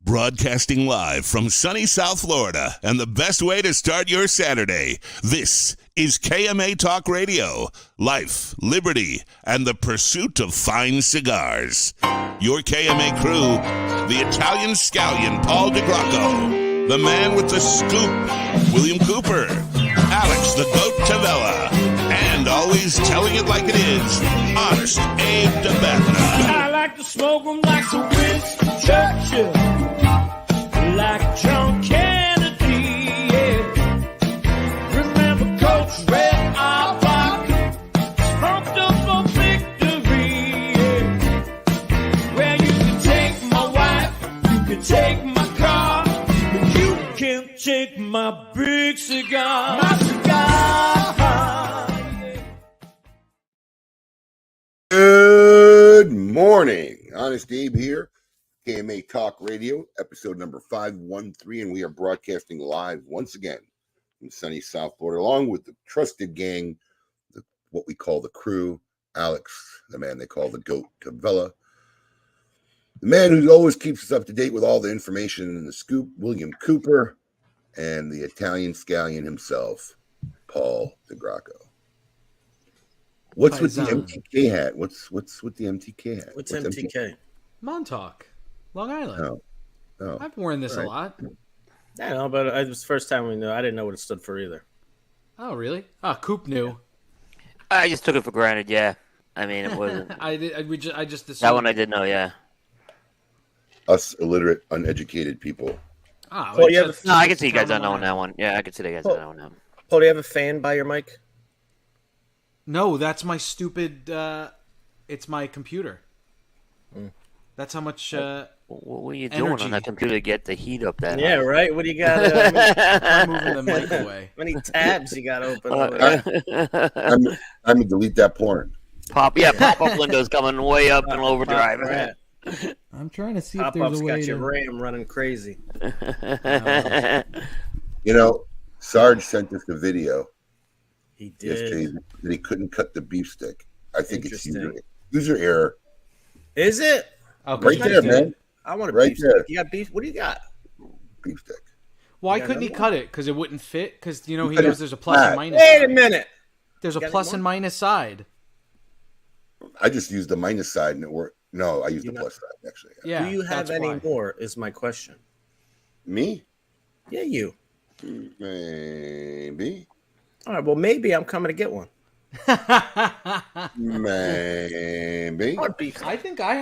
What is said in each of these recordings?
Broadcasting live from sunny South Florida, and the best way to start your Saturday. This is KMA Talk Radio, life, liberty, and the pursuit of fine cigars. Your KMA crew, the Italian scallion Paul DeGracco, the man with the scoop, William Cooper, Alex the Goat Tavella, and always telling it like it is, honest Abe DeBatna. I like to smoke 'em like the Winston Churchill, like John Kennedy, yeah. Remember Coach Red Auerbach, pumped up for victory, yeah. Well, you can take my wife, you can take my car, but you can't take my big cigar. My cigar, yeah. Good morning. Honest Abe here. KMA Talk Radio, episode number 513, and we are broadcasting live once again from sunny South Florida, along with the trusted gang, what we call the crew, Alex, the man they call the GOAT, Tavella, the man who always keeps us up to date with all the information in the scoop, William Cooper, and the Italian scallion himself, Paul DeGracco. What's with the MTK hat? What's with the MTK hat? What's MTK? Montauk, Long Island. Oh. I've worn this a lot. I know, but it was the first time we knew. I didn't know what it stood for either. Oh, really? Coop knew. I just took it for granted. Yeah, I mean it wasn't. I just assumed. That one I did know. Yeah. Us illiterate, uneducated people. Well, you have No, I can see you guys not knowing that one. Yeah, I can see you guys not knowing that one. Paul, do you have a fan by your mic? No, that's my stupid. It's my computer. That's how much. What were you doing on that computer to get the heat up that? Yeah, right. What do you got? I'm moving the mic away. How many tabs you got open? Over there? I'm gonna delete that porn. Pop-up windows coming way up in overdrive. I'm trying to see if Pop-up's there's a way got to... your RAM running crazy. Sarge sent us a video. He did. Yesterday that he couldn't cut the beef stick. I think it's Interesting. user error. Is it? Right there, man. I want a Right beef there. stick. You got beef? What do you got? Beef stick. Why couldn't he cut it? Because it wouldn't fit? Because, he knows there's a plus and minus Wait a side. minute. There's a plus and minus side. I just used the minus side and it worked. No, I used the plus side, actually. Yeah. Do you have that's any why. more is my question. Me? Yeah, you. Maybe. All right, well, maybe I'm coming to get one. Maybe. What beef? I think I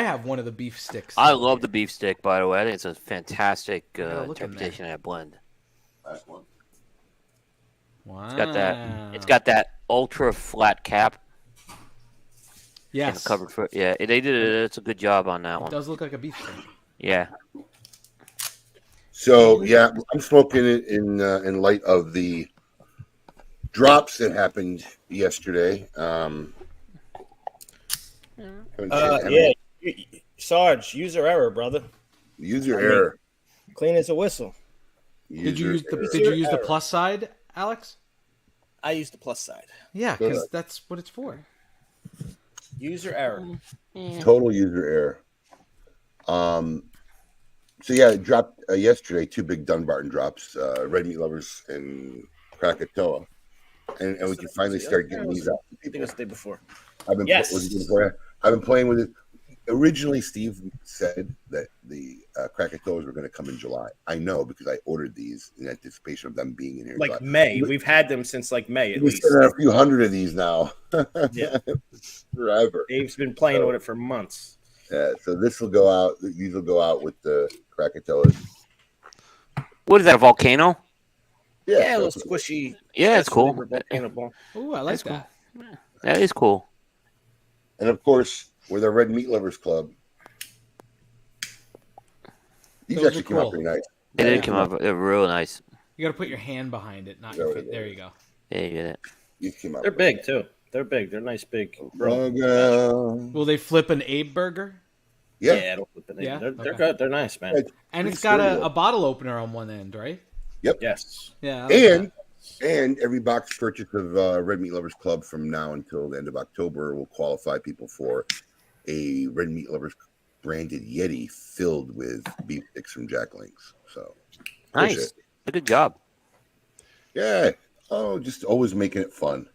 have one of the beef sticks. I love the beef stick, by the way. I think it's a fantastic look in interpretation of that blend. Last one. Wow. It's got that ultra flat cap. Yes. And covered foot. Yeah, they did it. It's a good job on that It one. does look like a beef stick. Yeah. So yeah, I'm smoking it in light of the drops that happened yesterday. Sarge, user error, brother. User error. Clean as a whistle. Did you use the plus side, Alex? I used the plus side. Yeah, because that's what it's for. User error. Total user error. So yeah, it dropped yesterday. 2 big Dunbarton drops. Red Meat Lovers and Krakatoa, and we can finally start getting these out to I think it people. was the day before. I've been playing with it. Originally, Steve said that the Krakatoas were going to come in July. I know because I ordered these in anticipation of them being in here. in Like July. May. We've had them since like May at We've least. sent out a few hundred of these now. Yeah. Forever. Dave's been playing with it for months. So this will go out. These will go out with the Krakatoas. What is that, a volcano? Yeah, a little squishy. Yeah, it's cool. Ooh, I like that. That is cool. And of course, with our Red Meat Lovers Club, these Those actually are came out cool. pretty nice. They did come up. They're real nice. You got to put your hand behind it, not your feet. There you go. Yeah, you get it. These came out. They're big too. They're big. They're nice big. Will they flip an Abe burger? Yeah. It'll flip it. Yeah? They're Okay. good. They're nice, man. It's And pretty it's got sturdy, a bottle opener on one end, right? Yes. Yeah. I like And every box purchase of Red Meat Lovers Club from now until the end of October will qualify people for a Red Meat Lovers branded Yeti filled with beef sticks from Jack Link's. So push Nice. it. A good job. Yeah. Oh, just always making it fun.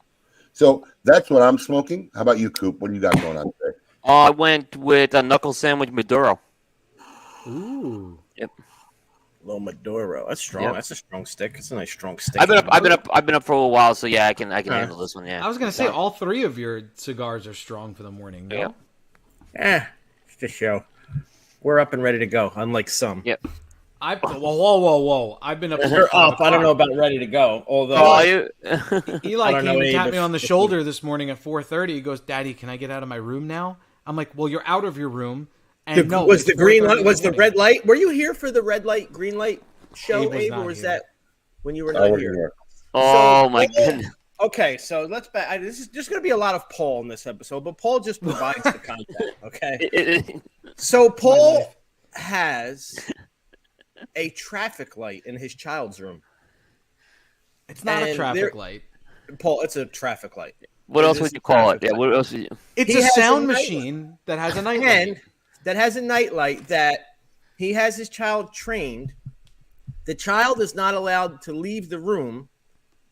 So that's what I'm smoking. How about you, Coop? What do you got going on today? I went with a knuckle sandwich Maduro. that. Ooh. Yep. Little Maduro. That's strong. Yep. That's a strong stick. It's a nice strong stick. I've been up for a while, so yeah, I can handle this one. Yeah. I was going to say, all three of your cigars are strong for the morning, no? Yeah. It's just show. We're up and ready to go, unlike some. Yep. Whoa. I've been up. since They're 5 up. I don't know o'clock. about ready to go. Although Oh, you? Eli I don't know came and any tapped of me the- on the shoulder this morning at 4:30. He goes, "Daddy, can I get out of my room now?" I'm like, "Well, you're out of your room." And no, was it's the green 4:30 light? in Was the morning. red light? Were you here for the red light, green light show, Abe was Abe, not or was here. that when you were I not wasn't here? here. Oh my goodness. Okay, so let's back. This is just going to be a lot of Paul in this episode, but Paul just provides the content. Okay, so Paul has a traffic light in his child's room. It's not a And traffic light. Paul, it's a traffic light. What else would you call it? Yeah, what else? It's He a has sound a night machine that has a night And light. that has a night light that he has his child trained. The child is not allowed to leave the room,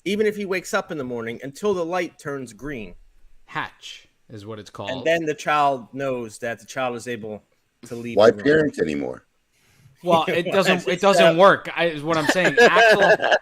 even if he wakes up in the morning, until the light turns green. Hatch is what it's called. And then the child knows that the child is able to leave. Why the room. parent anymore? Well, it doesn't work. Is what I'm saying.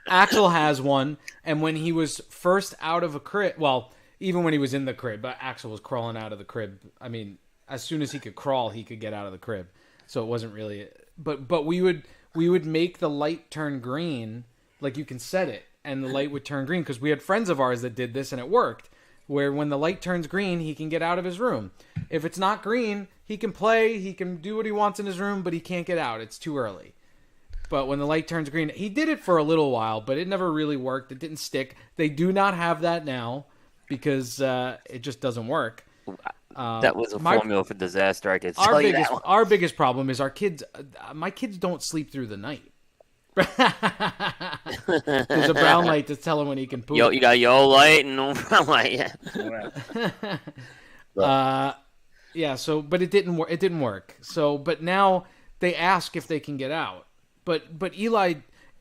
Axel has one, and when he was first out of a crib, well, even when he was in the crib, but Axel was crawling out of the crib. I mean, as soon as he could crawl, he could get out of the crib. So it wasn't really. But we would make the light turn green, like you can set it, and the light would turn green because we had friends of ours that did this, and it worked. Where when the light turns green, he can get out of his room. If it's not green, he can play, he can do what he wants in his room, but he can't get out. It's too early. But when the light turns green, he did it for a little while, but it never really worked. It didn't stick. They do not have that now because it just doesn't work. That was a formula for disaster. I could Our tell you biggest that one. our biggest problem is our kids. My kids don't sleep through the night. There's a brown light to tell him when he can poop. Yo, you got your light and no brown light. Yeah. Yeah. So, but it didn't work. It didn't work. So, but now they ask if they can get out. But Eli,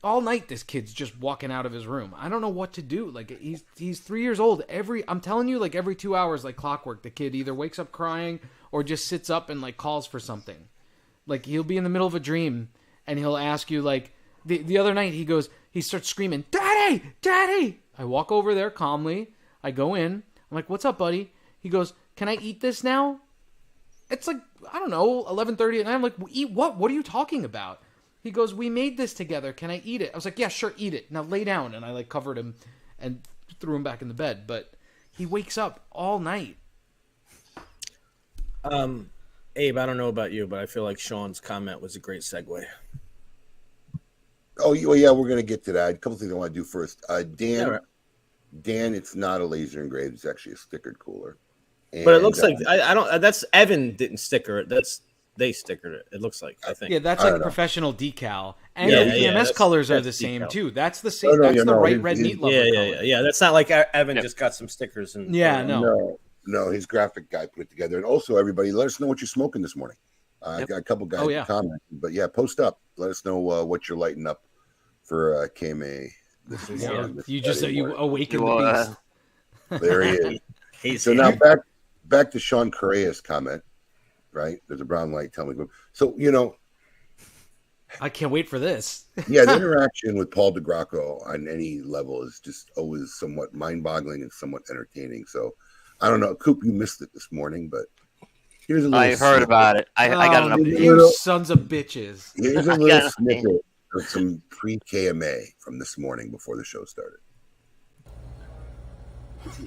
all night this kid's just walking out of his room. I don't know what to do. Like he's 3 years old. I'm telling you, like every 2 hours, like clockwork, the kid either wakes up crying or just sits up and like calls for something. Like he'll be in the middle of a dream and he'll ask you like. The other night, he starts screaming, "Daddy! Daddy!" I walk over there calmly. I go in. I'm like, "What's up, buddy?" He goes, "Can I eat this now?" It's like, I don't know, 11:30 at night. I'm like, "Eat what? What are you talking about?" He goes, "We made this together. Can I eat it?" I was like, "Yeah, sure, eat it. Now lay down." And I like covered him and threw him back in the bed. But he wakes up all night. Abe, I don't know about you, but I feel like Sean's comment was a great segue. Oh, well, yeah, we're going to get to that. A couple things I want to do first. Dan, Yeah, right. Dan, it's not a laser engraved. It's actually a stickered cooler. And, But it looks like I don't. That's Evan didn't sticker it. They stickered it. It looks like I think. Yeah, that's I like don't know. professional decal. And Yeah, the yeah, EMS that's- colors are that's the same decal. too. That's the same. No, That's yeah, the no, right his- red his- meat lover Yeah. color. That's not like Evan Yep. just got some stickers and. Yeah, no. No, his graphic guy put it together. And also, everybody, let us know what you're smoking this morning. I Yep. got a couple guys Oh, yeah. commenting, but yeah, post up. Let us know what you're lighting up for KMA. This is Yeah, this you just Friday you morning. awaken You, the beast. There he is. He's So now back to Sean Correa's comment. Right, there's a brown light. Tell me. So I can't wait for this. yeah, the interaction with Paul DeGracco on any level is just always somewhat mind-boggling and somewhat entertaining. So I don't know, Coop, you missed it this morning, but here's a little. I heard snippet. about it. I got an Oh, update. you sons of bitches. Here's a I little got it. snippet of some pre-KMA from this morning before the show started.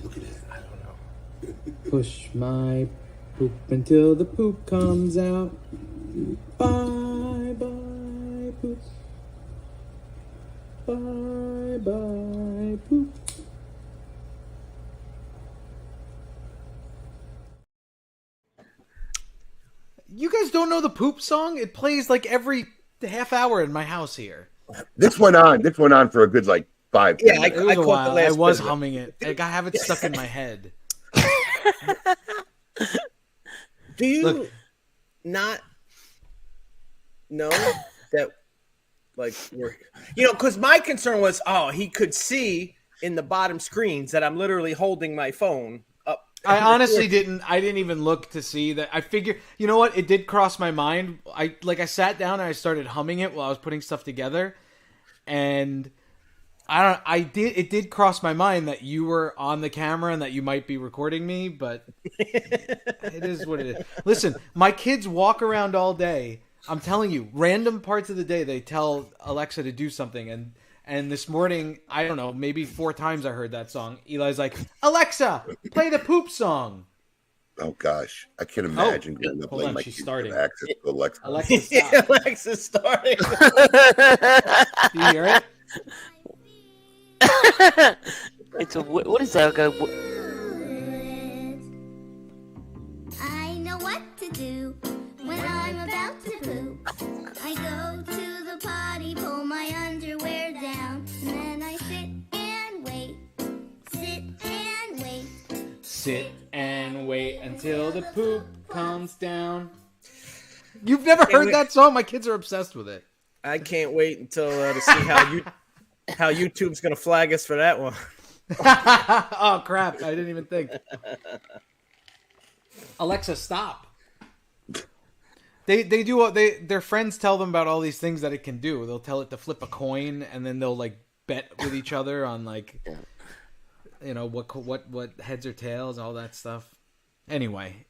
Look at it. I don't know. Push my poop until the poop comes out. Bye bye poop. Bye bye poop. You guys don't know the poop song? It plays like every half hour in my house here. This went on for a good like 5 Yeah, minutes. It was I a caught the while. I last was bit of it. humming it. Like, I have it stuck in my head. Do you Look. not know that, like, because my concern was, he could see in the bottom screens that I'm literally holding my phone up. I honestly didn't. I didn't even look to see that. I figured, you know what? It did cross my mind. I sat down and I started humming it while I was putting stuff together, and it did cross my mind that you were on the camera and that you might be recording me, but it is what it is. Listen, my kids walk around all day. I'm telling you, random parts of the day they tell Alexa to do something, and this morning, I don't know, maybe 4 times I heard that song. Eli's like, "Alexa, play the poop song." Oh gosh, I can't imagine getting up hold late. on, My she's kids starting. have access to Alexa. Alexa, stop. Alexa's starting. Do you hear it? It's a what is that? I know what to do when I'm about to poop. I go to the potty, pull my underwear down, and then I sit and wait. Sit and wait. Sit and wait until the poop comes down. You've never heard that song? My kids are obsessed with it. I can't wait until to see how YouTube's gonna flag us for that one. Oh crap! I didn't even think. Alexa, stop. They do their friends tell them about all these things that it can do. They'll tell it to flip a coin, and then they'll like bet with each other on like, you know, what heads or tails, all that stuff. Anyway,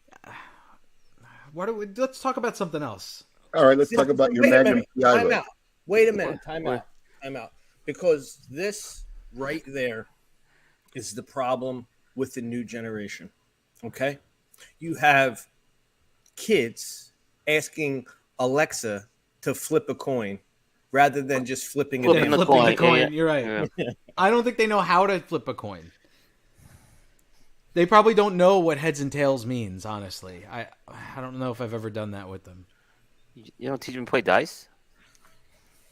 let's talk about something else. All right, let's talk about your Magnum PI. Time out. Wait a minute. Time out. Because this right there is the problem with the new generation. Okay? You have kids asking Alexa to flip a coin rather than just flipping it. Flipping the coin. Yeah. You're right. Yeah. I don't think they know how to flip a coin. They probably don't know what heads and tails means, honestly. I don't know if I've ever done that with them. You don't teach them to play dice?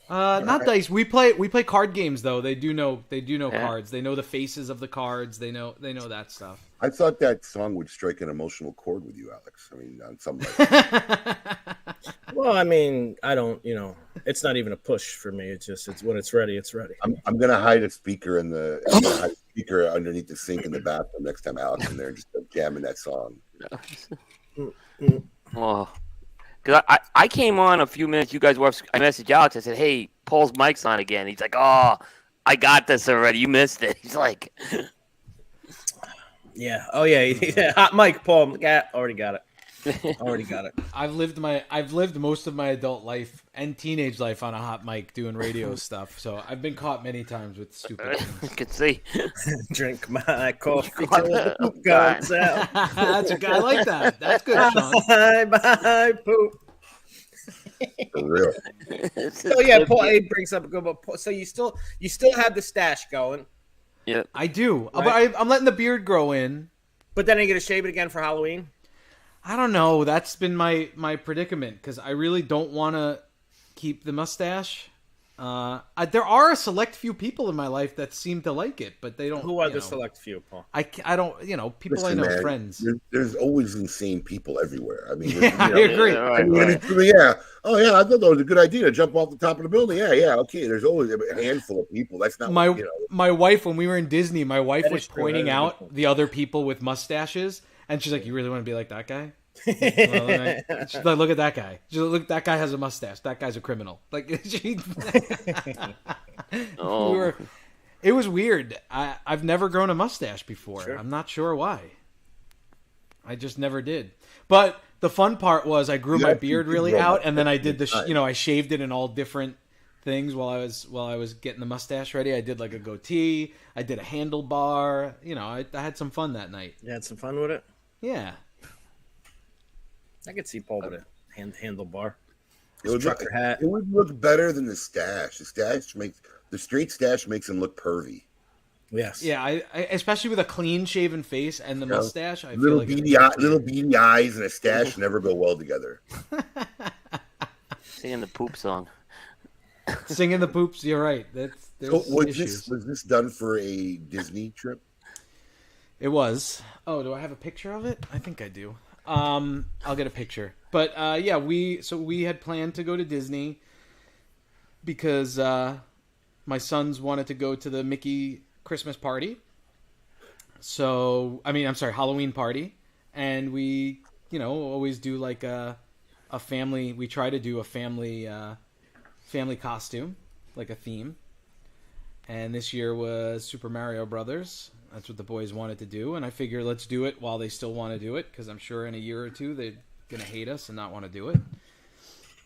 Not dice. We play card games though. They do know Yeah. cards. They know the faces of the cards. They know that stuff. I thought that song would strike an emotional chord with you, Alex. I mean, on some level. Well, I mean, I don't, it's not even a push for me. It's when it's ready, it's ready. I'm gonna hide a speaker speaker underneath the sink in the bathroom next time Alex in there and just start jamming that song. Oh, because I came on a few minutes. You guys were. I messaged Alex. I said, "Hey, Paul's mic's on again." He's like, "Oh, I got this already. You missed it." He's like, Yeah. Oh yeah. Hot mic, Paul. Yeah, already got it. I've lived most of my adult life and teenage life on a hot mic doing radio stuff. So I've been caught many times with stupid you things. can see. Drink my coffee till the poop comes out. That's a guy like that. That's good, Sean. Bye, poop. For real. So yeah, Paul. It brings up a good one. So you still have the stash going, Yeah. I do, Right. but I'm letting the beard grow in. but then are you gonna shave it again for Halloween? I don't know. That's been my predicament because I really don't want to keep the mustache. There are a select few people in my life that seem to like it, but they don't. Who are you the know, select few, Paul? I don't. People Listen, I know, man, friends. There's always insane people everywhere. I mean, Yeah, I agree. Yeah, I mean, yeah. Oh, yeah. I thought that was a good idea to jump off the top of the building. Yeah. Okay. There's always a handful of people. That's not My wife, when we were in Disney, my wife That was is true. pointing That is a good out point. the other people with mustaches, and she's like, "You really want to be like that guy?" She's like, "Look at that guy. She's like, look, that guy has a mustache. That guy's a criminal." Like, Oh. it was weird. I've never grown a mustache before. Sure. I'm not sure why. I just never did. But the fun part was I grew You my actually beard did really grow out, my and then I mustache did the, in time. I shaved it in all different things while I was getting the mustache ready. I did like a goatee. I did a handlebar. I had some fun that night. You had some fun with it. Yeah. I could see Paul with a handlebar. It would, Trucker hat. it would look better than the stash. The straight stash makes him look pervy. Yes. Yeah, I especially with a clean shaven face and the mustache, I Little feel like little beady eyes and a stash never go well together. Singing the poop song. singing the poops. You're right. There's So was issues. this done for a Disney trip? It was. Oh, do I have a picture of it? I think I do. I'll get a picture. But yeah, we had planned to go to Disney because my sons wanted to go to the Mickey Christmas party. So, I'm sorry, Halloween party. And we, always do like a family, we try to do a family costume, like a theme. And this year was Super Mario Brothers. That's what the boys wanted to do, and I figure let's do it while they still want to do it, because I'm sure in a year or two they're gonna hate us and not want to do it.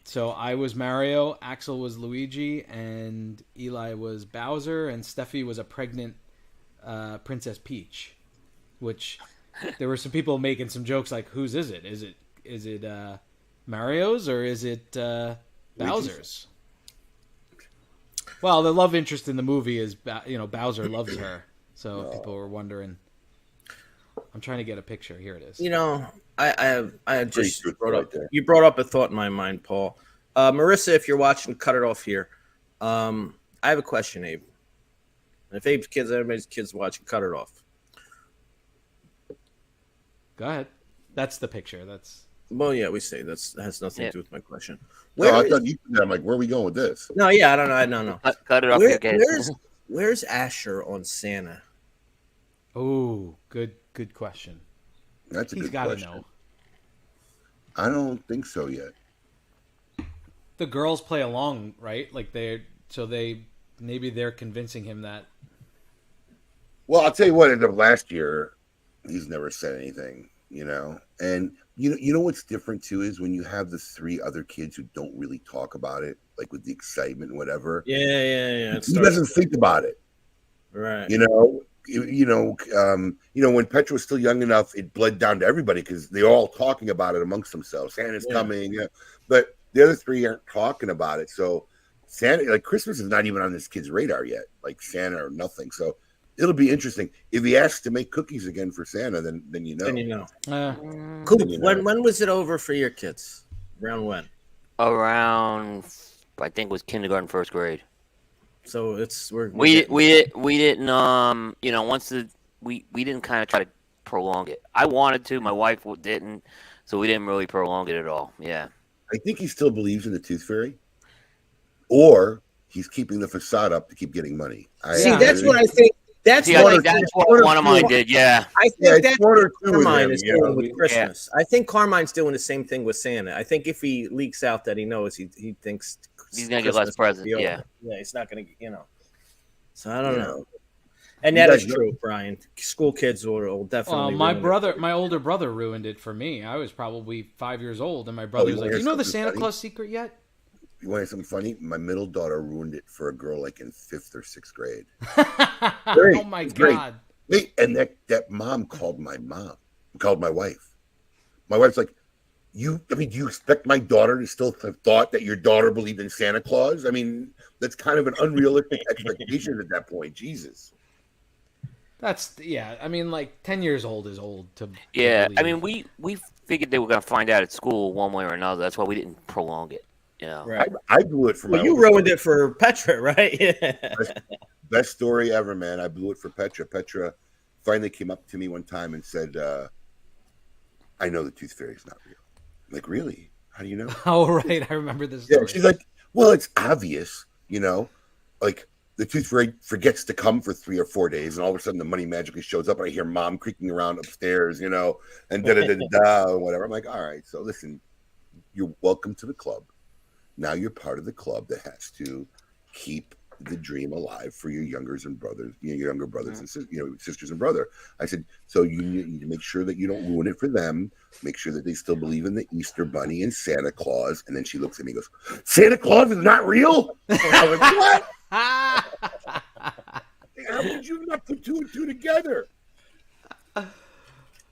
So I was Mario, Axel was Luigi, and Eli was Bowser, and Steffi was a pregnant Princess Peach. Which there were some people making some jokes like, "Whose is it? Is it Mario's or is it Bowser's?" Well, the love interest in the movie is Bowser loves her. So if people were wondering, I'm trying to get a picture. Here it is. You know, I just good brought right up. there. You brought up a thought in my mind, Paul. Marissa, if you're watching, cut it off here. I have a question, Abe. And if Abe's kids, everybody's kids watching, cut it off. Go ahead. That's the picture. Well, yeah, we say that has nothing to do with my question. I thought you said that. I'm like, where are we going with this? No, yeah, I don't know. I don't know. Cut it off your case. Where's Asher on Santa? Oh, good question. That's a He's good got to question. know. I don't think so yet. The girls play along, right? Like maybe they're convincing him that. Well, I'll tell you what. End of last year, he's never said anything. And you know what's different too is when you have the 3 other kids who don't really talk about it, like with the excitement and whatever. Yeah. He doesn't think about it, Right. When Petra was still young enough, it bled down to everybody because they're all talking about it amongst themselves. Santa's coming, but the other 3 aren't talking about it. So Santa, like Christmas, is not even on this kid's radar yet. Like Santa or nothing. So it'll be interesting if he asks to make cookies again for Santa. Then you know. Then you know. Cool. When was it over for your kids? Around when? Around, I think it was kindergarten, first grade. So we didn't once we didn't kind of try to prolong it. I wanted to, my wife didn't, so we didn't really prolong it at all. Yeah. I think he still believes in the Tooth Fairy, or he's keeping the facade up to keep getting money. That's what I think. That's what one of mine did. Yeah, I think that's what Carmine is doing him, with Christmas. I think Carmine's doing the same thing with Santa. I think if he leaks out that he knows, he thinks he's gonna get less presents. Yeah, he's not gonna, So I don't know. And that is true, Brian. School kids will definitely. My older brother ruined it for me. I was probably 5 years old, and my brother was like, "You know the Santa Claus secret yet?" You want to hear something funny? My middle daughter ruined it for a girl like in 5th or 6th grade. Oh my God! Wait, and that mom called my wife. My wife's like, do you expect my daughter to still have thought that your daughter believed in Santa Claus? I mean, that's kind of an unrealistic expectation at that point. Jesus. I mean, like 10 years old is old to. Yeah, believe. I mean, we figured they were gonna find out at school one way or another. That's why we didn't prolong it. Right. I blew it for my. You ruined it for Petra, right? Yeah. Best story ever, man. I blew it for Petra. Petra finally came up to me one time and said, "I know the Tooth Fairy's not real." I'm like, really? How do you know? Oh, right. I remember this story. Yeah, she's like, well, it's obvious, like the Tooth Fairy forgets to come for 3 or 4 days, and all of a sudden the money magically shows up, and I hear Mom creaking around upstairs, and da-da-da-da-da, and whatever. I'm like, all right, so listen, you're welcome to the club. Now you're part of the club that has to keep the dream alive for your younger brothers, your younger brothers and sisters and brother. I said, so you need to make sure that you don't ruin it for them. Make sure that they still believe in the Easter Bunny and Santa Claus. And then she looks at me and goes, Santa Claus is not real? I was like, what? How could you not put 2 and 2 together?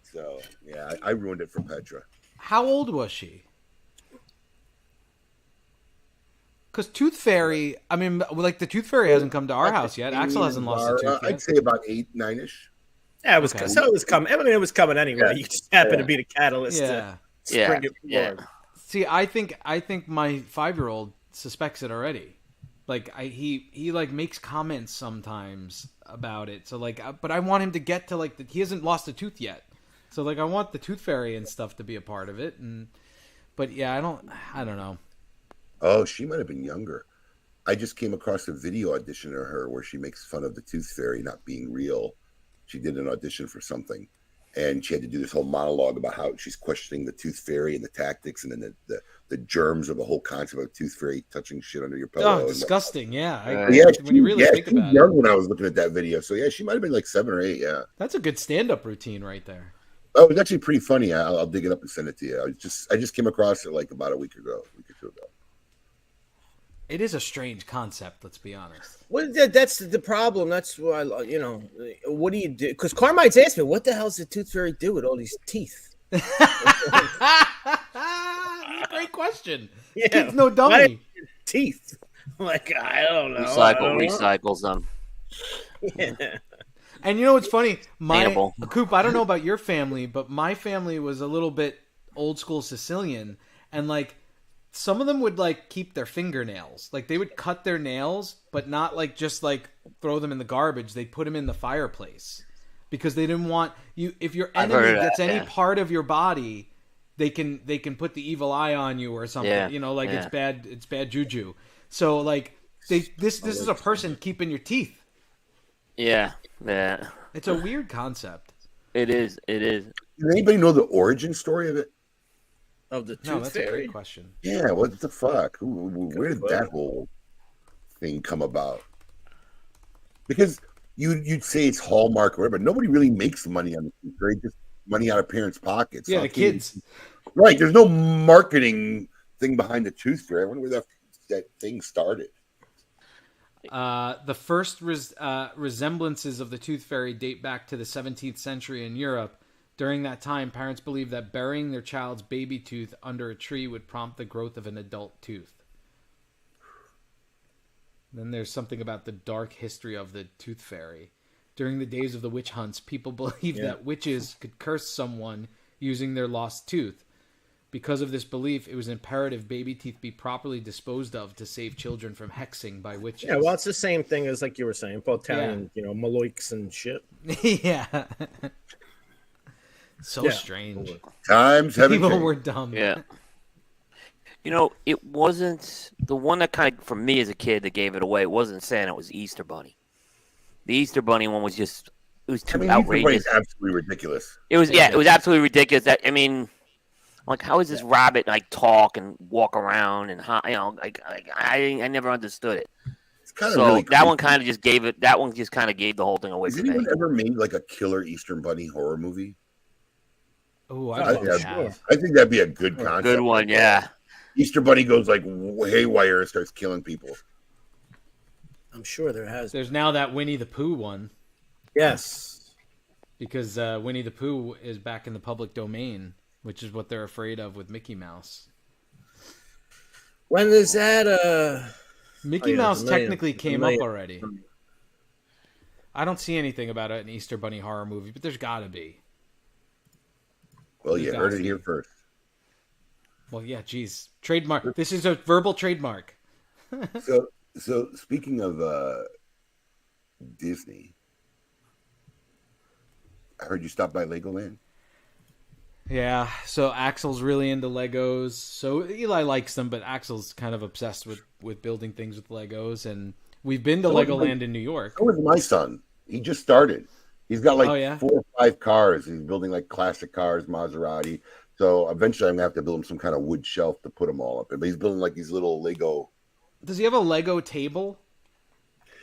So, yeah, I ruined it for Petra. How old was she? Because Tooth Fairy, I mean, like the Tooth Fairy hasn't come to our house yet. Axel hasn't lost a tooth yet. I'd say about 8, 9-ish. Yeah, it was so it was coming. I mean, it was coming anyway. Yeah. You just happened to be the catalyst. Yeah. To spring it forward. See, I think my 5-year-old suspects it already. Like he like makes comments sometimes about it. So like, but I want him to get to like he hasn't lost a tooth yet. So like, I want the Tooth Fairy and stuff to be a part of it. But yeah, I don't know. Oh, she might have been younger. I just came across a video audition of her where she makes fun of the Tooth Fairy not being real. She did an audition for something, and she had to do this whole monologue about how she's questioning the Tooth Fairy and the tactics, and then the germs of the whole concept of Tooth Fairy touching shit under your pillow. Oh, disgusting! Yeah, when you really think about it. Young when I was looking at that video, so yeah, she might have been like 7 or 8. Yeah, that's a good stand-up routine right there. Oh, it's actually pretty funny. I'll dig it up and send it to you. I just came across it like about a week or 2 ago. It is a strange concept, let's be honest. Well, that's the problem. That's why, what do you do? Because Carmine's asked me, what the hell does the Tooth Fairy do with all these teeth? Great question. Yeah. Teeth no dummy. Teeth. Like, I don't know. Recycles them. Yeah. And you know what's funny? Hannibal. Coop, I don't know about your family, but my family was a little bit old school Sicilian, and like some of them would like keep their fingernails. Like they would cut their nails, but not like just like throw them in the garbage. They'd put them in the fireplace because they didn't want you. If your enemy gets any part of your body, they can put the evil eye on you or something. Yeah. You know, like it's bad juju. So like this is a person keeping your teeth. Yeah. It's a weird concept. It is. Does anybody know the origin story of it? Of the No, tooth that's fairy? a great question. Yeah, what the fuck? Where did that whole thing come about? Because you'd say it's Hallmark or whatever, but nobody really makes money on the tooth fairy, just money out of parents' pockets. Yeah, the kids. Right. There's no marketing thing behind the tooth fairy. I wonder where that thing started. The first resemblances of the tooth fairy date back to the 17th century in Europe. During that time, parents believed that burying their child's baby tooth under a tree would prompt the growth of an adult tooth. Then there's something about the dark history of the tooth fairy. During the days of the witch hunts, people believed that witches could curse someone using their lost tooth. Because of this belief, it was imperative baby teeth be properly disposed of to save children from hexing by witches. Yeah, well, it's the same thing as like you were saying, both Italian, Maloiks and shit. Yeah. So strange. Times haven't People changed. were dumb. Yeah. It wasn't the one that kind of, for me as a kid, that gave it away. It wasn't Santa. It was Easter Bunny. The Easter Bunny one was just, it was too outrageous. It's absolutely ridiculous. It was absolutely ridiculous. Like, how is this rabbit like talk and walk around and I never understood it. It's kind of So really that creepy. one kind of just gave it. That one just kind of gave the whole thing away Has for me. anyone ever made like a killer Easter Bunny horror movie? Oh, I think that'd be a good concept. Good one, yeah. Easter Bunny goes like haywire and starts killing people. I'm sure there has. There's now that Winnie the Pooh one. Yes. Because Winnie the Pooh is back in the public domain, which is what they're afraid of with Mickey Mouse. When is that? Mickey Mouse technically came up already. I don't see anything about an Easter Bunny horror movie, but there's got to be. Well, you heard it here first. Well, yeah, geez. Trademark. This is a verbal trademark. So speaking of Disney, I heard you stopped by Legoland. Yeah, so Axel's really into Legos. So Eli likes them, but Axel's kind of obsessed with building things with Legos. And we've been to Legoland in New York. So was my son. He just started. He's got like 4 or 5 cars. He's building like classic cars, Maserati. So eventually I'm going to have to build him some kind of wood shelf to put them all up in. But he's building like these little Lego. Does he have a Lego table?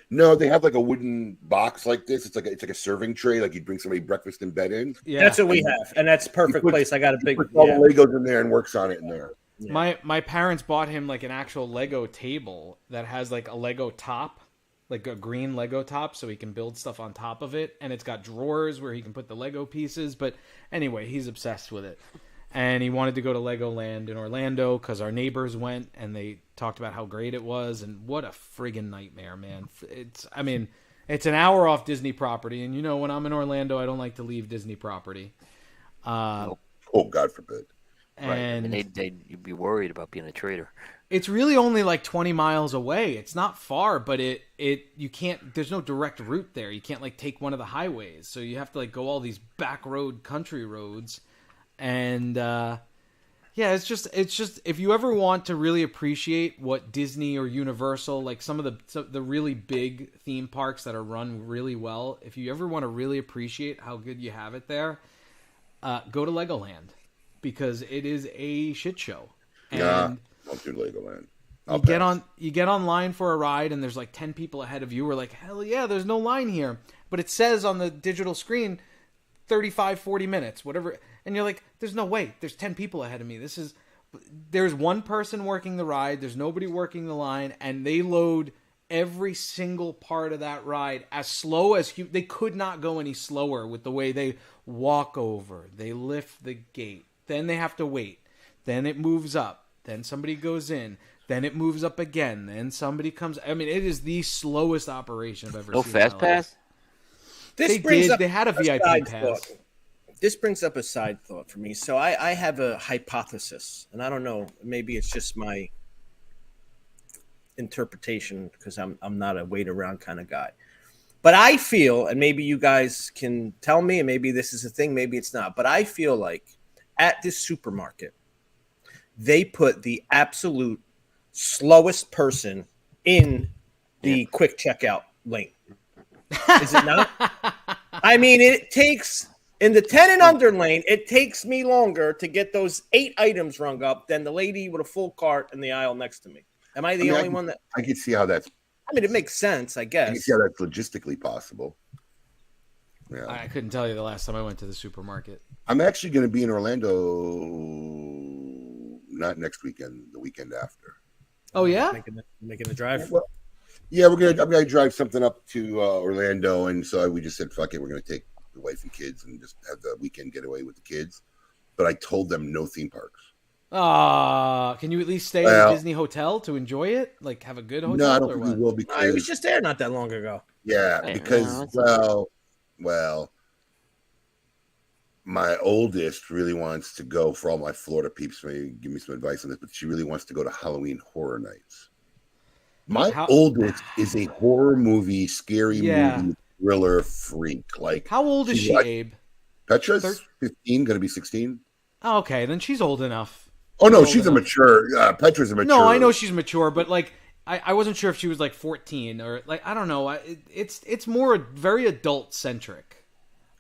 No, they have like a wooden box like this. It's like a serving tray, like you'd bring somebody breakfast in bed in. Yeah, that's what we have, and that's perfect place. I got a big. Puts all the Legos in there and works on it in there. Yeah. My parents bought him like an actual Lego table that has like a Lego top, like a green Lego top, so he can build stuff on top of it, and it's got drawers where he can put the Lego pieces. But anyway, he's obsessed with it. And he wanted to go to Legoland in Orlando because our neighbors went and they talked about how great it was. And what a friggin' nightmare, man. It's an hour off Disney property. And, when I'm in Orlando, I don't like to leave Disney property. Oh, God forbid. And you'd be worried about being a traitor. It's really only like 20 miles away. It's not far, but you can't, there's no direct route there. You can't like take one of the highways. So you have to like go all these back road country roads. And it's just if you ever want to really appreciate what Disney or Universal, like some of the really big theme parks that are run really well, if you ever want to really appreciate how good you have it there, go to Legoland because it is a shit show. And I'll do Legoland. You get online for a ride and there's like 10 people ahead of you. We're like, hell yeah, there's no line here. But it says on the digital screen 35, 40 minutes, whatever. And you're like, there's no way. There's 10 people ahead of me. There's one person working the ride. There's nobody working the line. And they load every single part of that ride as slow as they could not go any slower with the way they walk over. They lift the gate. Then they have to wait. Then it moves up. Then somebody goes in. Then it moves up again. Then somebody comes. I mean, it is the slowest operation I've ever seen. No fast pass? This brings up They had a VIP side pass. thought. This brings up a side thought for me. So I have a hypothesis, and I don't know. Maybe it's just my interpretation because I'm not a wait around kind of guy. But I feel, and maybe you guys can tell me, and maybe this is a thing, maybe it's not. But I feel like at this supermarket, they put the absolute slowest person in the quick checkout lane. Is it not? I mean, it takes in the 10 and under lane, it takes me longer to get those 8 items rung up than the lady with a full cart in the aisle next to me. Am I the only one that? I can see how that's. I mean, it makes sense, I guess. I can see how that's logistically possible. Yeah. I couldn't tell you the last time I went to the supermarket. I'm actually going to be in Orlando, not next weekend, the weekend after. Oh yeah, Making the drive. Well, yeah, I'm gonna drive something up to Orlando, and so we just said, "Fuck it, we're gonna take the wife and kids and just have the weekend getaway with the kids." But I told them no theme parks. Can you at least stay at a Disney hotel to enjoy it? Like have a good hotel? No, I don't or think what? we will because I was just there not that long ago. yeah, because well, my oldest really wants to go. For all my Florida peeps, maybe give me some advice on this, but she really wants to go to Halloween Horror Nights. My oldest is a horror movie, scary movie, thriller freak. Like, how old is she, Abe? Petra's 15, going to be 16. Oh, okay, then she's old enough. Oh no, she's a mature. Petra's a mature. No, I know she's mature, but like, I wasn't sure if she was like 14 or like I don't know. It's more very adult centric.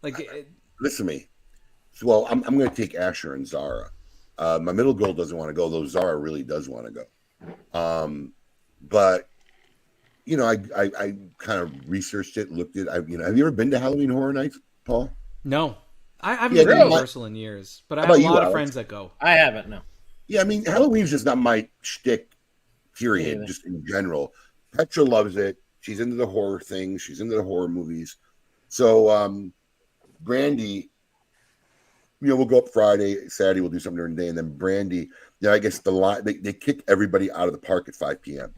Like, listen to me. Well, I'm going to take Asher and Zara. My middle girl doesn't want to go, though Zara really does want to go. But you know, I kind of researched it, looked at. Have you ever been to Halloween Horror Nights, Paul? No, I haven't been to Universal in years, but I have a lot of friends that go. I haven't. No. Yeah, I mean, Halloween's just not my shtick. Period. Just in general, Petra loves it. She's into the horror thing. She's into the horror movies. So, Brandy, we'll go up Friday, Saturday. We'll do something during the day, and then Brandy. I guess they kick everybody out of the park at 5 p.m.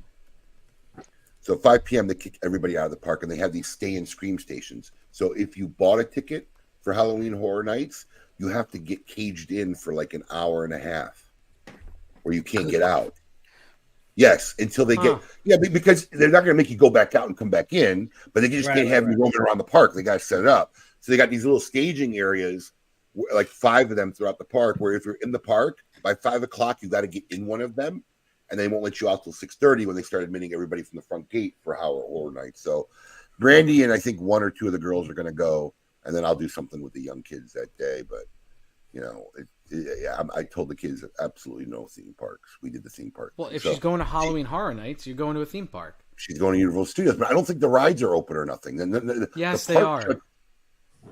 So at 5 p.m. they kick everybody out of the park, and they have these stay and scream stations. So if you bought a ticket for Halloween Horror Nights, you have to get caged in for like an hour and a half, or you can't get out. Yes, until they get because they're not going to make you go back out and come back in, but they just can't have you roaming around the park. They got to set it up. So they got these little staging areas, like 5 of them throughout the park. Where if you're in the park by 5 o'clock, you got to get in one of them, and they won't let you out till 6:30 when they start admitting everybody from the front gate for Horror Night. So, Brandy and I think 1 or 2 of the girls are going to go, and then I'll do something with the young kids that day. But I told the kids absolutely no theme parks. We did the theme park. Well, if she's going to Halloween Horror Nights, you're going to a theme park. She's going to Universal Studios, but I don't think the rides are open or nothing. Yes, they are.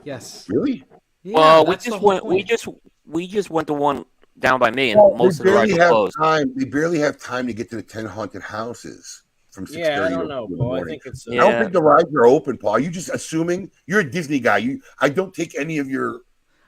Yes. Really? Yeah, well, we just went to one down by me, and most of the rides are closed. They barely have time to get to the 10 haunted houses from 6:30. Yeah, I don't know, Paul. I think it's. I don't think the rides are open, Paul. You just assuming you're a Disney guy. I don't take any of your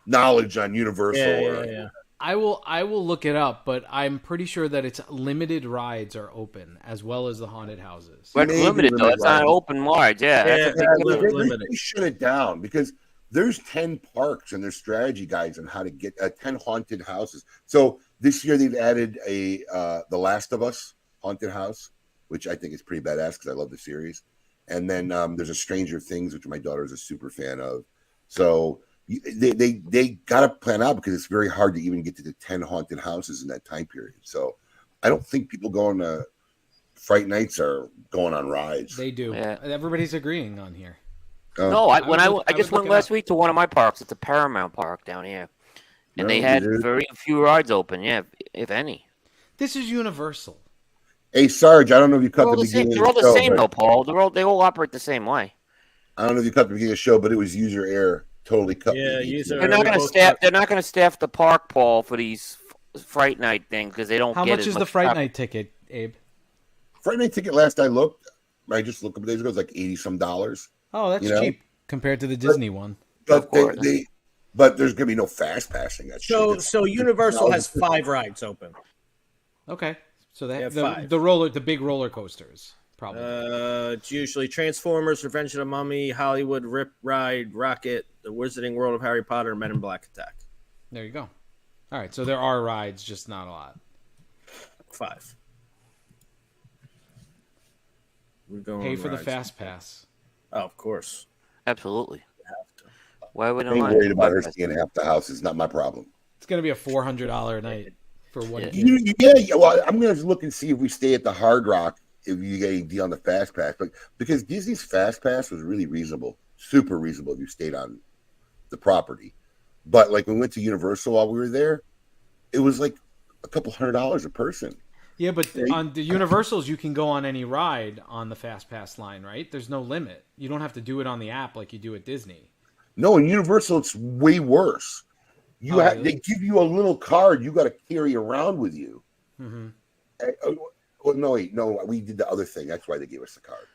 knowledge on Universal. Yeah. I will look it up, but I'm pretty sure that it's limited rides are open as well as the haunted houses. But limited though, it's not open rides. They shut it down because there's 10 parks and there's strategy guides on how to get 10 haunted houses. So this year they've added a The Last of Us haunted house, which I think is pretty badass because I love the series. And then there's a Stranger Things, which my daughter is a super fan of. So they got to plan out because it's very hard to even get to the 10 haunted houses in that time period. So I don't think people going to Fright Nights are going on rides. They do. Yeah. Everybody's agreeing on here. No, I just went last week to one of my parks. It's a Paramount Park down here, and they had very few rides open. Yeah, if any. This is Universal. Hey Sarge, I don't know if you cut the beginning. They're all the same though, Paul. They all operate the same way. I don't know if you cut the beginning of the show, but it was user error. Totally cut. Yeah, user. They're not going to staff. They're not going to staff the park, Paul, for these Fright Night things because they don't. How much is the Fright Night ticket, Abe? Fright Night ticket. Last I looked, I just looked a couple days ago. It was like $80-some. Oh, that's cheap compared to the Disney one. But but there's going to be no fast passing. So Universal has 5 rides open. Okay, so they have the big roller coasters. Probably. It's usually Transformers, Revenge of the Mummy, Hollywood, Rip Ride, Rocket, The Wizarding World of Harry Potter, Men in Black Attack. There you go. All right, so there are rides, just not a lot. 5. We're going Pay for the rides. fast pass. Oh, of course. Absolutely. You have to. Why would I ain't worried about her seeing half the house. It's not my problem. It's gonna be a $400 night for one Yeah. kid. Yeah. Well, I'm gonna look and see if we stay at the Hard Rock if you get a deal on the Fast Pass, but because Disney's Fast Pass was really reasonable, super reasonable if you stayed on the property. But like when we went to Universal while we were there, it was like a couple $100 a person. Yeah, but on the Universals, you can go on any ride on the Fast Pass line, right? There's no limit. You don't have to do it on the app like you do at Disney. No, in Universal it's way worse. Really? They give you a little card you got to carry around with you. Mm-hmm. Well, no, we did the other thing. That's why they gave us the card.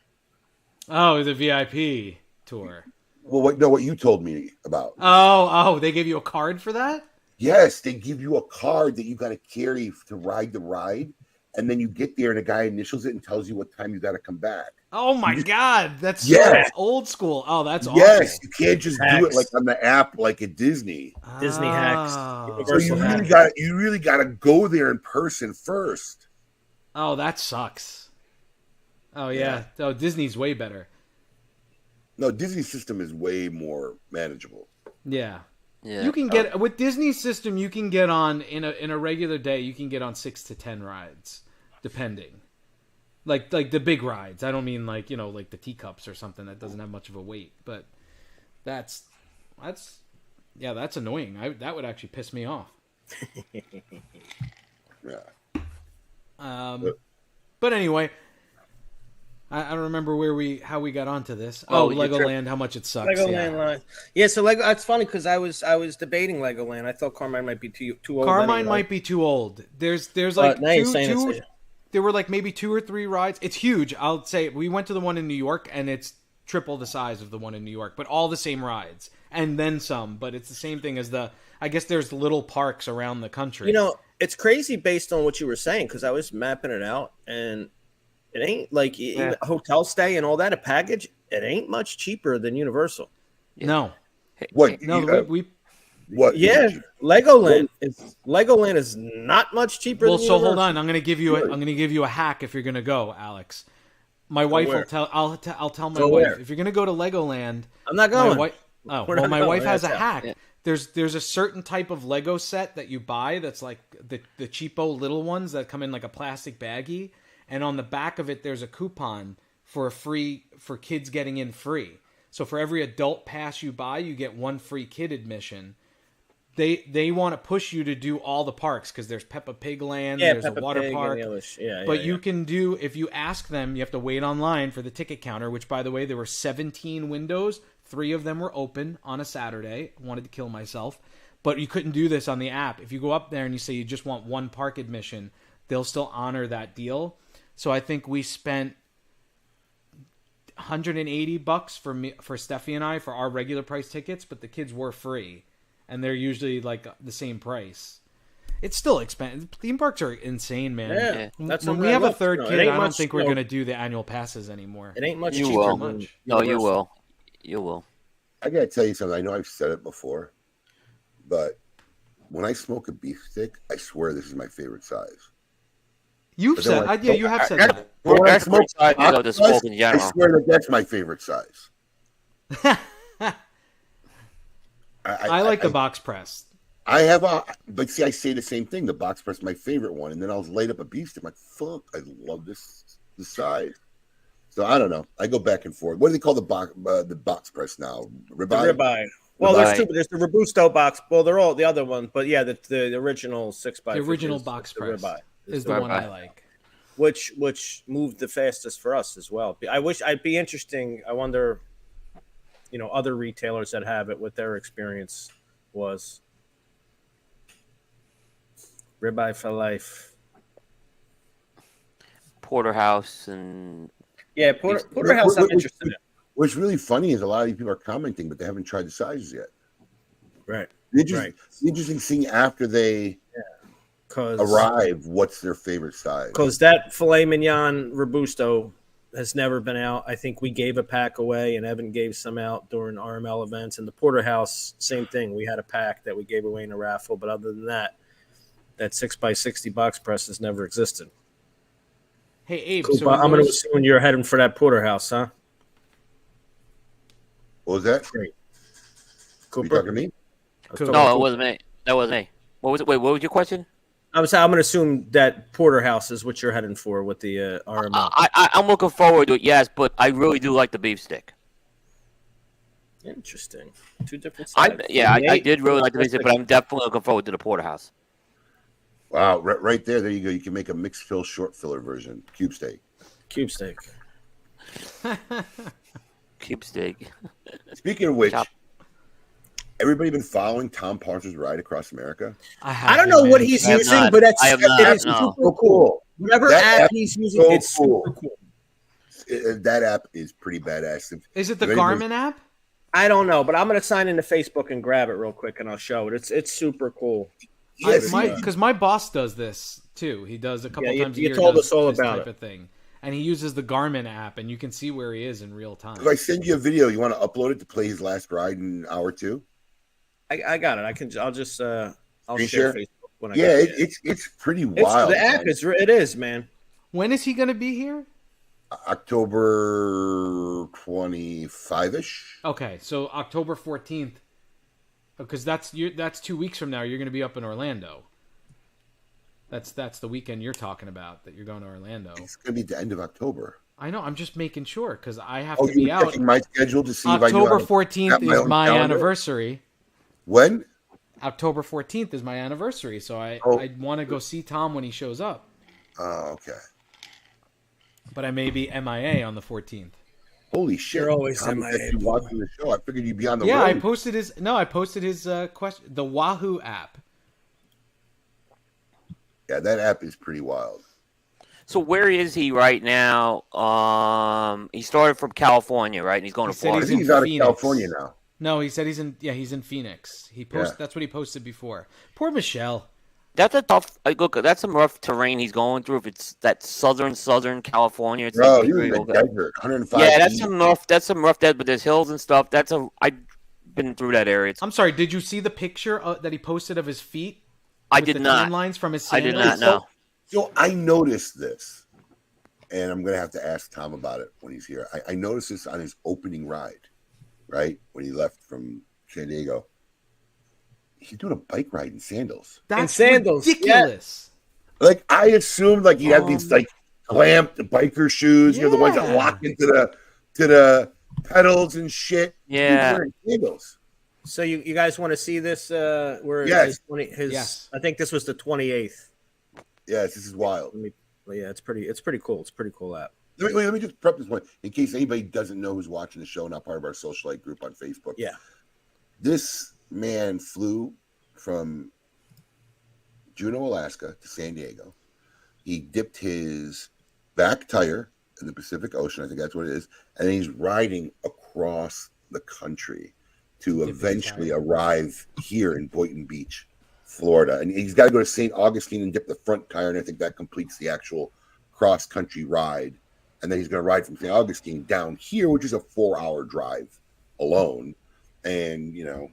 Oh, the VIP tour. Well, what you told me about? Oh, they gave you a card for that? Yes, they give you a card that you got to carry to ride the ride, and then you get there and a guy initials it and tells you what time you got to come back. Oh my God, that's Yes. so old school. Oh, that's Yes, awesome. you can't just do Hacks. it like on the app like at Disney. Disney hacks. Oh. So you really got to go there in person first. Oh, that sucks. Oh yeah. Oh, Disney's way better. No, Disney's system is way more manageable. Yeah. Yeah. You can get with Disney's system. You can get on in a regular day. You can get on 6 to 10 rides, depending. Like the big rides. I don't mean like like the teacups or something that doesn't have much of a weight. But that's annoying. That would actually piss me off. Yeah. But anyway, I don't remember how we got onto this. Oh, Legoland, how much it sucks. Legoland line. Yeah, so Lego. It's funny because I was debating Legoland. I thought Carmine might be too old. Carmine anyway. might be too old. There's like now you're saying two it's- there were like maybe 2 or 3 rides. It's huge. I'll say we went to the one in New York and it's triple the size of the one in New York, but all the same rides and then some. But it's the same thing as I guess there's little parks around the country. It's crazy based on what you were saying because I was mapping it out and it ain't like even hotel stay and all that. A package, it ain't much cheaper than Universal. No, What? no, we What? Yeah, Legoland is not much cheaper. well. than So hold Universal. on, I'm gonna give you a hack if you're gonna go, Alex. My wife will where? tell. I'll tell my Go wife where? if you're gonna go to Legoland. I'm not My going. wife. Oh, We're well, not my going. wife has a That's hack. Yeah. There's a certain type of Lego set that you buy that's like the cheapo little ones that come in like a plastic baggie, and on the back of it there's a coupon for kids getting in free. So for every adult pass you buy, you get 1 free kid admission. They want to push you to do all the parks because there's Peppa Pig Land, there's Peppa a water Pig and park. the others. Yeah, But you can do, if you ask them, you have to wait online for the ticket counter, which, by the way, there were 17 windows. 3 of them were open on a Saturday. I wanted to kill myself. But you couldn't do this on the app. If you go up there and you say you just want 1 park admission, they'll still honor that deal. So I think we spent $180 for Steffi and I for our regular price tickets, but the kids were free. And they're usually like the same price. It's still expensive. Theme parks are insane, man. Yeah, that's when what we I have a love. third It kid, ain't I don't much, think we're going to do the annual passes anymore. It ain't much You cheaper will. than No, you Universal. will. You will. I gotta tell you something. I know I've said it before, but when I smoke a beef stick, I swear this is my favorite size. You've But then said, you have said that. When I That's smoke size of the octopus, smoke in I general. swear that's my favorite size. I like the box press. I have but see, I say the same thing. The box press is my favorite one, and then I'll light up a beef stick. I'm like, fuck, I love this size. So I don't know. I go back and forth. What do they call the box press now? Ribeye. Ribeye. Well, there's 2. There's the Robusto box. Well, they're all the other one, but yeah, the original 6x. The original box press Ribeye is the one I like. which moved the fastest for us as well. I'd be interesting. I wonder, other retailers that have it, what their experience was. Ribeye for life. Porterhouse and Yeah, Porterhouse. I'm interested in. What's really funny is a lot of these people are commenting, but they haven't tried the sizes yet. Right. It's interesting seeing after they arrive what's their favorite size. Because that filet mignon Robusto has never been out. I think we gave a pack away, and Evan gave some out during RML events. And the Porterhouse, same thing. We had a pack that we gave away in a raffle, but other than that, that 6x60 box press has never existed. Hey, Abe. Cool, So I'm going to assume you're heading for that Porterhouse, huh? What was that? Great. You talking to me? No, it wasn't me. That wasn't me. What was it? Wait, what was your question? I'm going to assume that Porterhouse is what you're heading for with the RML. I'm looking forward to it, yes, but I really do like the beef stick. Interesting. Two different I sides. did really like the beef stick, but I'm definitely looking forward to the porterhouse. Wow, right there you go. You can make a mixed fill, short filler version. Cube steak. Cube steak. Cube steak. Speaking of which, Chop. everybody been following Tom Parker's ride across America? I don't know what he's I have using, not. but it's I have not, it is no. super So cool. Whatever That app app he's is using, so it's cool. super cool. That app is pretty badass. Is it the If anybody's- Garmin app? I don't know, but I'm going to sign into Facebook and grab it real quick, and I'll show it. It's super cool. Yes, Because my boss does this too. He does a couple Yeah, times a you year. told does us all this about type it. of thing, and he uses the Garmin app, and you can see where he is in real time. If I send you a video, you want to upload it to play his last ride in hour 2? I got it. I'll just I'll Screen share share? Facebook when I Yeah, get it. it's pretty wild. The app man. it is, man. When is he going to be here? October 25-ish. Okay, so October 14th, because that's 2 weeks from now. You're going to be up in Orlando. That's the weekend you're talking about, that you're going to Orlando. It's going to be the end of October. I know. I'm just making sure because I have Oh, to you be were out. checking my schedule to see if I knew October how to 14th map my is own my calendar? anniversary. When? October 14th is my anniversary, so I want to go see Tom when he shows up. Oh, okay. But I may be MIA on the 14th. Holy shit! You're always Tom, MIA, if you watching the show, I figured you'd be on the Yeah, road. I posted his question, the Wahoo app. Yeah, that app is pretty wild. So where is he right now? He started from California, right? And he's going He to said I Florida. think in he's out of Phoenix. California now. No, he said he's in Phoenix. Yeah. That's what he posted before. Poor Michelle. That's a tough. Look, that's some rough terrain he's going through. If it's that southern California, it's Bro, like he was really in the okay. desert, 105. Yeah, that's feet. some rough. That's some rough. But there's hills and stuff. I've been through that area. I'm sorry. Did you see the picture that he posted of his feet? I with did the not. tan lines from his I sandals? did not know. So I noticed this, and I'm going to have to ask Tom about it when he's here. I noticed this on his opening ride, right? When he left from San Diego. He's doing a bike ride in sandals. That's sandals, ridiculous. Like, I assumed, like, he'd have these, like, clamped biker shoes, you know, the ones that Yeah. lock into the pedals and shit. Yeah. He's wearing sandals. So you guys want to see this? Where Yes. his Yes. I think this was the 28th. Yes, this is wild. Well, yeah, it's pretty cool. It's a pretty cool app. Let me just prep this one in case anybody doesn't know who's watching the show, not part of our socialite group on Facebook. Yeah. This man flew from Juneau, Alaska to San Diego. He dipped his back tire in the Pacific Ocean, I think that's what it is, and he's riding across the country to Dip his eventually tire. arrive here in Boynton Beach, Florida. And he's got to go to St. Augustine and dip the front tire, and I think that completes the actual cross-country ride. And then he's going to ride from St. Augustine down here, which is a 4-hour drive alone. And, you know,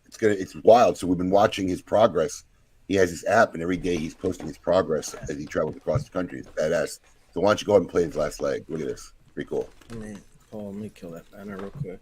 it's wild. So we've been watching his progress. He has his app, and every day he's posting his progress as he travels across the country. It's badass. So why don't you go ahead and play his last leg? Look at this. Pretty cool. Let me kill that banner real quick.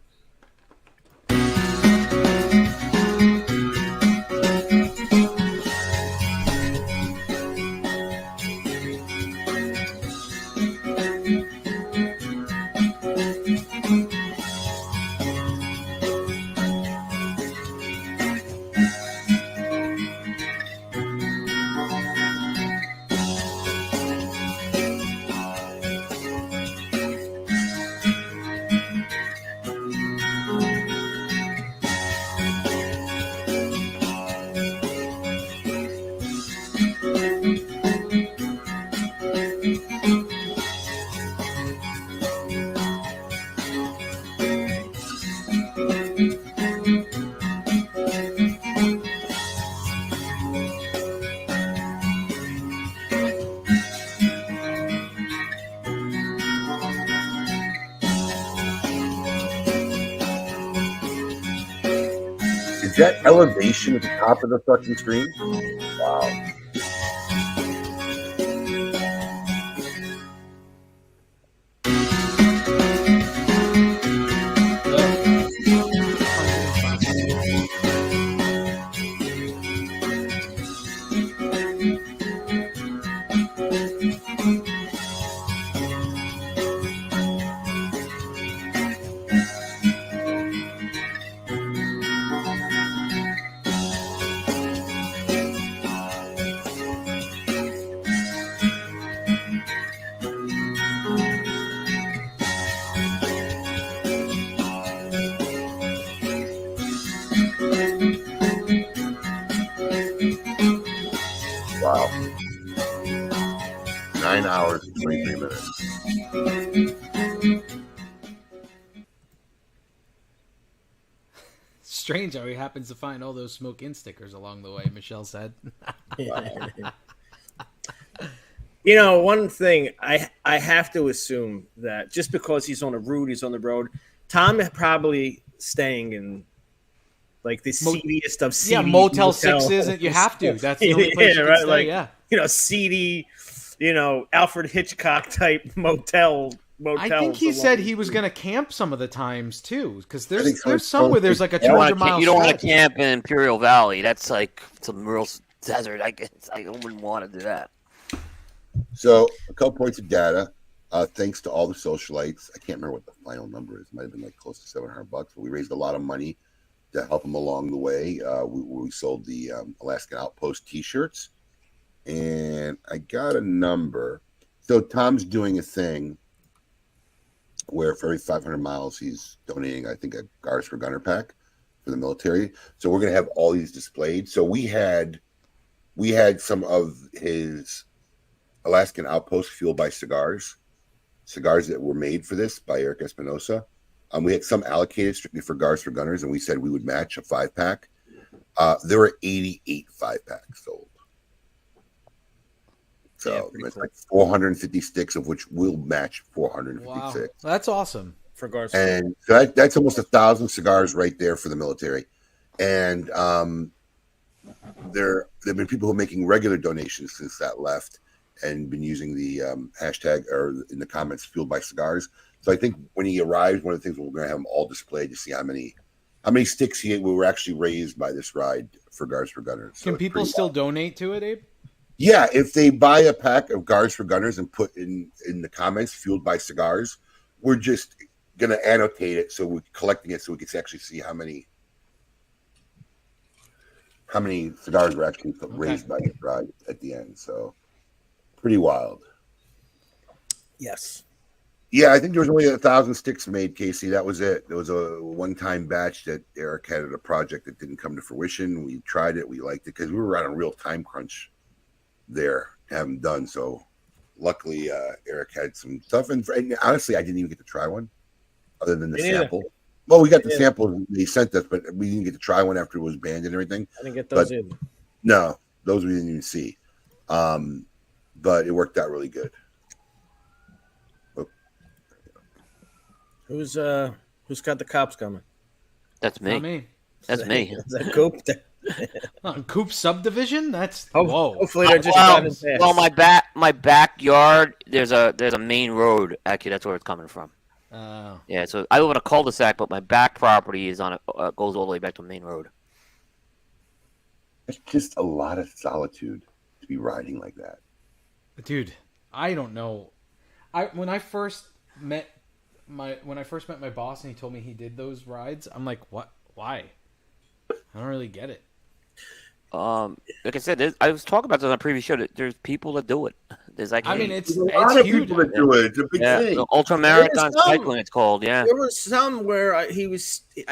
that elevation at the top of the fucking screen? Wow. Wow. 9 hours and 23 minutes. Strange how he happens to find all those smoke in stickers along the way, Michelle said. You know, one thing I have to assume that just because he's on a route, he's on the road. Tom is probably staying in like the seediest of seedy. Yeah, Motel 6 isn't. You have to. That's the only place you can stay. Like, yeah, you know, seedy, you know, Alfred Hitchcock type motel. I think he said he was going to camp some of the times too, because there's somewhere there's like a You don't 200 mile. You don't want to camp in Imperial Valley. That's like some real desert. I wouldn't want to do that. So a couple points of data. Thanks to all the socialites. I can't remember what the final number is. It might have been like close to $700, but we raised a lot of money to help them along the way. We sold the Alaskan Outpost T-shirts, and I got a number. So Tom's doing a thing where for every 500 miles he's donating, I think, a Guards for Gunner pack for the military. So we're gonna have all these displayed. So we had some of his Alaskan Outpost fueled by cigars that were made for this by Eric Espinosa. We had some allocated strictly for Guards for Gunners, and we said we would match a 5-pack. There were 88 5-packs sold. So it's like 450 sticks, of which will match 456. Wow, that's awesome for Guards. And so that's almost 1,000 cigars right there for the military. And there have been people who are making regular donations since that left and been using the hashtag or in the comments fueled by cigars. So I think when he arrives, one of the things we're going to have them all displayed to see how many sticks we were actually raised by this ride for Guards for Gunners. So can people still donate to it, Abe? Yeah, if they buy a pack of Guards for Gunners and put in the comments fueled by cigars, we're just going to annotate it so we're collecting it so we can actually see how many cigars were actually raised by this ride at the end. So pretty wild. Yes. Yeah, I think there was only 1,000 sticks made, Casey. That was it. There was a one-time batch that Eric had at a project that didn't come to fruition. We tried it. We liked it because we were on a real time crunch there to have them done. So luckily, Eric had some stuff. And honestly, I didn't even get to try one other than the sample. Well, we got the sample they sent us, but we didn't get to try one after it was banned and everything. I didn't get those either. No, those we didn't even see. But it worked out really good. Who's got the cops coming? That's me. Not me. That's me. Is that Coop? On Coop subdivision? That's whoa. Hopefully they're just well, my backyard. There's a main road. Actually, that's where it's coming from. Oh. Yeah, so I live on a cul-de-sac, but my back property is on goes all the way back to the main road. It's just a lot of solitude to be riding like that. Dude, I don't know. When I first met my boss and he told me he did those rides, I'm like, what? Why? I don't really get it. Like I said, I was talking about this on a previous show. There's people that do it. There's like, it's a lot of huge. people that do it. It's a big thing. The ultra marathon cycling, it's called. Yeah, there was some where I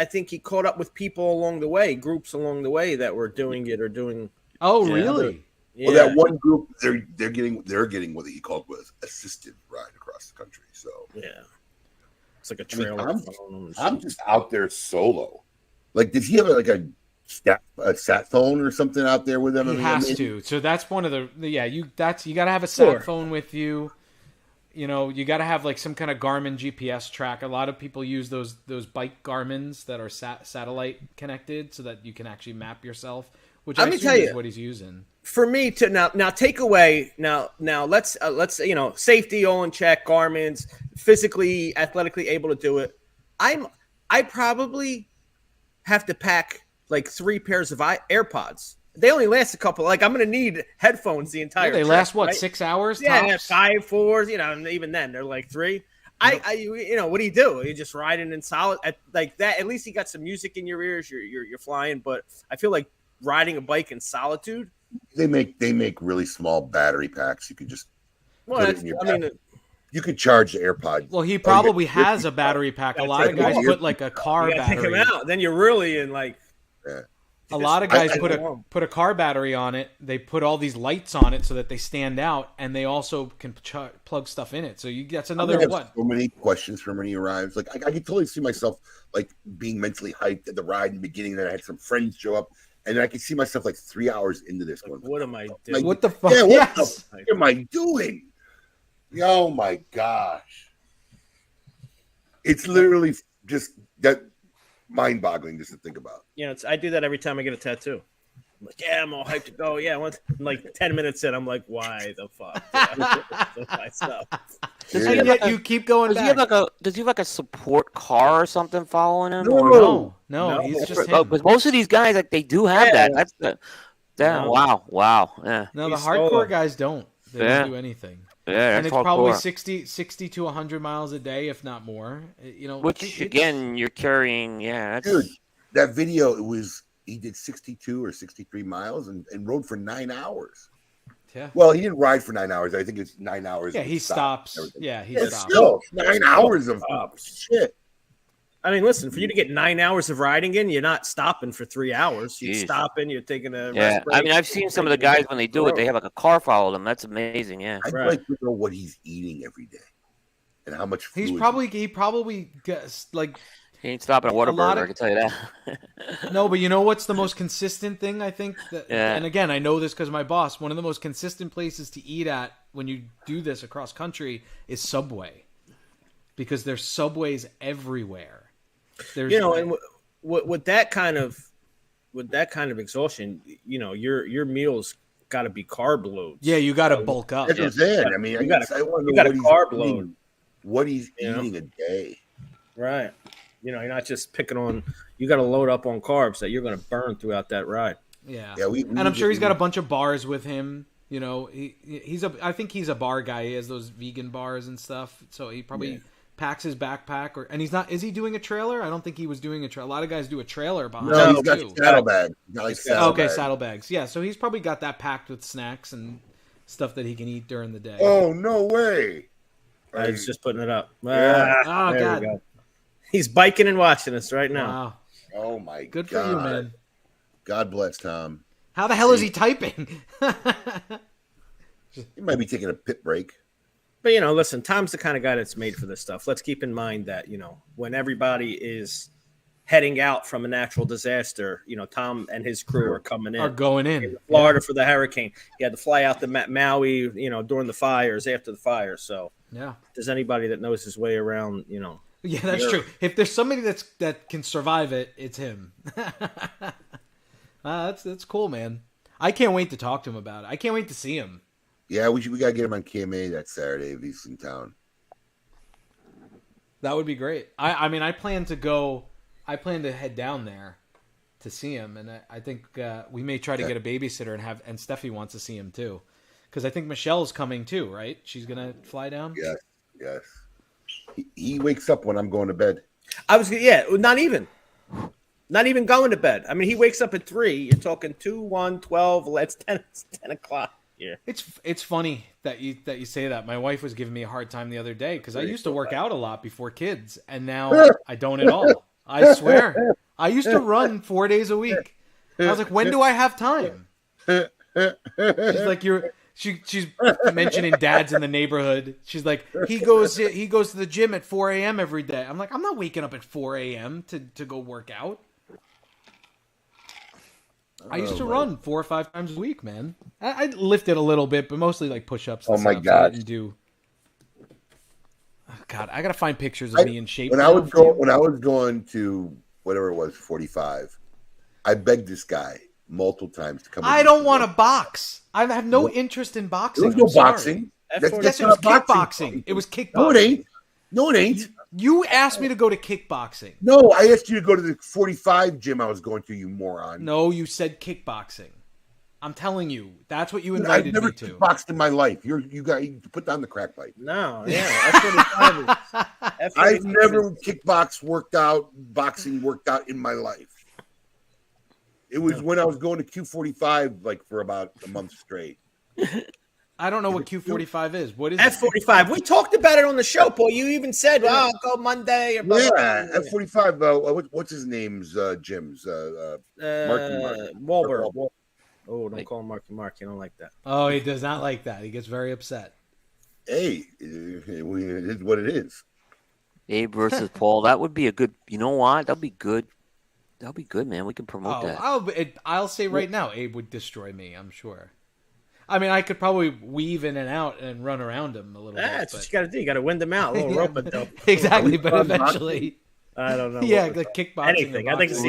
think he caught up with people along the way, groups along the way that were doing it or doing. Oh, really? Yeah. Well, that one group, they're getting what he called was assisted ride across the country. So yeah, it's like a trailer. I'm just out there solo. Like, did he have a sat phone or something out there with him? He has to. So that's one of the you got to have a sat phone with you. you got to have like some kind of Garmin GPS track. A lot of people use those bike Garmins that are satellite connected so that you can actually map yourself, which I assume is what he's using. For me to now take away now let's safety all in check, Garmin's physically, athletically able to do it. I probably have to pack like 3 pairs of AirPods. They only last a couple. Like I'm going to need headphones the entire. They trip, last what, right? 6 hours? Yeah, tops? 5, 4. And even then they're like 3. What do you do? You just riding in solid like that. At least you got some music in your ears. You're flying. But I feel like riding a bike in solitude. They make really small battery packs. You could just put it in your bag. You could charge the AirPod. Well, he probably has a battery pack. A lot of guys put like a car battery. Take him out. Then you're really in like. Yeah. A lot of guys put a car battery on it. They put all these lights on it so that they stand out, and they also can plug stuff in it. So that's another what? So many questions from when he arrives. Like I could totally see myself like being mentally hyped at the ride in the beginning. Then I had some friends show up, and then I could see myself like 3 hours into this one. What am I doing? What the fuck? Yeah, what the fuck am I doing? Oh my gosh! It's literally just that mind-boggling just to think about. I do that every time I get a tattoo. I'm like, yeah, I'm all hyped to go. Yeah, once like 10 minutes in, I'm like, why the fuck? My stuff. You keep going back. Does he have like a support car or something following him? No, he's just him. Because most of these guys, like, they do have that. Wow. Yeah. No, the hardcore guys don't. They don't do anything. Yeah, and it's probably 60 to 100 miles a day, if not more. Which again, you're carrying. Yeah, dude, that video he did 62 or 63 miles and rode for 9 hours. Yeah. Well, he didn't ride for 9 hours. I think it's 9 hours. Yeah, he stops. Yeah, he stops. Still 9 hours of shit. I mean, listen, for you to get 9 hours of riding in, you're not stopping for 3 hours. You're stopping, you're taking a rest break. I mean, I've seen some of the guys when they do it, they have like a car follow them. That's amazing, yeah. I'd like to know what he's eating every day and how much food. He probably gets like. He ain't stopping at Whataburger, I can tell you that. No, but you know what's the most consistent thing, I think? And again, I know this because my boss, one of the most consistent places to eat at when you do this across country is Subway. Because there's Subways everywhere. And with that kind of exhaustion, your meals got to be carb loads. Yeah, you got to bulk up. That's what I'm saying. I mean, you got a carb load. What he's eating a day, right? You're not just picking on. You got to load up on carbs that you're going to burn throughout that ride. Yeah, and I'm sure he's got a bunch of bars with him. I think he's a bar guy. He has those vegan bars and stuff. So he probably. Packs his backpack, and he's not. Is he doing a trailer? I don't think he was doing a trailer. A lot of guys do a trailer behind. No, he's got saddlebags. Saddlebags. Yeah, so he's probably got that packed with snacks and stuff that he can eat during the day. Oh no way! He's just putting it up. Oh God, we go. He's biking and watching us right now. Wow. Oh my God! Good for you, man. God bless Tom. How the hell is he typing? He might be taking a pit break. But, listen, Tom's the kind of guy that's made for this stuff. Let's keep in mind that, when everybody is heading out from a natural disaster, Tom and his crew are coming in. Are going in. Florida for the hurricane. He had to fly out to Maui, during the fires, after the fire. So, yeah. If there's anybody that knows his way around, Yeah, that's true. If there's somebody that can survive it, it's him. That's cool, man. I can't wait to talk to him about it. I can't wait to see him. Yeah, we gotta get him on KMA that Saturday if he's in town. That would be great. I mean, I plan to head down there to see him, and I think we may try to get a babysitter and Steffi wants to see him too, because I think Michelle's coming too, right? She's gonna fly down. Yes. He wakes up when I'm going to bed. Not even going to bed. I mean, he wakes up at 3. You're talking 2, 1, 12. It's 10 o'clock. Yeah, it's funny that you say that. My wife was giving me a hard time the other day because I used to work out a lot before kids, and now I don't at all. I swear, I used to run 4 days a week. I was like, when do I have time? She's like, she's mentioning dads in the neighborhood. She's like, he goes to the gym at 4 a.m. every day. I'm like, I'm not waking up at 4 a.m. to go work out. I used to run 4 or 5 times a week, man. I lifted a little bit, but mostly like push-ups. And my stuff. God! I didn't do. God, I gotta find pictures of me in shape. When I was going to whatever it was, 45, I begged this guy multiple times to come. I don't want to box. I have no interest in boxing. There was no I'm boxing. sorry. Yes, it was kickboxing. It was kickboxing. No, it ain't. No, it ain't. You asked me to go to kickboxing. No, I asked you to go to the 45 gym I was going to, you moron. No, you said kickboxing. I'm telling you, that's what you invited I've never me to. kickboxed in my life. You put down the crack pipe. No, yeah, F45 is. I've never boxing worked out in my life. It was when I was going to Q45 like for about a month straight. I don't know what Q45 is. What is F45? We talked about it on the show, Paul. You even said, "Well, I'll go Monday." Or blah, blah, blah. F45. What's his name's gyms? Wahlberg. Oh, don't call him Marky Mark. You don't like that. Oh, he does not like that. He gets very upset. Hey, it is what it is. Abe versus Paul. That would be a good. You know what? That'd be good. That'd be good, man. We can promote that. I'll say right now, Abe would destroy me. I'm sure. I mean, I could probably weave in and out and run around him a little bit. That's what you got to do. You got to wind them out. A little rope, though. Exactly, but eventually. I don't know. Yeah, the kickboxing. Anything. I think it's a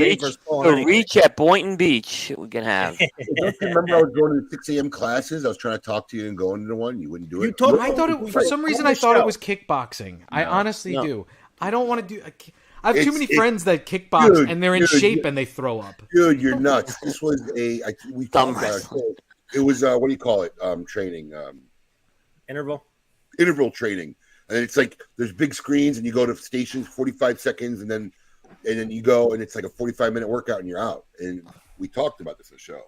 reach at Boynton Beach we can have. Remember, I was going to the 6 a.m. classes. I was trying to talk to you and go into one. You wouldn't do it. I thought it for some reason. I thought it was kickboxing. I honestly do. I don't want to do. I have too many friends that kickbox and they're in shape and they throw up. Dude, you're nuts. This was we talked about it. It was what do you call it? Training. Interval training. And it's like there's big screens and you go to stations 45 seconds and then you go and it's like a 45-minute workout and you're out. And we talked about this in the show.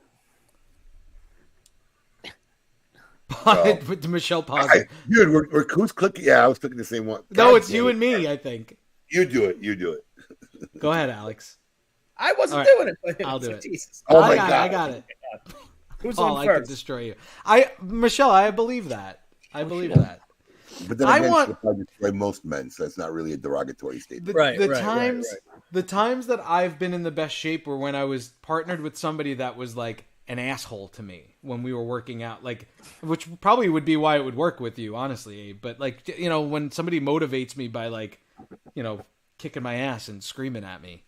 With Michelle Pazzi. Dude, who's clicking? Yeah, I was clicking the same one. No, it's you and me, I think. You do it. Go ahead, Alex. I wasn't doing it. I'll do it. Jesus. Oh my God. I got it. Who's Paul, on I first? could destroy you. Michelle, I believe that. I believe that. But then again, she'll destroy most men, so it's not really a derogatory statement. The times that I've been in the best shape were when I was partnered with somebody that was like an asshole to me when we were working out, like, which probably would be why it would work with you, honestly, Abe. But like, when somebody motivates me by like, kicking my ass and screaming at me.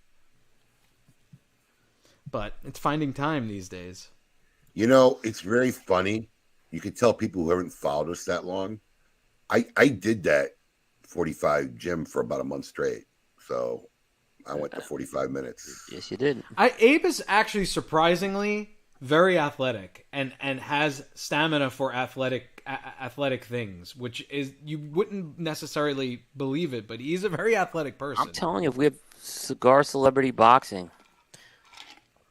But it's finding time these days. It's very funny. You can tell people who haven't followed us that long. I did that 45 gym for about a month straight. So I went to 45 minutes. Yes, you did. Abe is actually surprisingly very athletic and has stamina for athletic things, which is, you wouldn't necessarily believe it, but he's a very athletic person. I'm telling you, if we have cigar celebrity boxing.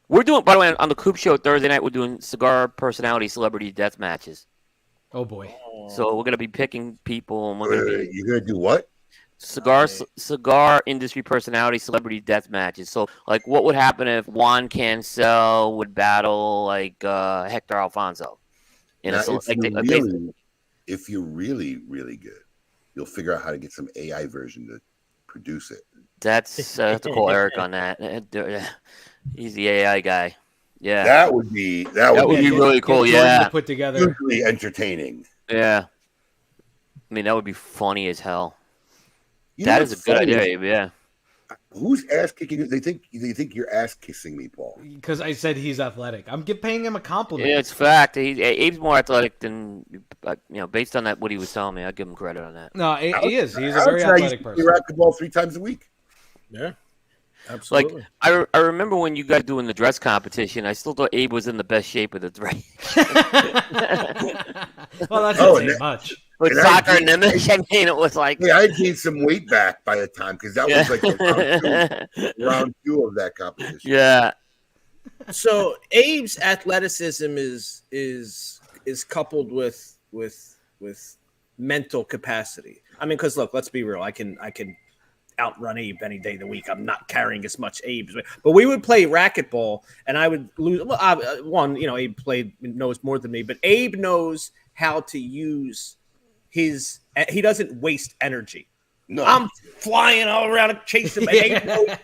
We're doing, by the way, on the Coop Show Thursday night, we're doing cigar personality celebrity death matches. Oh boy! So we're gonna be picking people, and we're gonna be. You're gonna do what? Cigar industry personality celebrity death matches. So, like, what would happen if Juan Cancel would battle like Hector Alfonso? If you're really, really good, you'll figure out how to get some AI version to produce it. That's I have to call Eric on that. He's the AI guy. Yeah, that would be really cool. Yeah, to put together, hugely entertaining. Yeah, I mean that would be funny as hell. That is a good idea. Yeah. Who's ass kicking? They think you're ass kissing me, Paul. Because I said he's athletic. I'm paying him a compliment. Yeah, it's fact. Abe's more athletic than based on that. What he was telling me, I give him credit on that. No, he is. He's a very athletic person. He racquetball 3 times a week. Yeah. Absolutely. Like I remember when you guys doing the dress competition, I still thought Abe was in the best shape of the three. Well, that's not saying much. With soccer and Nimish, I mean, it was like. Yeah, I gained some weight back by the time because that was like round two of that competition. Yeah. So Abe's athleticism is coupled with mental capacity. I mean, because look, let's be real. I can outrun Abe any day of the week. I'm not carrying as much Abe's weight. But we would play racquetball, and I would lose. Well, Abe knows more than me, but Abe knows how to use his. He doesn't waste energy. No, I'm flying all around and chasing him.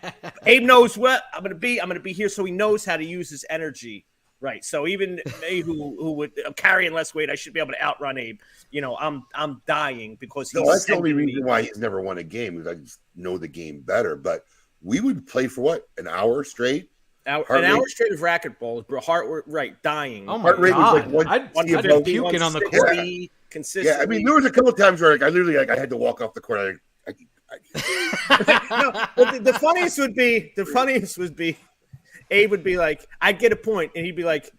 Abe knows what I'm going to be. I'm going to be here, so he knows how to use his energy Right. So even me, who would I'm carrying less weight, I should be able to outrun Abe. I'm dying because he's. No, that's the only sending reason me. why he's never won a game. Is I just know the game better. But we would play for what, an hour straight? An Heart hour rate- straight of racquetball, bro. Heart right, dying. Oh my Heart rate was god! like I'd be 150, puking on the 160, court. consistently. Yeah, I mean, there was a couple of times where I literally I had to walk off the court. No, but the funniest would be, Abe would be like, I'd get a point, and he'd be like,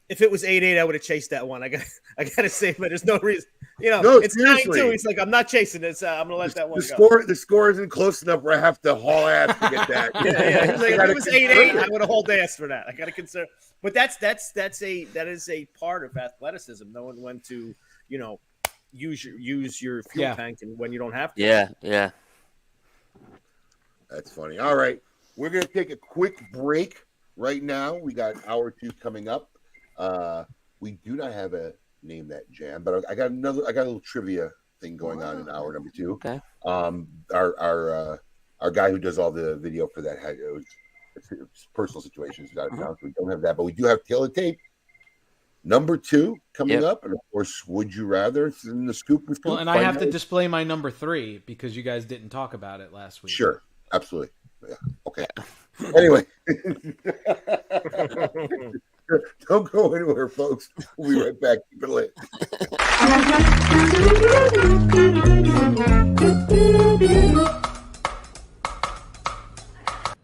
if it was 8-8, I would have chased that one. I gotta say, but there's no reason. No, it's seriously. 9-2. He's like, I'm not chasing this. I'm gonna let that one The go. score isn't close enough where I have to haul ass to get that. Yeah. He's like, if I gotta it was 8-8, consider I would have hauled ass for that. I gotta consider. But that is a part of athleticism, knowing when to, use your fuel tank and when you don't have to. Yeah. That's funny. All right, we're gonna take a quick break right now. We got hour 2 coming up. We do not have a name that jam, but I got a little trivia thing going on in hour number 2. Okay. Our guy who does all the video for that had it's personal situations out of town, so we don't have that, but we do have Tail of Tape number 2 coming up, and of course, Would You Rather? It's in the scoop. Well, and I have to display my number 3 because you guys didn't talk about it last week. Sure, absolutely. Yeah. Okay. Anyway, don't go anywhere, folks. We'll be right back. Keep it lit.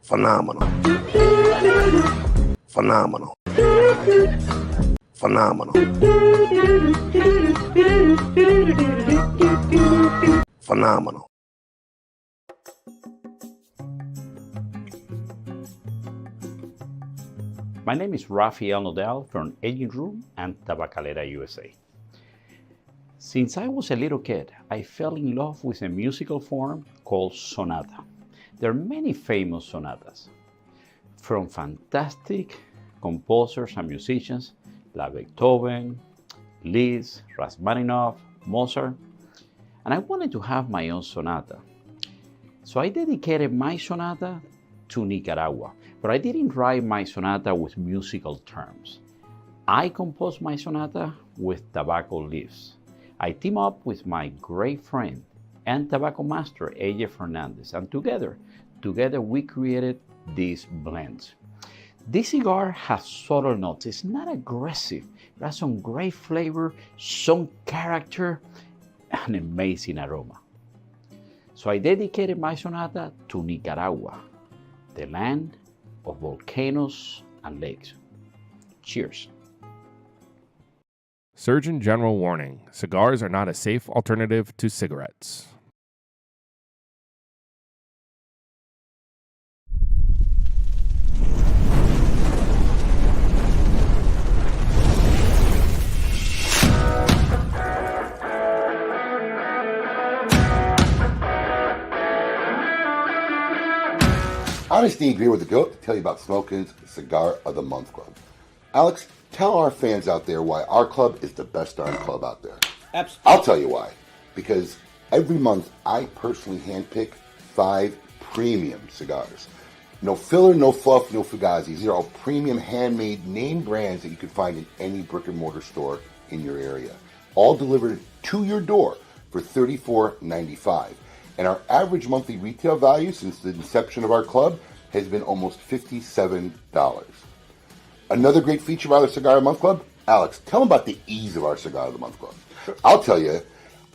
Phenomenal. Phenomenal. Phenomenal. Phenomenal. My name is Rafael Nodal from Aging Room and Tabacalera, USA. Since I was a little kid, I fell in love with a musical form called sonata. There are many famous sonatas, from fantastic composers and musicians like Beethoven, Liszt, Rachmaninoff, Mozart, and I wanted to have my own sonata. So I dedicated my sonata to Nicaragua, but I didn't write my sonata with musical terms. I composed my sonata with tobacco leaves. I teamed up with my great friend and tobacco master, AJ Fernandez, and together we created these blends. This cigar has subtle notes. It's not aggressive. It has some great flavor, some character, and amazing aroma. So I dedicated my sonata to Nicaragua, the land of volcanoes and lakes. Cheers. Surgeon General warning: cigars are not a safe alternative to cigarettes. Honesty and Agree with the Goat to tell you about Smokin's Cigar of the Month Club. Alex, tell our fans out there why our club is the best darn club out there. Absolutely. I'll tell you why. Because every month I personally handpick 5 premium cigars. No filler, no fluff, no fugazis. These are all premium handmade name brands that you can find in any brick and mortar store in your area. All delivered to your door for $34.95. And our average monthly retail value since the inception of our club has been almost $57. Another great feature of our Cigar of the Month Club, Alex, tell them about the ease of our Cigar of the Month Club. I'll tell you,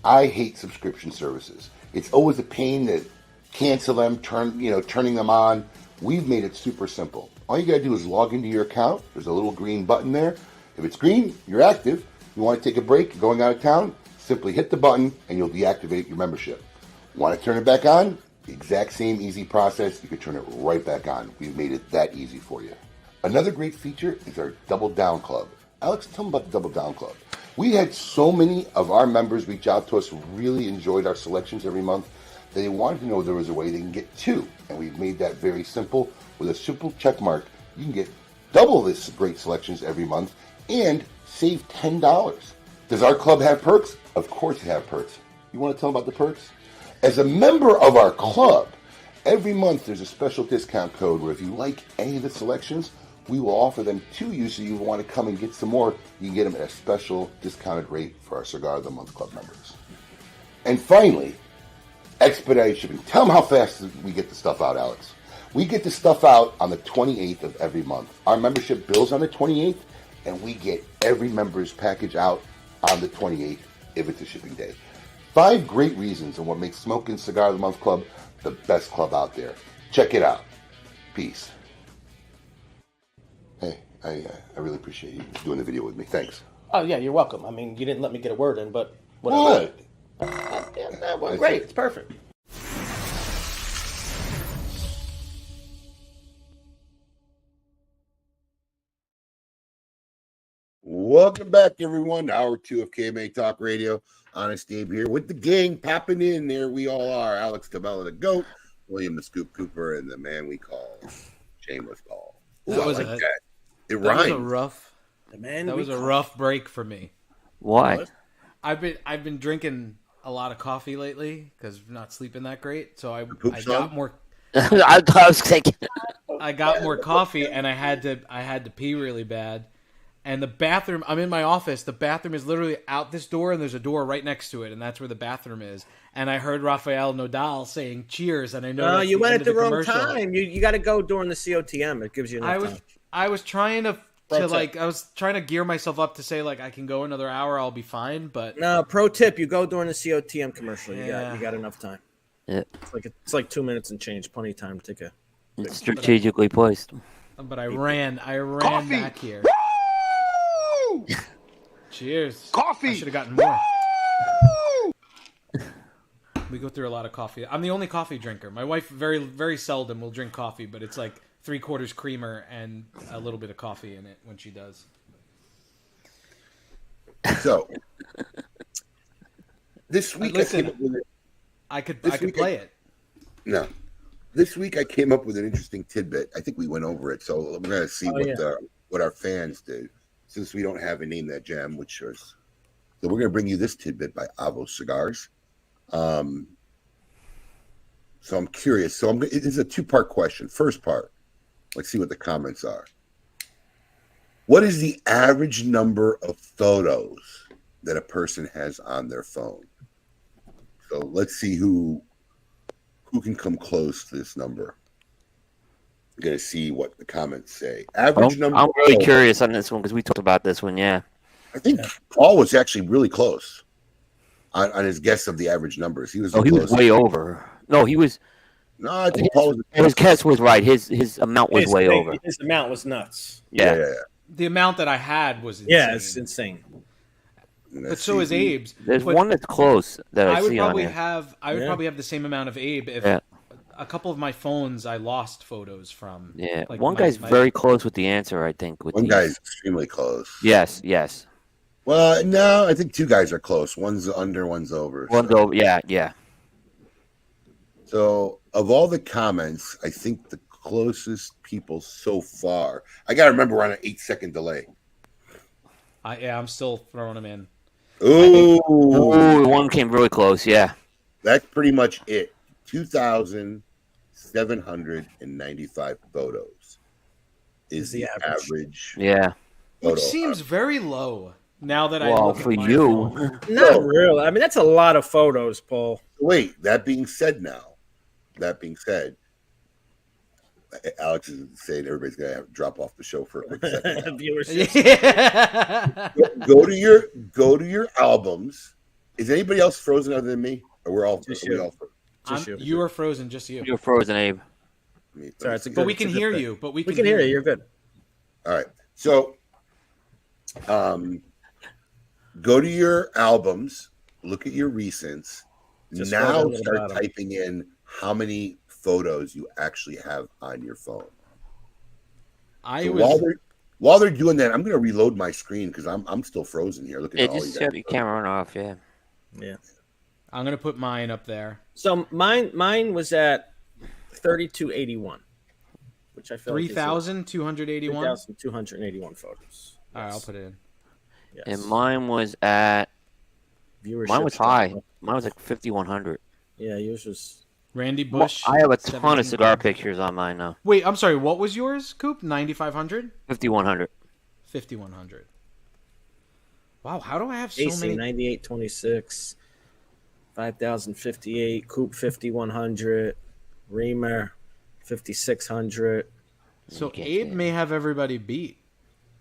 I hate subscription services. It's always a pain to cancel them, turning them on. We've made it super simple. All you gotta do is log into your account. There's a little green button there. If it's green, you're active. You want to take a break, you're going out of town, simply hit the button and you'll deactivate your membership. Want to turn it back on? The exact same easy process. You can turn it right back on. We've made it that easy for you. Another great feature is our Double Down Club. Alex, tell them about the Double Down Club. We had so many of our members reach out to us who really enjoyed our selections every month that they wanted to know there was a way they can get 2. And we've made that very simple. With a simple check mark, you can get double this great selections every month and save $10. Does our club have perks? Of course it have perks. You want to tell them about the perks? As a member of our club, every month there's a special discount code where if you like any of the selections, we will offer them to you. So you want to come and get some more, you can get them at a special discounted rate for our Cigar of the Month Club members. And finally, expedited shipping. Tell them how fast we get the stuff out, Alex. We get the stuff out on the 28th of every month. Our membership bills on the 28th, and we get every member's package out on the 28th if it's a shipping day. 5 great reasons on what makes Smoking Cigar of the Month Club the best club out there. Check it out. Peace. Hey, I really appreciate you doing the video with me. Thanks. Oh, yeah, you're welcome. I mean, you didn't let me get a word in, but whatever. That was great. It's perfect. Welcome back, everyone, to Hour 2 of KMA Talk Radio. Honest Abe here with the gang popping in. There we all are. Alex Tabella, the GOAT, William the Scoop Cooper, and the man we call Shameless Paul. Ooh, That was like a- that. It That was a rhymes. rough. The man That we was a call- rough break for me. Why? I've been drinking a lot of coffee lately because I'm not sleeping that great. So I poop got song? more. I was thinking. I got more coffee and I had to pee really bad. And the bathroom, I'm in my office. The bathroom is literally out this door, and there's a door right next to it, and that's where the bathroom is. And I heard Rafael Nadal saying "Cheers," and I know. No, that's you the went end at the of wrong commercial. time. You got to go during the COTM. It gives you enough time. I was trying to Pro tip. I was trying to gear myself up to say like I can go another hour, I'll be fine. But No, pro tip: you go during the COTM commercial. Yeah. You got enough time. Yeah. It's like 2 minutes and change. Plenty of time to take a. It's strategically placed. But I ran Coffee! back here. Woo! Cheers. Coffee! I should have gotten more. We go through a lot of coffee. I'm the only coffee drinker. My wife very, very seldom will drink coffee, but it's like 3/4 creamer and a little bit of coffee in it when she does. So, this week Listen, I came up with it. I could week play it. No. This week I came up with an interesting tidbit. I think we went over it, so we're going to see what our fans did, since we don't have a Name That Jam, which is. So we're going to bring you this tidbit by Avo Cigars. So I'm curious. So it is a 2-part question. First part, let's see what the comments are. What is the average number of photos that a person has on their phone? So let's see who can come close to this number. I'm going to see what the comments say. Average number. I'm really curious on this one because we talked about this one. Yeah. I think Paul was actually really close on his guess of the average numbers. He was. Oh, he was way over. No, he was. No, I think Paul was. His guess was right. His amount was way over. His amount was nuts. Yeah. The amount that I had was insane. Yeah, it's insane. But so is Abe's. There's But one that's close that I would see on probably here. have. I would probably have the same amount of Abe if a couple of my phones I lost photos from. Yeah, Like one my- guy's my- very close with the answer. I think. With One these. guy's extremely close. Yes. Yes. Well, no, I think 2 guys are close. One's under, one's over. One's over. Yeah. Yeah. So, of all the comments, I think the closest people so far. I got to remember we're on an 8-second delay. I'm still throwing them in. Ooh, one came really close. Yeah. That's pretty much it. 2,795 photos is the average. Yeah. Which seems very low now that I Well, look for at my you. phone. Not really. I mean, that's a lot of photos, Paul. Wait, that being said, Alex is saying everybody's gonna have to drop off the show for a quick second. Go to your albums. Is anybody else frozen other than me? Or we're all Just are we you. all frozen? Just you. You are frozen, just you. You're frozen, Abe. Sorry, it's a But good- we it's a can good hear thing. you. But we We can can hear you. You're good. All right. So go to your albums, look at your recents. Just now scroll down to the start bottom. typing in how many photos you actually have on your phone. While they're doing that, I'm going to reload my screen because I'm still frozen here. Looking Yeah, at all you just guys. shut your camera off. Yeah. Yeah. I'm gonna put mine up there. So mine was at 3281, which I feel 3,281. 3,281 photos. All right, I'll put it in. Yes. And mine was at. Viewership Mine was stuff. high. Mine was like 5,100. Yeah, yours was. Randy Bush. I have a ton of 17. cigar pictures on mine now. Wait, I'm sorry. What was yours, Coop? 9,500? 5,100. 5,100. Wow, how do I have so AC many? 9826, 5,058, Coupe 5,100, Reamer 5,600. So Abe may have everybody beat.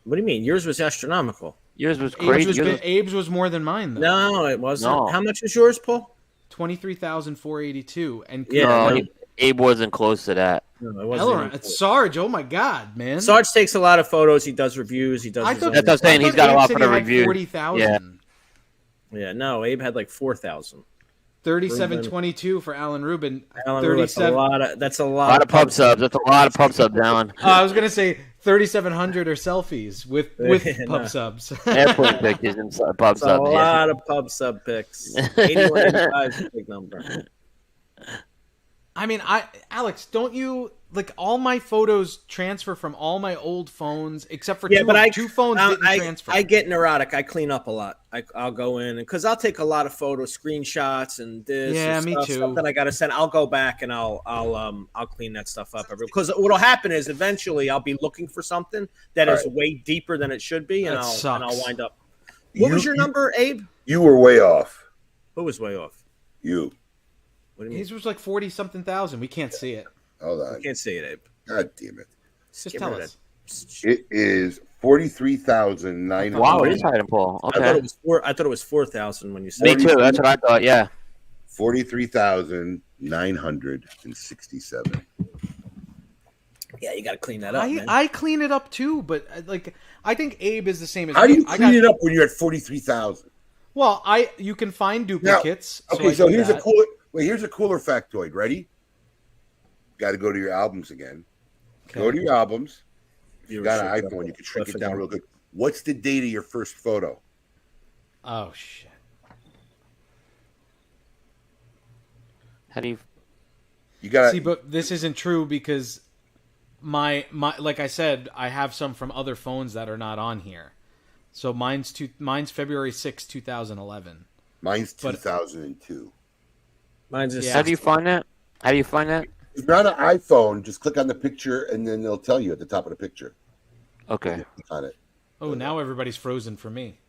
What do you mean? Yours was astronomical. Yours was crazy. Abe's was more than mine, though. No, it wasn't. No. How much was yours, Paul? 23,482. And No, Abe wasn't close to that. No, it wasn't. It's Sarge. Oh my God, man. Sarge takes a lot of photos. He does reviews. He does. That's what I'm saying. He's got a lot for the review. 40,000. Yeah. No, Abe had like 4,000. 3722 for Alan Rubin. Alan Rubin, that's a lot. A lot of pub subs. That's a lot of pub subs, Alan. I was gonna say 3,700 are selfies with pub subs. Airplane pictures and pub subs. A lot of pub sub pics. 8185 is a big number. I mean, Alex, don't you like all my photos transfer from all my old phones except for two phones didn't transfer. I get neurotic. I clean up a lot. I'll go in because I'll take a lot of photos, screenshots, and this. Yeah, and me too. Stuff that I gotta send. I'll go back and I'll clean that stuff up. Because what'll happen is eventually I'll be looking for something that is way deeper than it should be, and I'll wind up. What was your number, Abe? You were way off. Who was way off? You. What do you mean? His was like 40-something thousand. We can't see it. Hold on. I can't see it, Abe. God damn it. Just tell us. It is 43,900. Wow, it is higher than Paul. Okay. I thought it was 4,000 when you said. Me too. That's what I thought. Yeah. 43,967. Yeah, you got to clean that up. Man. I clean it up too, but I think Abe is the same as. How do you clean it up when you're at 43,000? Well, you can find duplicates. Now, okay, so here's a cooler factoid. Ready? Got to go to your albums again. Okay. Go to your albums. If you got an iPhone, you can shrink it down real good. What's the date of your first photo? Oh shit! How do you? You got see, but this isn't true because my like I said, I have some from other phones that are not on here. So mine's February 6, 2011. Mine's 2002. Mine's How do you find that? How do you find that? If you're on an iPhone, just click on the picture, and then they'll tell you at the top of the picture. Okay. On it. Oh, now everybody's frozen for me.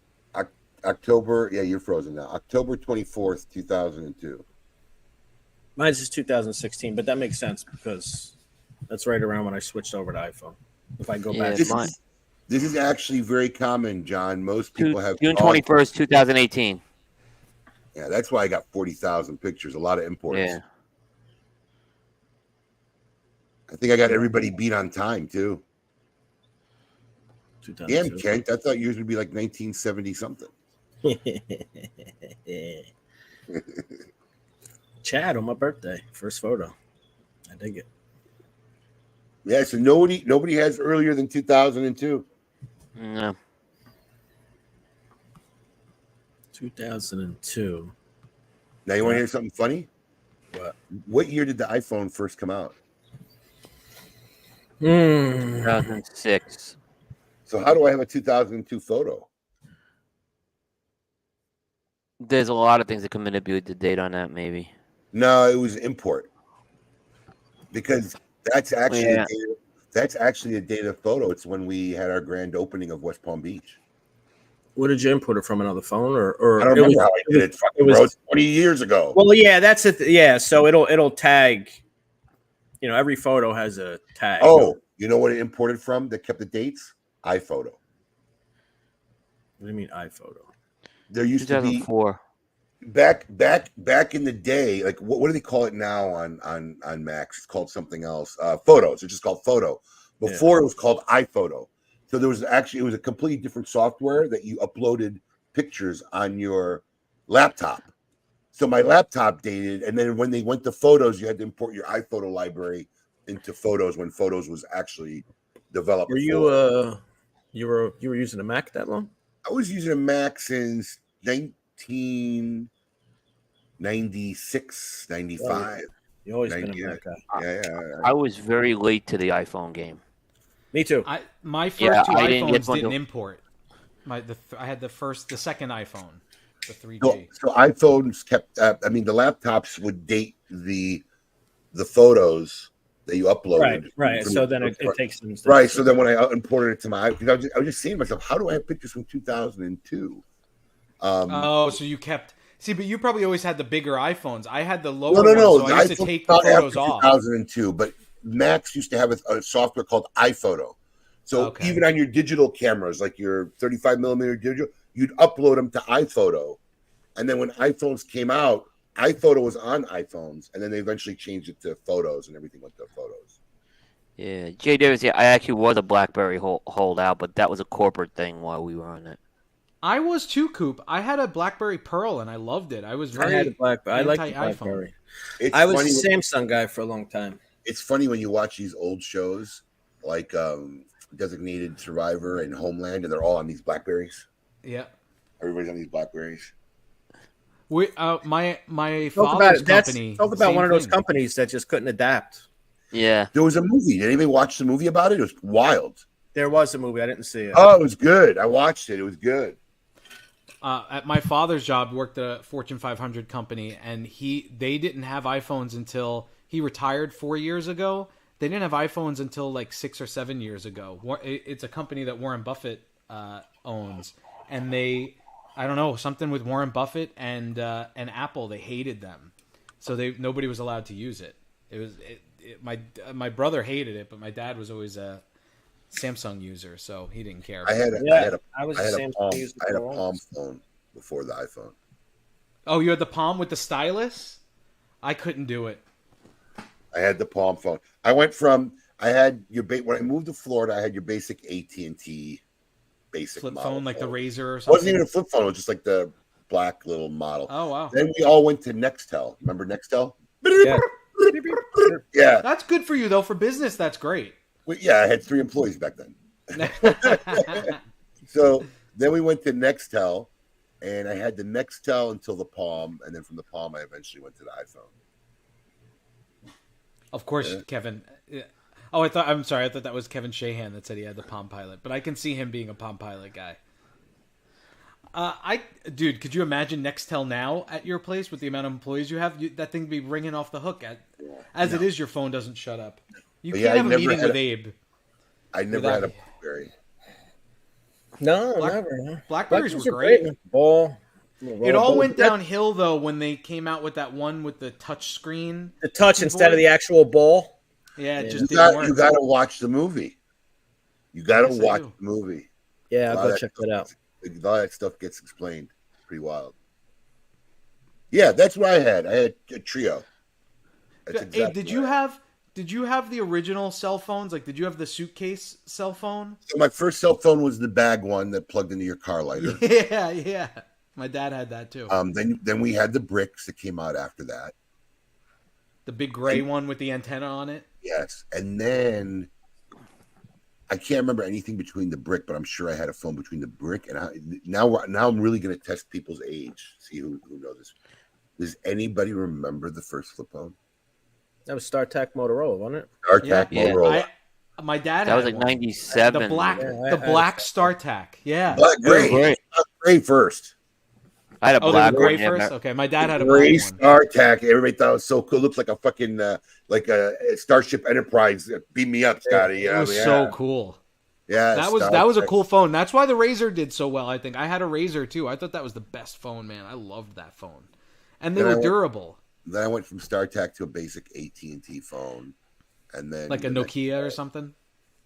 October, yeah, you're frozen now. October 24th, 2002. Mine's is 2016, but that makes sense because that's right around when I switched over to iPhone. If I go back, this is actually very common, John. Most people have June 21st, 2018. Yeah, that's why I got 40,000 pictures. A lot of imports. Yeah. I think I got everybody beat on time too. Damn, Kent! I thought yours would be like 1970 something. Chad on my birthday, first photo. I dig it. Yeah, so nobody has earlier than 2002. No. 2002. Now you want to hear something funny? What year did the iPhone first come out? 2006. So how do I have a 2002 photo? There's a lot of things that can manipulate the date on that, maybe. No, it was import. Because that's actually a data photo. It's when we had our grand opening of West Palm Beach. What did you import it from? Another phone, or I don't remember how I did it. It was 20 years ago. Well, yeah, that's it. Yeah, so it'll tag. You know, every photo has a tag. Oh, you know what it imported from that kept the dates? iPhoto. What do you mean iPhoto? There used to be back in the day. Like what do they call it now on Macs? It's called something else. Photos. It's just called Photo. Before it was called iPhoto. So it was a completely different software that you uploaded pictures on your laptop. So my laptop dated, and then when they went to Photos, you had to import your iPhoto library into Photos when Photos was actually developed. Were you you were using a Mac that long? I was using a Mac since 1996, 95. You always been a Mac guy. Yeah. I was very late to the iPhone game. Me too. My first two iPhones didn't import. I had the second iPhone, the 3G. So iPhones kept. The laptops would date the the photos that you uploaded. Right. So then it takes them. Right. So then when I imported it to my, because I was just saying to myself, how do I have pictures from 2002? So you kept. See, but you probably always had the bigger iPhones. I had the lower No. ones, so I used to take the photos off. 2002, but Macs used to have a software called iPhoto. So even on your digital cameras, like your 35 millimeter digital, you'd upload them to iPhoto. And then when iPhones came out, iPhoto was on iPhones, and then they eventually changed it to Photos, and everything went to Photos. Yeah, Jay Davis. Yeah, I actually was a BlackBerry holdout, but that was a corporate thing while we were on it. I was too, Coop. I had a BlackBerry Pearl, and I loved it. I was very I had a BlackBerry. I like the BlackBerry. I was a Samsung guy for a long time. It's funny when you watch these old shows, like Designated Survivor and Homeland, and they're all on these BlackBerries. Yeah, everybody's on these BlackBerries. We, my father's company. Talk about one of those companies that just couldn't adapt. Yeah, there was a movie. Did anybody watch the movie about it? It was wild. There was a movie. I didn't see it. Oh, it was good. I watched it. It was good. At my father's job, worked at a Fortune 500 company, and they didn't have iPhones until he retired 4 years ago. They didn't have iPhones until like 6 or 7 years ago. It's a company that Warren Buffett owns, and I don't know, something with Warren Buffett and Apple. They hated them, so nobody was allowed to use it. My brother hated it, but my dad was always a Samsung user, so he didn't care. I had a Palm phone before the iPhone. Oh, you had the Palm with the stylus? I couldn't do it. I had the Palm phone. When I moved to Florida, I had your basic AT&T basic flip model phone, like the Razor or something. It wasn't even a flip phone. It was just like the black little model. Oh wow! Then we all went to Nextel. Remember Nextel? Yeah. Yeah. That's good for you though. For business, that's great. Yeah, I had 3 employees back then. So then we went to Nextel, and I had the Nextel until the Palm, and then from the Palm, I eventually went to the iPhone. Of course, yeah. Kevin. Oh, I'm sorry. I thought that was Kevin Shahan that said he had the Palm Pilot, but I can see him being a Palm Pilot guy. Dude, could you imagine Nextel now at your place with the amount of employees you have? That thing would be ringing off the hook. It is, your phone doesn't shut up. You can't have a meeting with Abe. I never had a BlackBerry. No, never. Blackberries were great. Ball. It all went downhill though when they came out with that one with the touch screen. The touch instead of the actual ball. Yeah, it just didn't work. You got to watch the movie. You got to watch the movie. Yeah, I'll go check that out. A lot of that stuff gets explained. Pretty wild. Yeah, that's what I had. I had a Trio. Hey, did you have the original cell phones? Like, did you have the suitcase cell phone? So my first cell phone was the bag one that plugged into your car lighter. Yeah. My dad had that too. Then we had the bricks that came out after that. The big gray one with the antenna on it? Yes. And then I can't remember anything between the brick, but I'm sure I had a phone between the brick and now I'm really going to test people's age. See who knows this. Does anybody remember the first flip phone? That was StarTAC Motorola, wasn't it? StarTAC Motorola. My dad. That was like 97. The black StarTAC. Yeah. Black gray first. I had a black gray one. First. Okay, my dad had a gray black one. StarTAC. Everybody thought it was so cool. It looked like a fucking like a Starship Enterprise. Beam me up, Scotty. It was so cool. Yeah, that was a cool phone. That's why the Razor did so well. I think I had a Razor too. I thought that was the best phone, man. I loved that phone, and they were durable. Then I went from StarTAC to a basic AT&T phone, and then like a Nokia or something.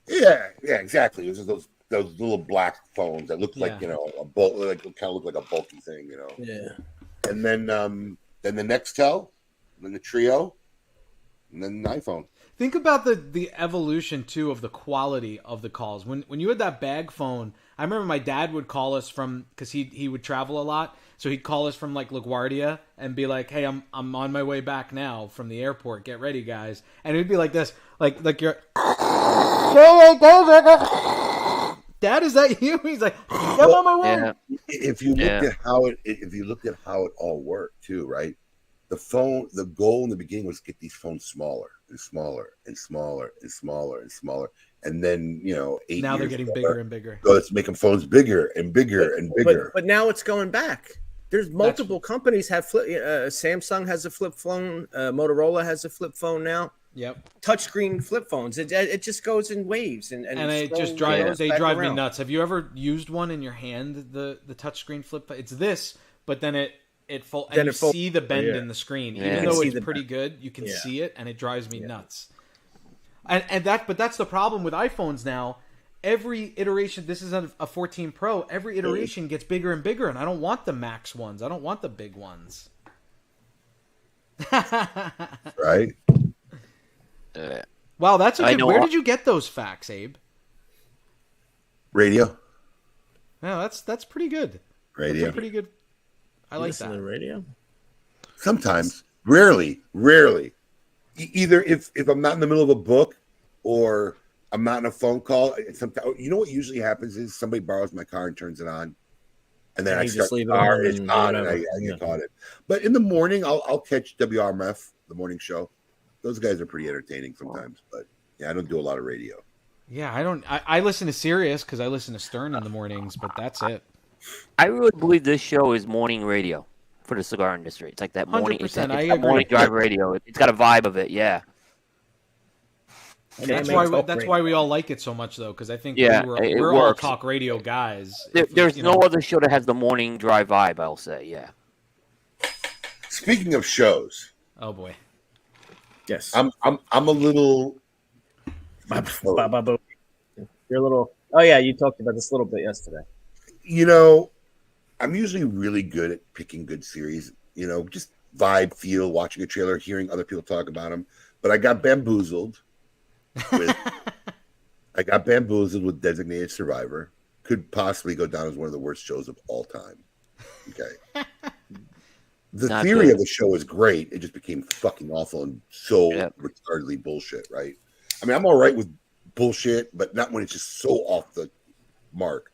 Yeah, exactly. It was those little black phones that looked like kind of looked like a bulky thing, Yeah. And then the Nextel, then the Trio, and then the iPhone. Think about the evolution too of the quality of the calls. When you had that bag phone, I remember my dad would call us from, because he would travel a lot, so he'd call us from like LaGuardia and be like, "Hey, I'm on my way back now from the airport. Get ready, guys." And it'd be like this, like you're, "Dad, is that you?" He's like, "I'm on my way." Yeah. If you looked at how it all worked too, right? The goal in the beginning was to get these phones smaller and smaller and smaller and smaller and smaller. And then, 8 now they're getting bigger and bigger. So let's make them phones bigger and bigger and bigger. But now it's going back. There's multiple companies have Samsung has a flip phone. Motorola has a flip phone now. Yep. Touchscreen flip phones. It just goes in waves and it just drive me nuts. Have you ever used one in your hand? The touchscreen flip. It's this, but then it folds. And you see the bend in the screen, even though it's pretty good. You can see it, and it drives me nuts. But that's the problem with iPhones now. Every iteration, this is a 14 Pro. Every iteration gets bigger and bigger, and I don't want the max ones. I don't want the big ones. Right. Wow, that's a good. Where did you get those facts, Abe? Radio. No, that's pretty good. Radio. That's pretty good. I like that. Radio. Sometimes, rarely. Either if I'm not in the middle of a book, or I'm not in a phone call. Sometimes, you know what usually happens is somebody borrows my car and turns it on, and then I start the car, it's on, and I get caught it. But in the morning, I'll catch WRMF, the morning show. Those guys are pretty entertaining sometimes, but I don't do a lot of radio. Yeah, I don't. I listen to Sirius because I listen to Stern in the mornings, but that's it. I really believe this show is morning radio for the cigar industry. It's like that morning. 100%, It's that I agree. morning drive radio. It's got a vibe of it. Yeah. That's why we all like it so much, though, because I think we're all talk radio guys. There's no other show that has the morning drive vibe. I'll say, yeah. Speaking of shows, oh boy, yes, I'm a little. You're a little. Oh yeah, you talked about this a little bit yesterday. You know, I'm usually really good at picking good series. You know, just vibe, feel, watching a trailer, hearing other people talk about them. But I got bamboozled. I got bamboozled with Designated Survivor. Could possibly go down as one of the worst shows of all time. Okay. The Not theory good. of the show is great. It just became fucking awful and so retardedly bullshit, right? I mean, I'm all right with bullshit, but not when it's just so off the mark.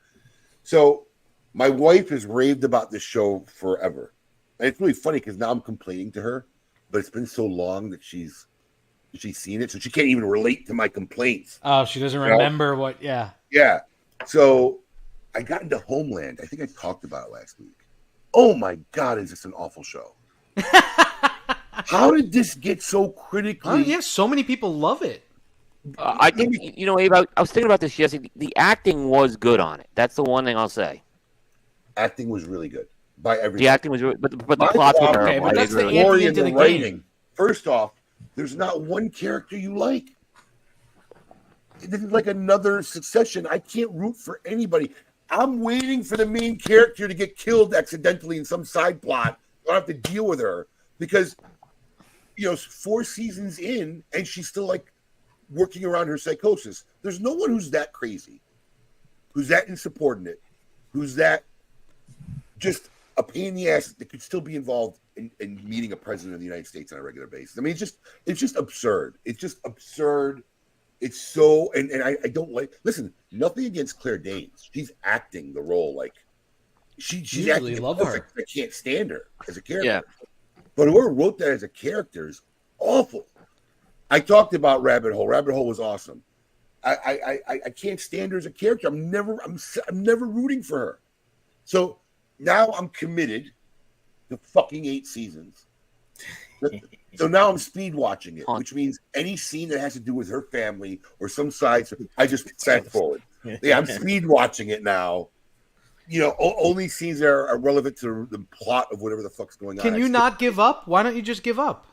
So my wife has raved about this show forever. And it's really funny because now I'm complaining to her, but it's been so long that she's seen it, so she can't even relate to my complaints. Oh, she doesn't remember what? Yeah. Yeah. So I got into Homeland. I think I talked about it last week. Oh my God, is this an awful show? How did this get so critically? Oh yeah, so many people love it. I think Abe, I was thinking about this yesterday. The acting was good on it. That's the one thing I'll say. Acting was really good by everyone. The acting was, but the plots were terrible. Okay, but that's the Glory ante in into the writing. game. First off, there's not one character you like. This is like another Succession. I can't root for anybody. I'm waiting for the main character to get killed accidentally in some side plot. I don't have to deal with her because, 4 seasons in and she's still like working around her psychosis. There's no one who's that crazy, who's that insubordinate, who's that just a pain in the ass that could still be involved in meeting a president of the United States on a regular basis. I mean, it's just absurd. It's just absurd. It's so, and I don't like, listen, nothing against Claire Danes. She's acting the role like she's acting love perfect. I can't stand her as a character. Yeah. But whoever wrote that as a character is awful. I talked about Rabbit Hole. Rabbit Hole was awesome. I can't stand her as a character. I'm never rooting for her. So now I'm committed to fucking 8 seasons. So now I'm speed watching it, which means any scene that has to do with her family or some sides, I just fast forward. Yeah, I'm speed watching it now. Only scenes that are relevant to the plot of whatever the fuck's going on. Can you not give up? Why don't you just give up?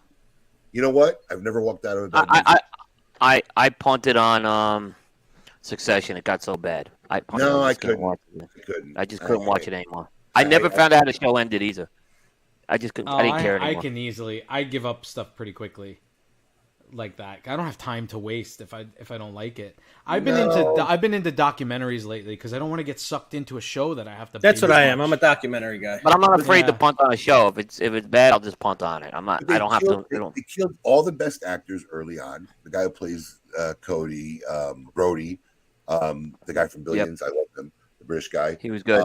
You know what? I've never walked out of a bed. I punted on Succession. It got so bad. I couldn't. I just couldn't watch it anymore. I never found out how the show ended either. I just couldn't. I didn't care anymore. I give up stuff pretty quickly, like that. I don't have time to waste if I don't like it. I've been into documentaries lately because I don't want to get sucked into a show that I have to. That's what I am. I'm a documentary guy. But I'm not afraid to punt on a show. If it's bad, I'll just punt on it. I'm not. I don't have to. They killed all the best actors early on. The guy who plays Cody, Brody, the guy from Billions. I love him. The British guy. He was good.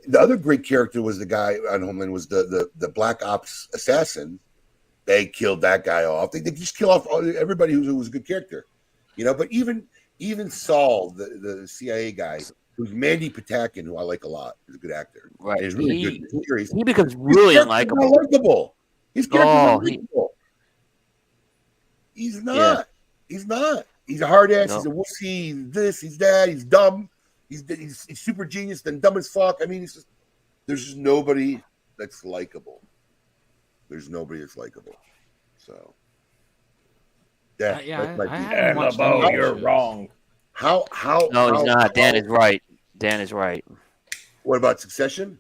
The other great character was the guy on Homeland, was the Black Ops assassin. They killed that guy off. They just kill off everybody who was a good character, But even Saul, the CIA guy, who's Mandy Patinkin, who I like a lot. He's a good actor. Right. And he's really He- good. in series. He becomes really His character's unlikable. not likable. His character's Oh, not likable. He's not. He's not. He's a hard ass. No. He's a wussy. He's this. He's that. He's dumb. He's super genius, then dumb as fuck. I mean, there's just nobody that's likable. There's nobody that's likable. So, Yeah, that's my I piece. haven't watched any of those you're shows. wrong. How? No, he's not. Dan how- is right. Dan is right. What about Succession?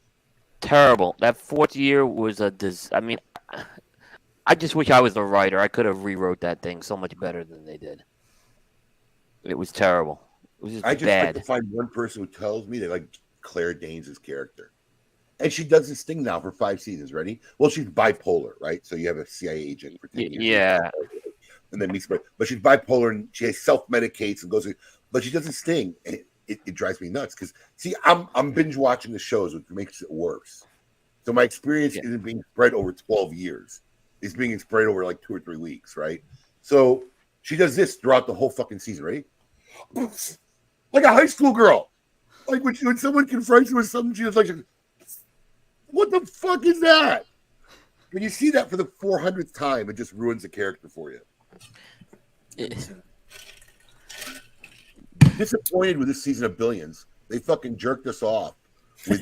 Terrible. That fourth year was I mean, I just wish I was the writer. I could have rewrote that thing so much better than they did. It was terrible. It was just I just bad. like to find one person who tells me they like Claire Danes' character. And she does this thing now for 5 seasons. Ready? Well, she's bipolar, right? So you have a CIA agent for 10 years. Yeah. And then meets, but she's bipolar and she self-medicates and goes, but she doesn't sting. And it drives me nuts because see, I'm binge watching the shows, which makes it worse. So my experience isn't being spread over 12 years. It's being spread over like 2 or 3 weeks, right? So she does this throughout the whole fucking season, ready? Like a high school girl. Like when someone confronts her with something, she was like, what the fuck is that? When you see that for the 400th time, it just ruins the character for you. Disappointed with this season of Billions. They fucking jerked us off. With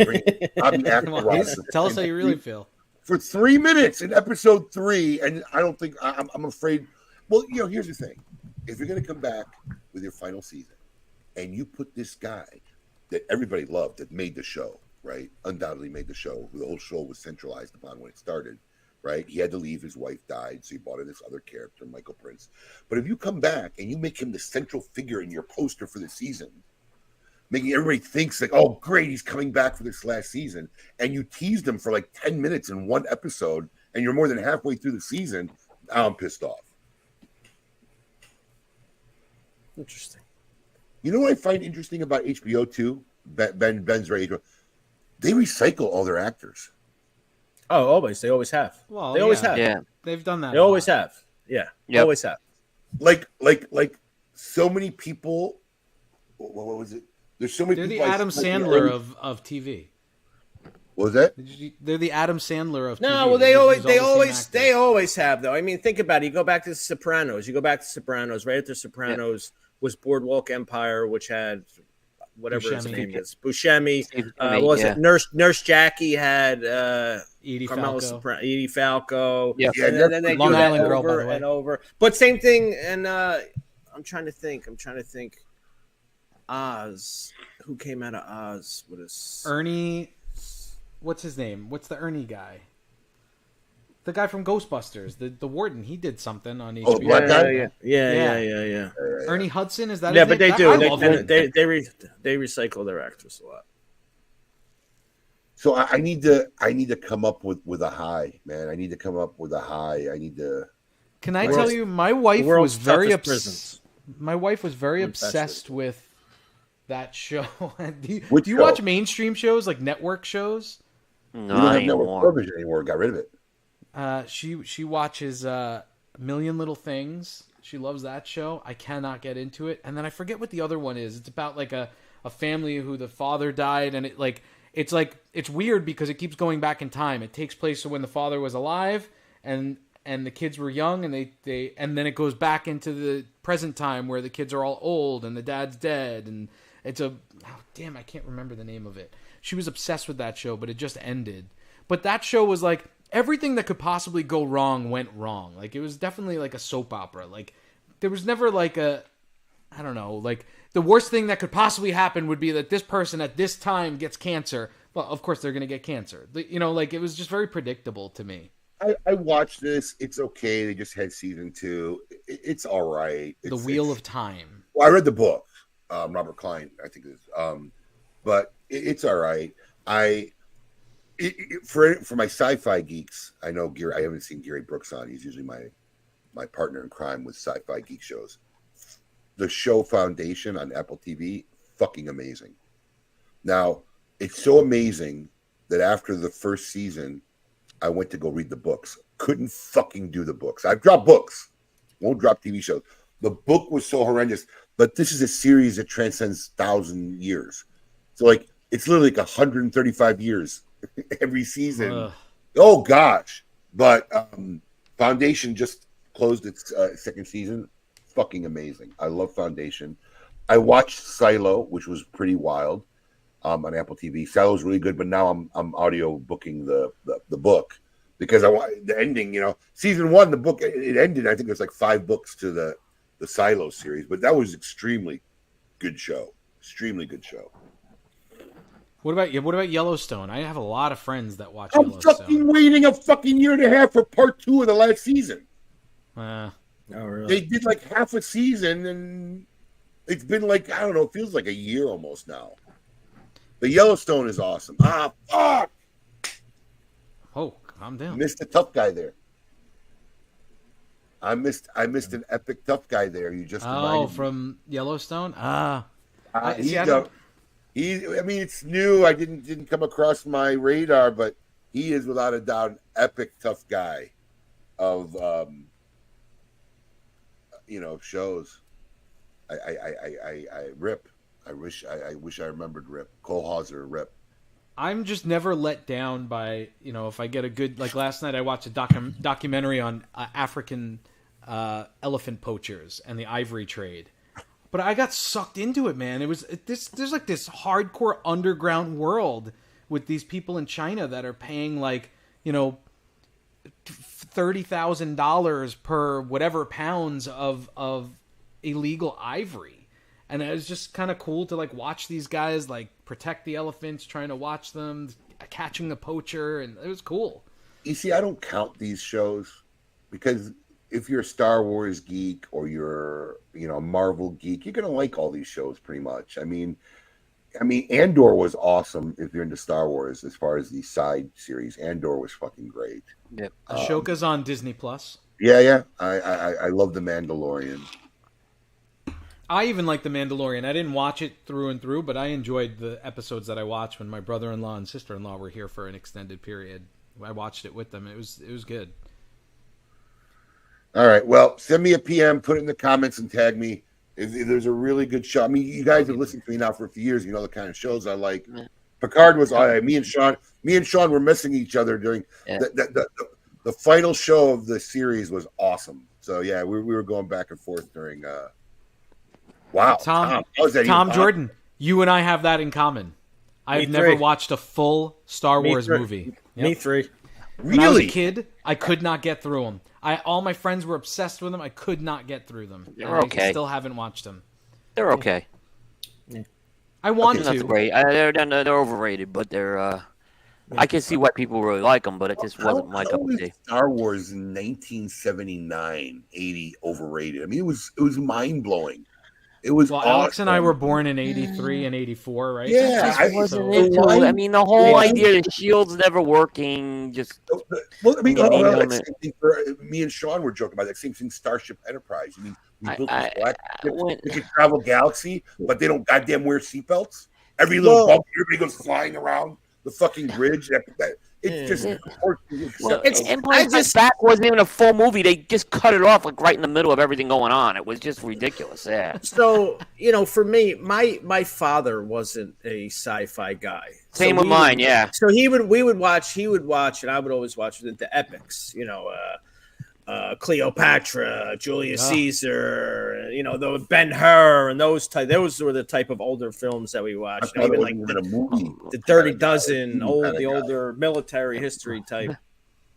Bobby Come on, Axelrod tell us how you really feel. for 3 minutes in episode 3, and I don't think I'm afraid. Well, here's the thing: if you're going to come back with your final season, and you put this guy that everybody loved that made the show, right? Undoubtedly made the show. The whole show was centralized upon when it started, right? He had to leave. His wife died, so he brought in this other character, Michael Prince. But if you come back and you make him the central figure in your poster for the season, making everybody thinks like, oh, great, he's coming back for this last season, and you teased him for like 10 minutes in one episode, and you're more than halfway through the season, I'm pissed off. Interesting. You know what I find interesting about HBO too? Ben's right. HBO. They recycle all their actors. Oh, always. They always have. Well, they always yeah. have. Yeah. They've done that. They always have. Yeah. Yep. Always have. Like so many people. What was it? There's so many. They're the people Adam Sandler of TV. What was that? They're the Adam Sandler of TV. No, well, They use they all the same actors. always have though. I mean, think about it. You go back to The Sopranos. Right after Sopranos was Boardwalk Empire, which had whatever his Buscemi. name is, Buscemi. Buscemi, Was yeah. it Nurse Jackie had Edie Carmela Falco. Edie Falco. Yeah. Yeah, And then they Long do that Island Girl, over by the way. and over. But same thing. And I'm trying to think. Oz. Who came out of Oz? What is Ernie. What's his name? What's the Ernie guy? The guy from Ghostbusters, the warden. He did something on HBO. Oh, the black guy? Yeah. Ernie Hudson, is that? Yeah, his but name? they do. I love him. They recycle their actors a lot. So I need to come up with a high, man. I need to come up with a high. I need to. Can I World's- tell you, my wife world's was very toughest prisons. My wife was very Infested. obsessed with that show. do you, Which do you show? watch mainstream shows like network shows? No, We don't have network anymore. television anymore. Got rid of it. She watches Million Little Things. She loves that show. I cannot get into it. And then I forget what the other one is. It's about like a family who the father died, and it's weird because it keeps going back in time. It takes place when the father was alive and the kids were young, and they and then it goes back into the present time where the kids are all old and the dad's dead, and it's I can't remember the name of it. She was obsessed with that show, but it just ended. But that show was like everything that could possibly go wrong went wrong. Like it was definitely like a soap opera. Like there was never like I don't know, like the worst thing that could possibly happen would be that this person at this time gets cancer. Well, of course they're going to get cancer. Like it was just very predictable to me. I watched this. It's okay. They just had season 2. It's all right. The Wheel of Time. Well, I read the book. Robert Klein, I think it is. But it's all right. For my sci-fi geeks, I know Gary. I haven't seen Gary Brooks on. He's usually my partner in crime with sci-fi geek shows. The show Foundation on Apple TV, fucking amazing. Now, it's so amazing that after the first season, I went to go read the books. Couldn't fucking do the books. I've dropped books. Won't drop TV shows. The book was so horrendous. But this is a series that transcends 1,000 years. So like it's literally like 135 years every season. Ugh. Oh gosh. But Foundation just closed its second season. Fucking amazing. I love Foundation. I watched Silo, which was pretty wild, on Apple TV. Silo's really good, but now I'm audio booking the book because I want the ending. Season 1, the book it ended. I think there's like 5 books to the Silo series, but that was extremely good show. Extremely good show. What about Yellowstone? I have a lot of friends that watch I'm Yellowstone. fucking waiting a fucking year and a half for part 2 of the last season. Oh, really? They did like half a season, and it's been like, I don't know, it feels like a year almost now. But Yellowstone is awesome. Fuck! Oh, calm down. Missed a tough guy there. I missed an epic tough guy there. You just reminded me. From Yellowstone? It's new. I didn't come across my radar, but he is without a doubt an epic tough guy of shows. I Rip. I wish I remembered Rip. Cole Hauser, Rip. I'm just never let down by, if I get a good, like last night I watched a documentary on African elephant poachers and the ivory trade. But I got sucked into it, man. There's like this hardcore underground world with these people in China that are paying like, $30,000 per whatever pounds of illegal ivory. And it was just kind of cool to like watch these guys like protect the elephants, trying to watch them catching the poacher, and it was cool. You see, I don't count these shows because if you're a Star Wars geek or you're, a Marvel geek, you're gonna like all these shows pretty much. I mean, Andor was awesome if you're into Star Wars. As far as the side series, Andor was fucking great. Yep. Ashoka's on Disney Plus. Yeah. I love The Mandalorian. I even like The Mandalorian. I didn't watch it through and through, but I enjoyed the episodes that I watched when my brother-in-law and sister-in-law were here for an extended period. I watched it with them. It was good. All right. Well, send me a PM, put it in the comments, and tag me. If there's a really good show. I mean, you guys have listened to me now for a few years. You know the kind of shows I like. Picard was all right. Me and Sean were missing each other during the final show of the series was awesome. So yeah, we were going back and forth during. Wow, Tom Jordan, you and I have that in common. I've never watched a full Star Wars movie. Me three. When I was a kid, I could not get through them. All my friends were obsessed with them. I could not get through them. They're okay. I still haven't watched them. They're okay. Yeah. I want to. Great. They're overrated, but they're. I can see why people really like them, but it just wasn't my cup of tea. Star Wars in 1979, 80 overrated. I mean, it was mind blowing. It was awesome. Alex and I were born in 83 and 84, right? Yeah, I wasn't into it. I mean, the whole idea of the shields never working, just. Well, I mean, me and Sean were joking about that same thing. Starship Enterprise. I mean, we built this black ship. They can travel galaxy, but they don't goddamn wear seatbelts. Every little bump, everybody goes flying around the fucking bridge. It's just. Empire Strikes Back wasn't even a full movie. They just cut it off like right in the middle of everything going on. It was just ridiculous. Yeah. So for me, my father wasn't a sci-fi guy. Same with mine. Yeah. So he would watch, and I would always watch the epics. Cleopatra, Julius Caesar, the Ben-Hur, and those were the type of older films that we watched. Even like the Dirty Dozen, the older military history type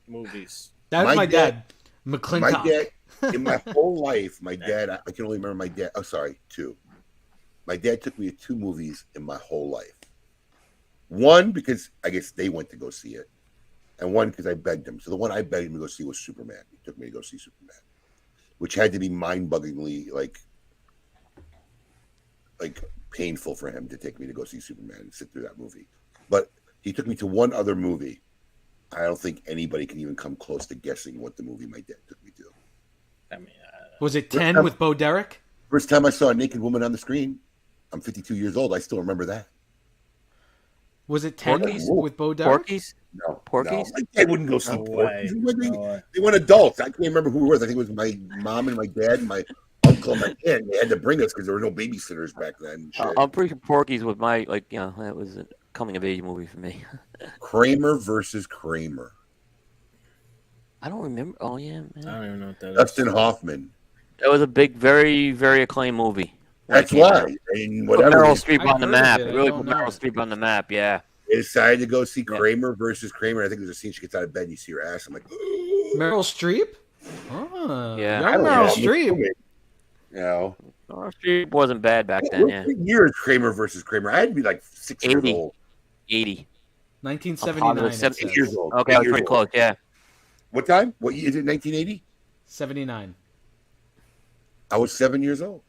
movies. That's my dad, McClintock. My dad, in my whole life, I can only remember my dad. Oh, sorry, 2. My dad took me to 2 movies in my whole life. One, because I guess they went to go see it. And one, because I begged him. So the one I begged him to go see was Superman. He took me to go see Superman, which had to be mind-buggeringly like painful for him to take me to go see Superman and sit through that movie. But he took me to one other movie. I don't think anybody can even come close to guessing what the movie my dad took me to. I mean, was it 10 with Bo Derek? First time I saw a naked woman on the screen. I'm 52 years old. I still remember that. Was it 10 with Bo Derek? Porky's? No. Porky's? No. I wouldn't go see Porky's. They went adults. I can't remember who it was. I think it was my mom and my dad and my uncle call my aunt. They had to bring us because there were no babysitters back then. and shit. I'm pretty sure Porky's was my that was a coming of age movie for me. Kramer versus Kramer. I don't remember. Oh yeah, I man. don't even know what that is. Dustin Hoffman. That was a big, very, very acclaimed movie. when it That's came out. why. And Put whatever. Meryl Streep I on the heard of map. it, I It really don't put know Meryl it. Streep on the map. Yeah. They decided to go see Kramer versus Kramer. I think there's a scene she gets out of bed and you see her ass. I'm like, Meryl Streep? Oh, Yeah. young I don't Meryl know. Streep. You know, Meryl Streep wasn't bad back then. Yeah. what year is Kramer versus Kramer? I had to be like 6 years 80. old. 80. 1979. it 70 says. Years old. Okay, I was Years pretty old. close. Yeah. What time? What year is it? 1980? 79. I was 7 years old.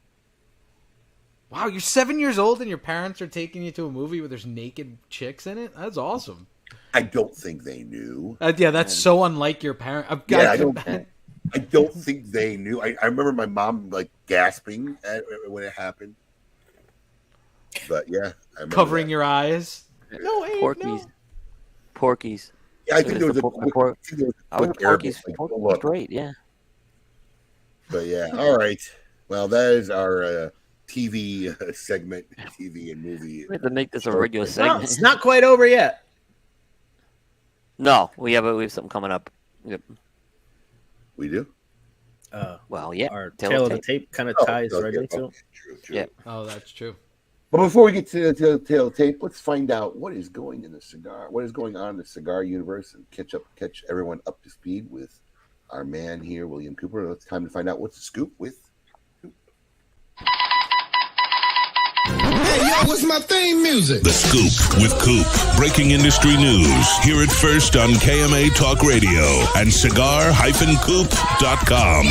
Wow, you're 7 years old and your parents are taking you to a movie where there's naked chicks in it? That's awesome. I don't think they knew. Yeah, that's so unlike your parents. Yeah, I don't think they knew. I remember my mom like gasping when it happened. But yeah, I remember Covering that. your eyes. No, Abe, Porky's. no. Porky's. Yeah, I think there was a Porky's. quick air Porky's look. great. Yeah. But yeah, all right. Well, that is our TV segment, TV and movie. We have to make this a regular No, segment. it's not quite over yet. No, we have something coming up. Yep. We do. Well, yeah. Our Tale tail of of the tape kind of Oh, ties okay, right into okay. it. True. Yeah. Oh, that's true. But before we get to the tail tape, let's find out what is going in the cigar. What is going on in the cigar universe, and catch everyone up to speed with our man here, William Cooper. It's time to find out what's the scoop with. Hey, yo, what's my theme music? The Scoop with Coop. Breaking industry news. Hear it first on KMA Talk Radio and cigar-coop.com.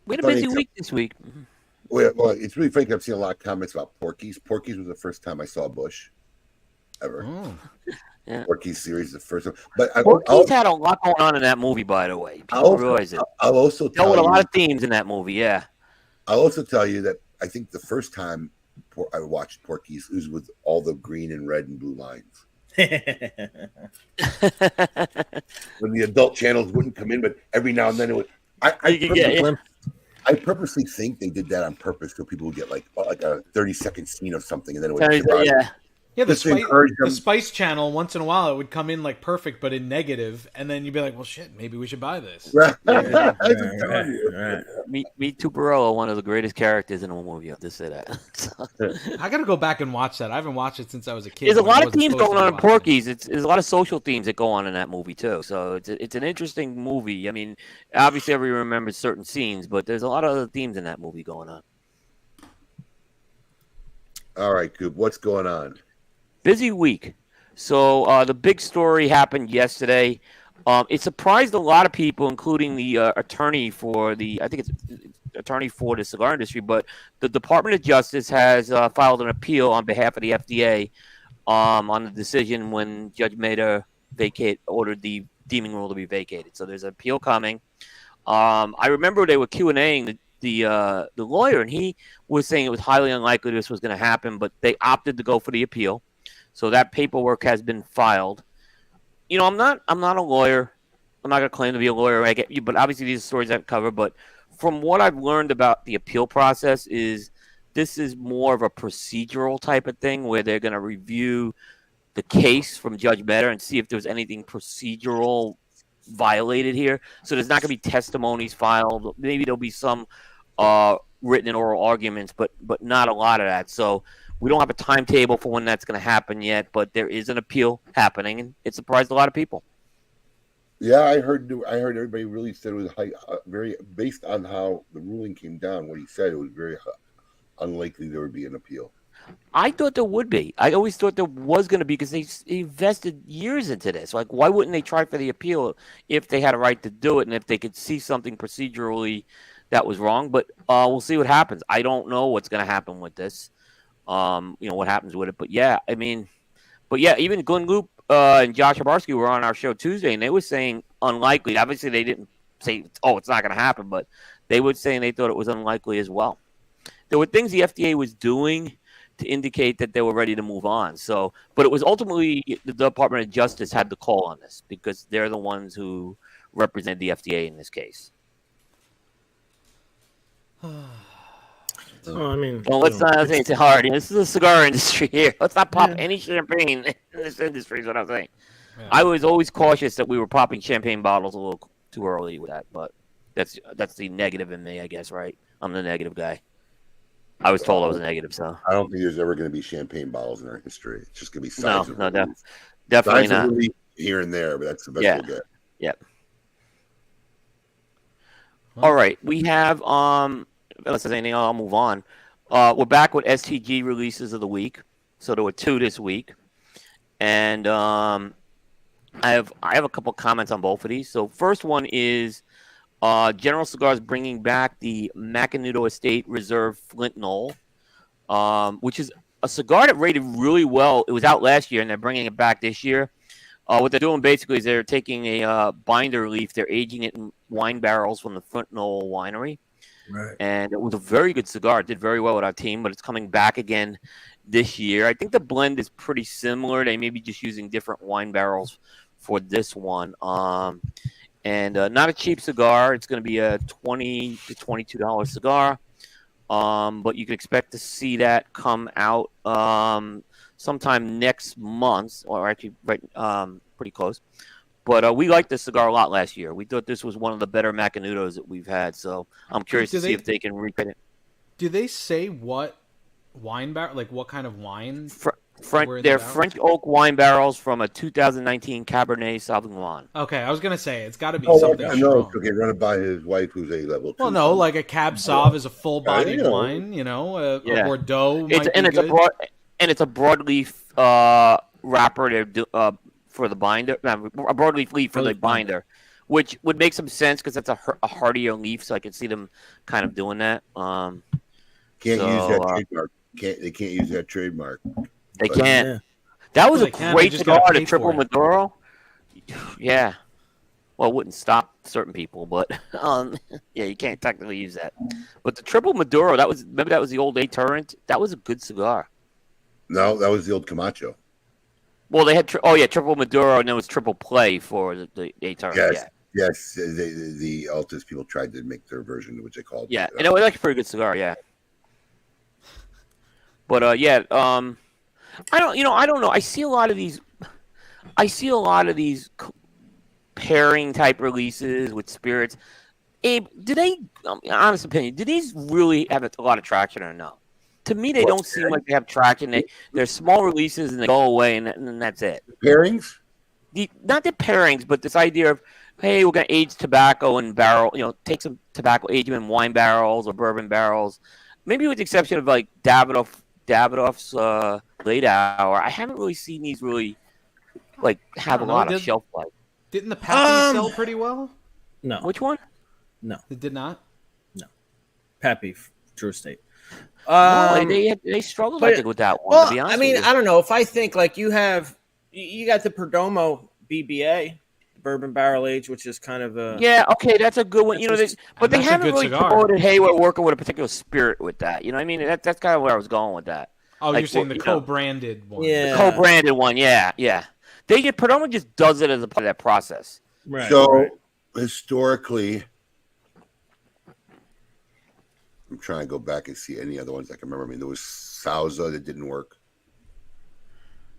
We had a busy week this week. Well, it's really funny. I've seen a lot of comments about Porky's. Porky's was the first time I saw Bush ever. Oh. Yeah. Porky's series is the first one. But Porky's had a lot going on in that movie, by the way. People realize it. I'll also Dealt tell with a you, lot of themes in that movie. Yeah. I'll also tell you that I think the first time I watched Porky's it was with all the green and red and blue lines. When the adult channels wouldn't come in, but every now and then it would. I purposely think they did that on purpose so people would get like a 30-second scene of something, and then it would Yeah, Just to encourage them. the Spice Channel, once in a while, it would come in like perfect, but in negative, and then you'd be like, well, shit, maybe we should buy this. Right. Meet Tuparella, one of the greatest characters in a movie. I'll just say that. I got to go back and watch that. I haven't watched it since I was a kid. There's a when I lot of wasn't themes supposed going to on in watch it. Porky's. There's a lot of social themes that go on in that movie too. So it's an interesting movie. I mean, obviously everyone remembers certain scenes, but there's a lot of other themes in that movie going on. All right, Coop, what's going on? Busy week. So the big story happened yesterday. It surprised a lot of people, including the attorney for the cigar industry. But the Department of Justice has filed an appeal on behalf of the FDA on the decision when Judge Mader ordered the deeming rule to be vacated. So there's an appeal coming. I remember they were Q&Ing the lawyer, and he was saying it was highly unlikely this was going to happen, but they opted to go for the appeal. So that paperwork has been filed. You know, I'm not a lawyer. I'm not going to claim to be a lawyer. But obviously these are stories I've covered. But from what I've learned about the appeal process is this is more of a procedural type of thing where they're going to review the case from Judge Mader and see if there's anything procedural violated here. So there's not going to be testimonies filed. Maybe there'll be some written and oral arguments, but not a lot of that. So we don't have a timetable for when that's going to happen yet, but there is an appeal happening, and it surprised a lot of people. Yeah, I heard everybody really said it was very based on how the ruling came down. What he said, it was very unlikely there would be an appeal. I thought there would be. I always thought there was going to be because they invested years into this. Like, why wouldn't they try for the appeal if they had a right to do it and if they could see something procedurally that was wrong? But we'll see what happens. I don't know what's going to happen with this. What happens with it. But yeah, even Glenn Loop and Josh Habarsky were on our show Tuesday, and they were saying unlikely. Obviously, they didn't say, it's not going to happen, but they were saying they thought it was unlikely as well. There were things the FDA was doing to indicate that they were ready to move on. But it was ultimately the Department of Justice had the call on this because they're the ones who represented the FDA in this case. Well, I mean, Well, let's not say it's hard. This is a cigar industry here. Let's not pop any champagne in this industry. Is what I'm saying. Yeah. I was always cautious that we were popping champagne bottles a little too early with that, but that's the negative in me, I guess. Right? I'm the negative guy. I was told I was a negative, so I don't think there's ever going to be champagne bottles in our history. It's just going to be sides of release. Definitely sides of not. release here and there, but that's the best we'll get. Yep. All right, we have unless there's anything else, I'll move on. We're back with STG releases of the week. So there were 2 this week. And I have a couple comments on both of these. So first one is General Cigars bringing back the Macanudo Estate Reserve Flint Knoll, which is a cigar that rated really well. It was out last year, and they're bringing it back this year. What they're doing basically is they're taking a binder leaf, they're aging it in wine barrels from the Flint Knoll winery. Right. And it was a very good cigar. It did very well with our team, but it's coming back again this year. I think the blend is pretty similar. They may be just using different wine barrels for this one. And not a cheap cigar. It's going to be a $20 to $22 cigar. But you can expect to see that come out sometime next month, or actually pretty close. But we liked this cigar a lot last year. We thought this was one of the better Macanudos that we've had. So I'm curious to see if they can reprint it. Do they say what wine barrel, like what kind of wine? They're French oak wine barrels from a 2019 Cabernet Sauvignon. Okay, I was gonna say it's got to be Oh, something I know. strong. Okay, run it by his wife, who's a level 2. Well, no, like a Cab Sauv is a full-bodied you know. wine. You know, a Bordeaux. It's might be good. a broadleaf wrapper for the binder. No, a broadleaf leaf for the binder, which would make some sense because that's a hardier leaf. So I can see them kind of doing that. Can't use that trademark. They can't use that trademark. They can't. Yeah. That was a great cigar, the Triple Maduro. Yeah. Well, it wouldn't stop certain people, but yeah, you can't technically use that. But the Triple Maduro, that was the old A Turrent. That was a good cigar. No, that was the old Camacho. Well, they had Triple Maduro, and then it was Triple Play for the A Turrent. Yes. The Altus people tried to make their version, which they called. Yeah, and it was like a pretty good cigar. Yeah. But I don't know. I see a lot of these pairing type releases with spirits. Abe, honest opinion, do these really have a lot of traction or no? To me, they don't seem like they have traction. They're small releases and they go away, and that's it. Pairings? Not the pairings, but this idea of, hey, we're going to age tobacco in barrel, take some tobacco, age them in wine barrels or bourbon barrels. Maybe with the exception of like Davidoff's Late Hour, I haven't really seen these really like have a lot of shelf life. Didn't the Pappy sell pretty well? No. Which one? No. It did not? No. Pappy, True Estate. They struggled, I think, with that one. Well, to be honest I mean, with you. I don't know. If I think like you got the Perdomo BBA, bourbon barrel age, which is kind of a that's a good one. But they haven't really promoted. Hey, we're working with a particular spirit with that. You know what I mean? That's kind of where I was going with that. Oh, you're saying the co-branded one? Yeah, the co-branded one. Yeah. Perdomo just does it as a part of that process. Right. So historically, I'm trying to go back and see any other ones I can remember. I mean, there was Sauza that didn't work.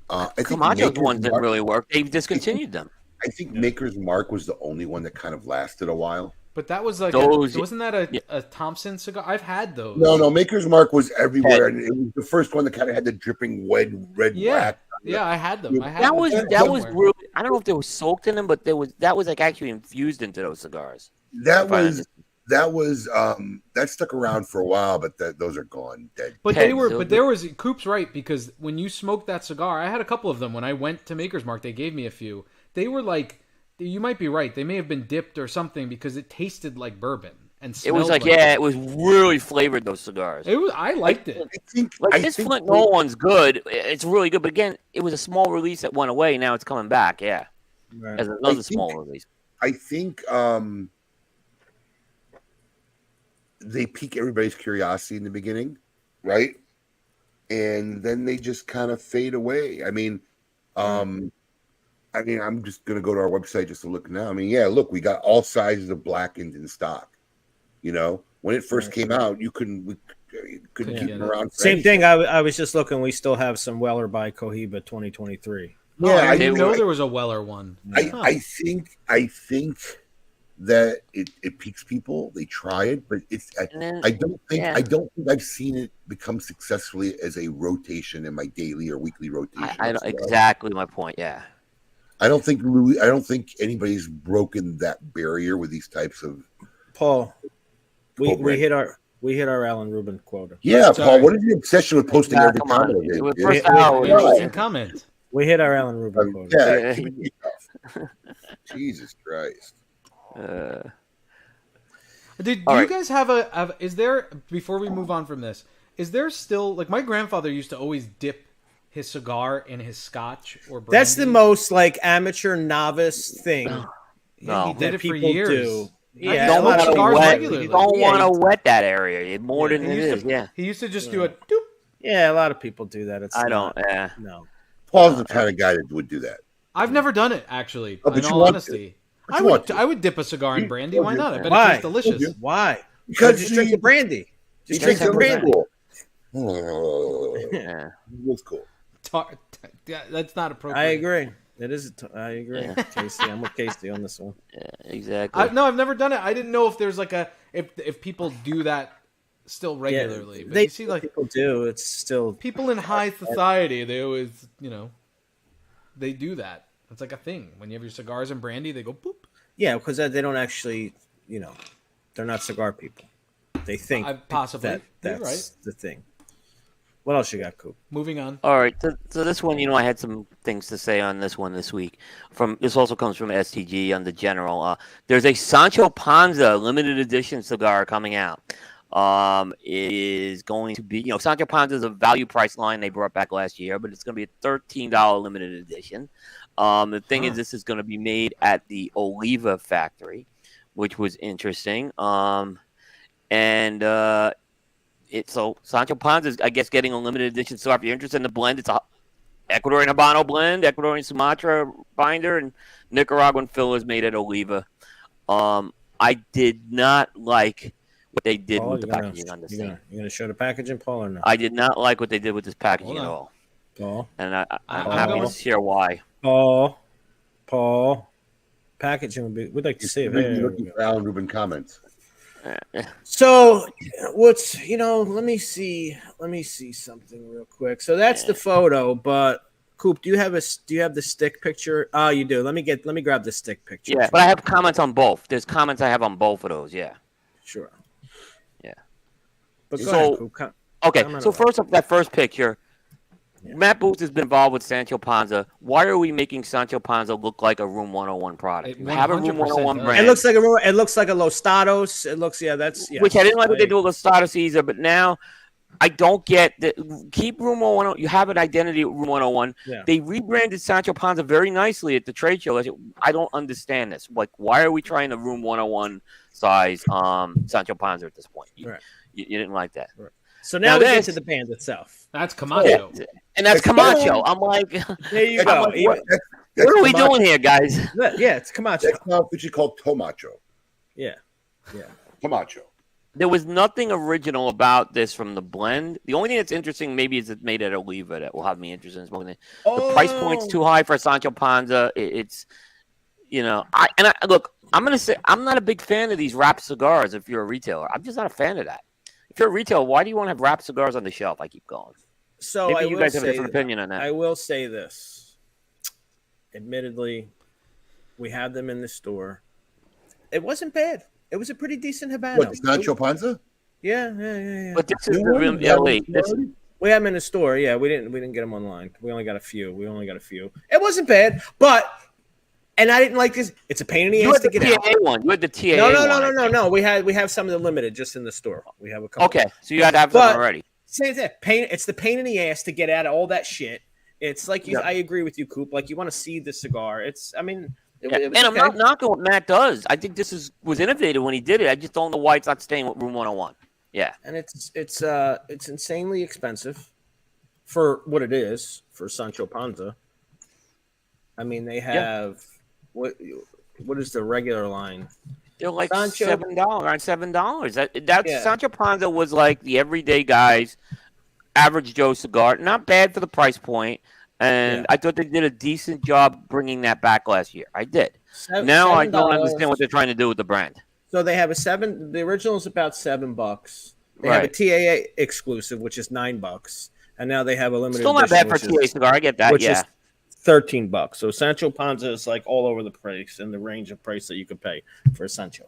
I think Camacho's ones didn't really work. They've discontinued them. I think Maker's Mark was the only one that kind of lasted a while. But that was like wasn't that a Thompson cigar? I've had those. No, Maker's Mark was everywhere, and it was the first one that kind of had the dripping red wax. Yeah, I had them. That was really. I don't know if they were soaked in them, but that was like actually infused into those cigars. That stuck around for a while, but those are gone, dead. But Coop's right, because when you smoked that cigar, I had a couple of them when I went to Maker's Mark. They gave me a few. They were like, you might be right. They may have been dipped or something because it tasted like bourbon and it was like it was really flavored. Those cigars. I liked it. This Flint Knoll one's good. It's really good, but again, it was a small release that went away. Now it's coming back. Yeah, as another small release. I think they pique everybody's curiosity in the beginning, right? And then they just kind of fade away. I mean, I mean, I'm just gonna go to our website just to look now. I mean, yeah, look, we got all sizes of blackened in stock. You know, when it first came out, you couldn't keep them around. Same thing. I was just looking. We still have some Weller by Cohiba 2023. Yeah, I didn't know there was a Weller one. I think that it piques people. They try it, but I don't think I've seen it become successfully as a rotation in my daily or weekly rotation. Exactly my point. Yeah. I don't think anybody's broken that barrier with these types of. Paul, we hit our Alan Rubin quota. Yeah, Paul. What is your obsession with posting every comment? Comment. We hit our Alan Rubin quota. Yeah. Jesus Christ. Do you guys have is there, before we move on from this, is there still, like, my grandfather used to always dip his cigar in his scotch or brandy. That's the most like amateur novice thing. No. He did it for people years. Do. You Yeah, don't want to wet. regularly. You don't want to wet that area more than it is. Yeah. He used to just do a doop. Yeah, a lot of people do that. It's I don't. No. Paul's the kind of guy that would do that. I've never done it, actually. Oh, in all honesty, I would dip a cigar in brandy. Why not? I bet it tastes delicious. Why? Because just drink the brandy. Just drink the brandy. Yeah, it was cool. Yeah, that's not appropriate. I agree. It is. I agree, Casey. I'm with Casey on this one. Yeah, exactly. No, I've never done it. I didn't know if there's like if people do that still regularly. But they you see, like people do. It's still people in high society. They always, they do that. It's like a thing. When you have your cigars and brandy, they go boop. Yeah, because they don't actually, they're not cigar people. They think possibly that's right. the thing. What else you got, Coop? Moving on. All right, so this one, I had some things to say on this one this week. This also comes from STG on the general. There's a Sancho Panza limited edition cigar coming out. It is going to be, Sancho Panza is a value price line they brought back last year, but it's going to be a $13 limited edition. The thing is, this is going to be made at the Oliva factory, which was interesting. So Sancho Panza is, I guess, getting a limited edition. So if you're interested in the blend, it's a Ecuadorian Habano blend, Ecuadorian Sumatra binder, and Nicaraguan fillers made at Oliva. I did not like what they did with the packaging on this thing. You're going to show the packaging, Paul, or no? I did not like what they did with this packaging at all. Paul? And I'm happy to share why. Paul, packaging would be. We'd like to see it. Looking for Alan Rubin comments. So, what's Let me see something real quick. So that's the photo, but Coop, do you have the stick picture? Oh, you do. Let me grab the stick picture. Yeah, but I have comments on both. There's comments I have on both of those. Yeah. Sure. Yeah. But go ahead, Coop. Okay, so first up, that first picture. Yeah. Matt Booth has been involved with Sancho Panza. Why are we making Sancho Panza look like a Room 101 product? You have a Room 101 brand. It looks like a Los Stados. It looks, which I didn't like what they do with Los Stados either, but now I don't get that. Keep Room 101. You have an identity at Room 101. Yeah. They rebranded Sancho Panza very nicely at the trade show. I don't understand this. Like, why are we trying a Room 101 size Sancho Panza at this point? You didn't like that. Right. So now we get to the band itself. That's Camacho. Yeah. And that's Camacho. I'm like, there you go. Like, what are we doing here, guys? Yeah, it's Camacho. That's now what you call Tomacho. Yeah. Camacho. There was nothing original about this from the blend. The only thing that's interesting maybe is it's made at Oliva that will have me interested in smoking it. The price point's too high for Sancho Panza. It's, look, I'm going to say I'm not a big fan of these wrapped cigars if you're a retailer. I'm just not a fan of that. If you're a retailer, why do you want to have wrapped cigars on the shelf? I keep going. So maybe you guys have a different opinion on that. I will say this. Admittedly, we had them in the store. It wasn't bad. It was a pretty decent Habano. What, Sancho Panza? Yeah. But this is the we had them in the store. Yeah, we didn't get them online. We only got a few. It wasn't bad, but. And I didn't like this. It's a pain in the ass to get out. You had the TAA one. No. We have some of the limited just in the store. We have a couple. Okay, so you had to have them already. Same thing. It's the pain in the ass to get out of all that shit. It's like I agree with you, Coop. Like you want to see the cigar. I'm not knocking what Matt does. I think this was innovative when he did it. I just don't know why it's not staying with Room 101. Yeah, and it's insanely expensive for what it is for Sancho Panza. I mean, they have what is the regular line? They're like Sancho- $7, around $7. That's Yeah. Sancho Panza was like the everyday guy's average Joe cigar. Not bad for the price point, and I thought they did a decent job bringing that back last year. I did. Now I don't understand what they're trying to do with the brand. So they have the original is about $7. They have a Right. TAA exclusive, which is $9, and now they have a limited. Still not edition, bad for a which TA is- cigar. I get that. Which Yeah. is $13. So Sancho Panza is like all over the price and the range of price that you could pay for a Sancho.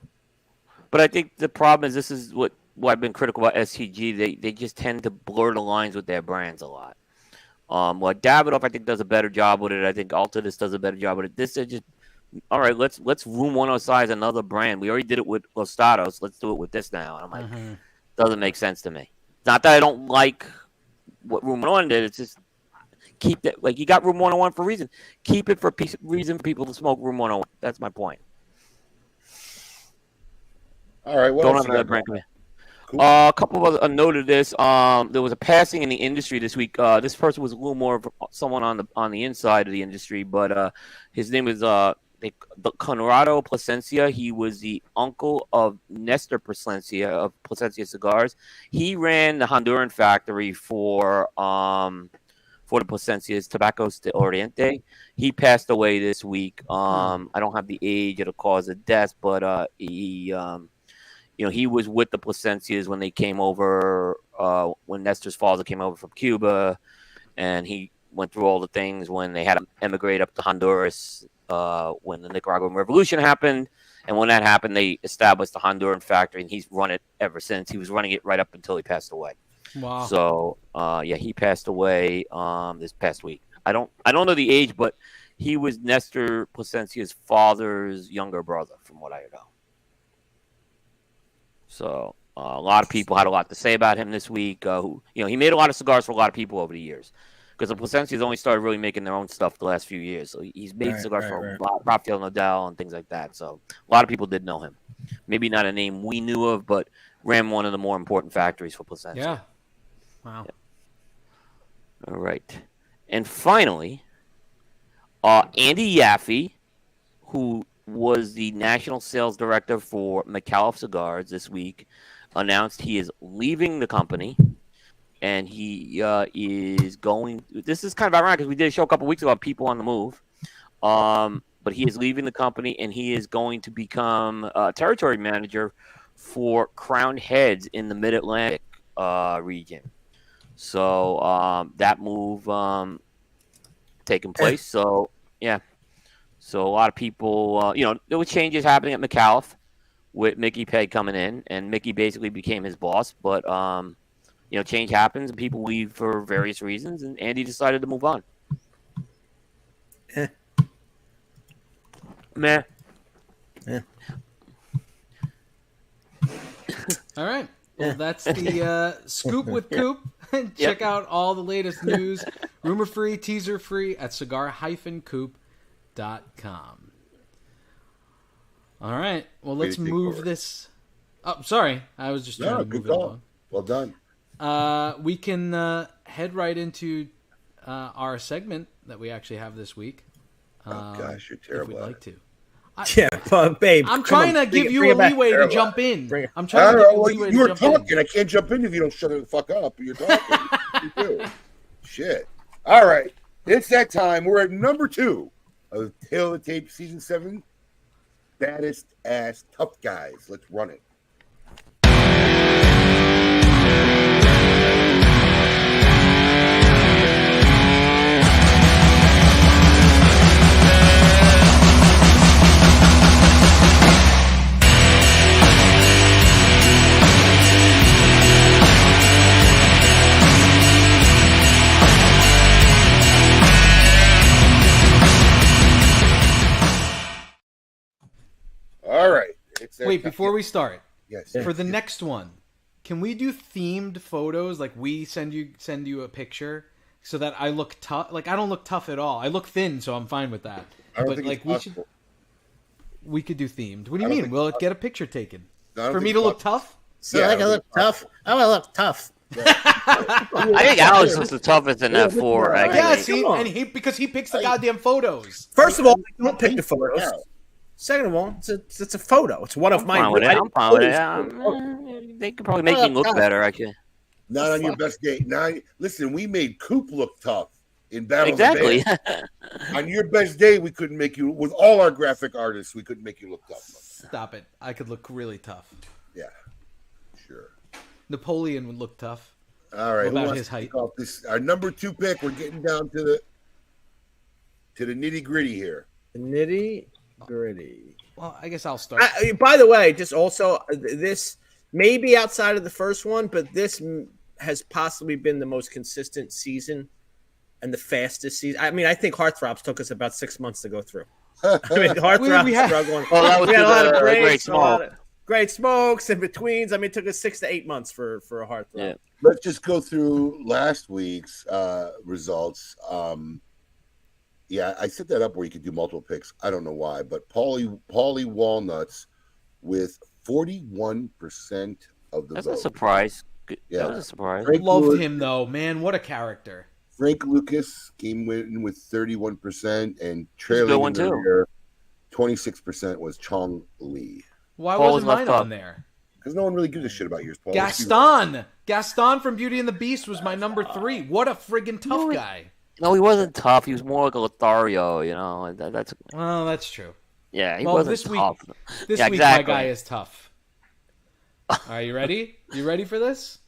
But I think the problem is this is what I've been critical about STG. They just tend to blur the lines with their brands a lot. Well, Davidoff I think does a better job with it. I think Altadis does a better job with it. This is just all right. Let's Room 105 another brand. We already did it with Los Stados. Let's do it with this now. And I'm like, doesn't make sense to me. It's not that I don't like what Room 101 did. It's just keep that, like, you got Room 101 for a reason. Keep it for a reason for people to smoke Room 101. That's my point. All right. What Don't else have you another got? brand. Cool. A couple of other noted this. There was a passing in the industry this week. This person was a little more of someone on the inside of the industry, but his name is Conrado Plasencia. He was the uncle of Nestor Plasencia of Plasencia Cigars. He ran the Honduran factory for the Plasencias, Tabacos de Oriente. He passed away this week. I don't have the age or the cause of death, but he was with the Plasencias when they came over, when Nestor's father came over from Cuba, and he went through all the things when they had to emigrate up to Honduras when the Nicaraguan Revolution happened. And when that happened, they established the Honduran factory, and he's run it ever since. He was running it right up until he passed away. Wow. So, he passed away this past week. I don't know the age, but he was Nestor Plasencia's father's younger brother, from what I know. So, a lot of people had a lot to say about him this week. He made a lot of cigars for a lot of people over the years, because the Plasencias only started really making their own stuff the last few years. So he's made cigars for Rafael Nadal and things like that. So a lot of people did know him. Maybe not a name we knew of, but ran one of the more important factories for Plasencia. Yeah. Wow. Yeah. All right. And finally, Andy Yaffe, who was the national sales director for McAuliffe Cigars this week, announced he is leaving the company, and he is going. This is kind of ironic because we did a show a couple weeks ago about people on the move. But he is leaving the company, and he is going to become a territory manager for Crowned Heads in the Mid-Atlantic region. So that move taking place. So yeah. So a lot of people, there were changes happening at McAuliffe with Mickey Pegg coming in, and Mickey basically became his boss. But change happens, and people leave for various reasons, and Andy decided to move on. Meh. Yeah. All right. Well, that's the Scoop with Coop. Check out all the latest news, rumor-free, teaser-free at cigar-coop.com. All right. Well, let's move this. Oh, sorry. I was just trying to move it along. Well done. We can head right into our segment that we actually have this week. Oh gosh, you're terrible. If we'd like to. But babe, I'm trying to give you a leeway to jump in. I'm trying to give you a leeway to jump in. You're talking. I can't jump in if you don't shut the fuck up. You're talking. You do. Shit. All right. It's that time. We're at number 2 of Tale of the Tape Season 7. Baddest ass tough guys. Let's run it. All right. Wait, before we start, yes, for the next one, can we do themed photos? Like we send you a picture so that I look tough. Like I don't look tough at all. I look thin, so I'm fine with that. But like we could do themed. What do you mean? We'll get a picture taken for me to look tough. So I can look tough. I want to look tough. I think Alex was the toughest in that four. Yeah, Actually. see, and because he picks the goddamn photos. First of all, I don't pick the photos. Second of all, it's a photo. It's one of mine. I'm fine with it. They could probably make me look better, actually. Not on your best day. Listen, we made Coop look tough in Battle Exactly. of the Bands. On your best day, we couldn't make you, with all our graphic artists, we couldn't make you look tough. Stop it. I could look really tough. Yeah, sure. Napoleon would look tough. All right, What about his height? This our number 2 pick. We're getting down to the nitty gritty here. Nitty gritty. Well, I guess I'll start. By the way, just also this may be outside of the first one, but this has possibly been the most consistent season and the fastest season. I mean, I think Heartthrobs took us about 6 months to go through. I mean, Heartthrobs struggling. Well, that was we had a lot of great smoke. Great smokes in betweens. I mean, it took us 6 to 8 months for a Heartthrob. Yeah. Let's just go through last week's results. Yeah, I set that up where you could do multiple picks. I don't know why, but Paulie Walnuts with 41% of the That's vote. a surprise. Yeah. That was a surprise. Loved him though, man. What a character. Frank Lucas came in with 31%, and trailing good one, in the too. rear, 26% was Chong Lee. Why Paul wasn't was mine left on up. there? Because no one really gives a shit about yours, Paul. Let's be real. Gaston from Beauty and the Beast was my number 3. What a friggin' tough guy. No, he wasn't tough. He was more like a Lothario, you know. That's Well, that's true. yeah. He Well, wasn't this week, tough. this Yeah, week exactly. my guy is tough. Are you ready? You ready for this?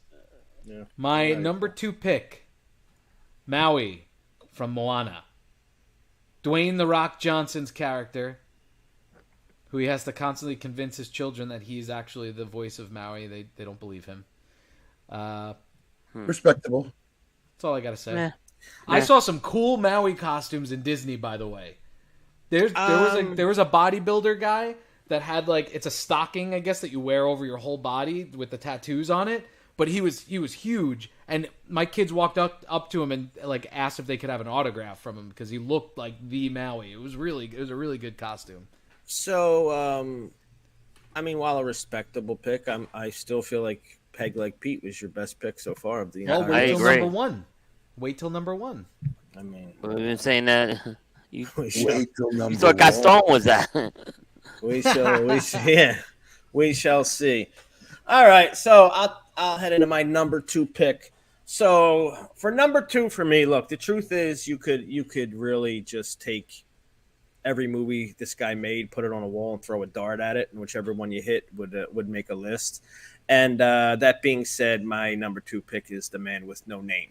Yeah. My number 2 pick, Maui from Moana. Dwayne "The Rock" Johnson's character, who he has to constantly convince his children that he's actually the voice of Maui. They don't believe him. Respectable. That's all I gotta say. Meh. I saw some cool Maui costumes in Disney, by the way. There was a bodybuilder guy that had it's a stocking, I guess, that you wear over your whole body with the tattoos on it. But he was huge, and my kids walked up to him and asked if they could have an autograph from him because he looked like the Maui. It was a really good costume. So, I mean, while a respectable pick, I still feel like Peg Leg Pete was your best pick so far of the Well, entire. wait till agree. number 1. Wait till number 1. I mean, We've been saying that. You Wait till number thought 1. Gaston was that? we shall see. All right, so I'll head into my number 2 pick. So for number 2 for me, look, the truth is you could really just take every movie this guy made, put it on a wall, and throw a dart at it, and whichever one you hit would make a list. And that being said, my number 2 pick is The Man with No Name.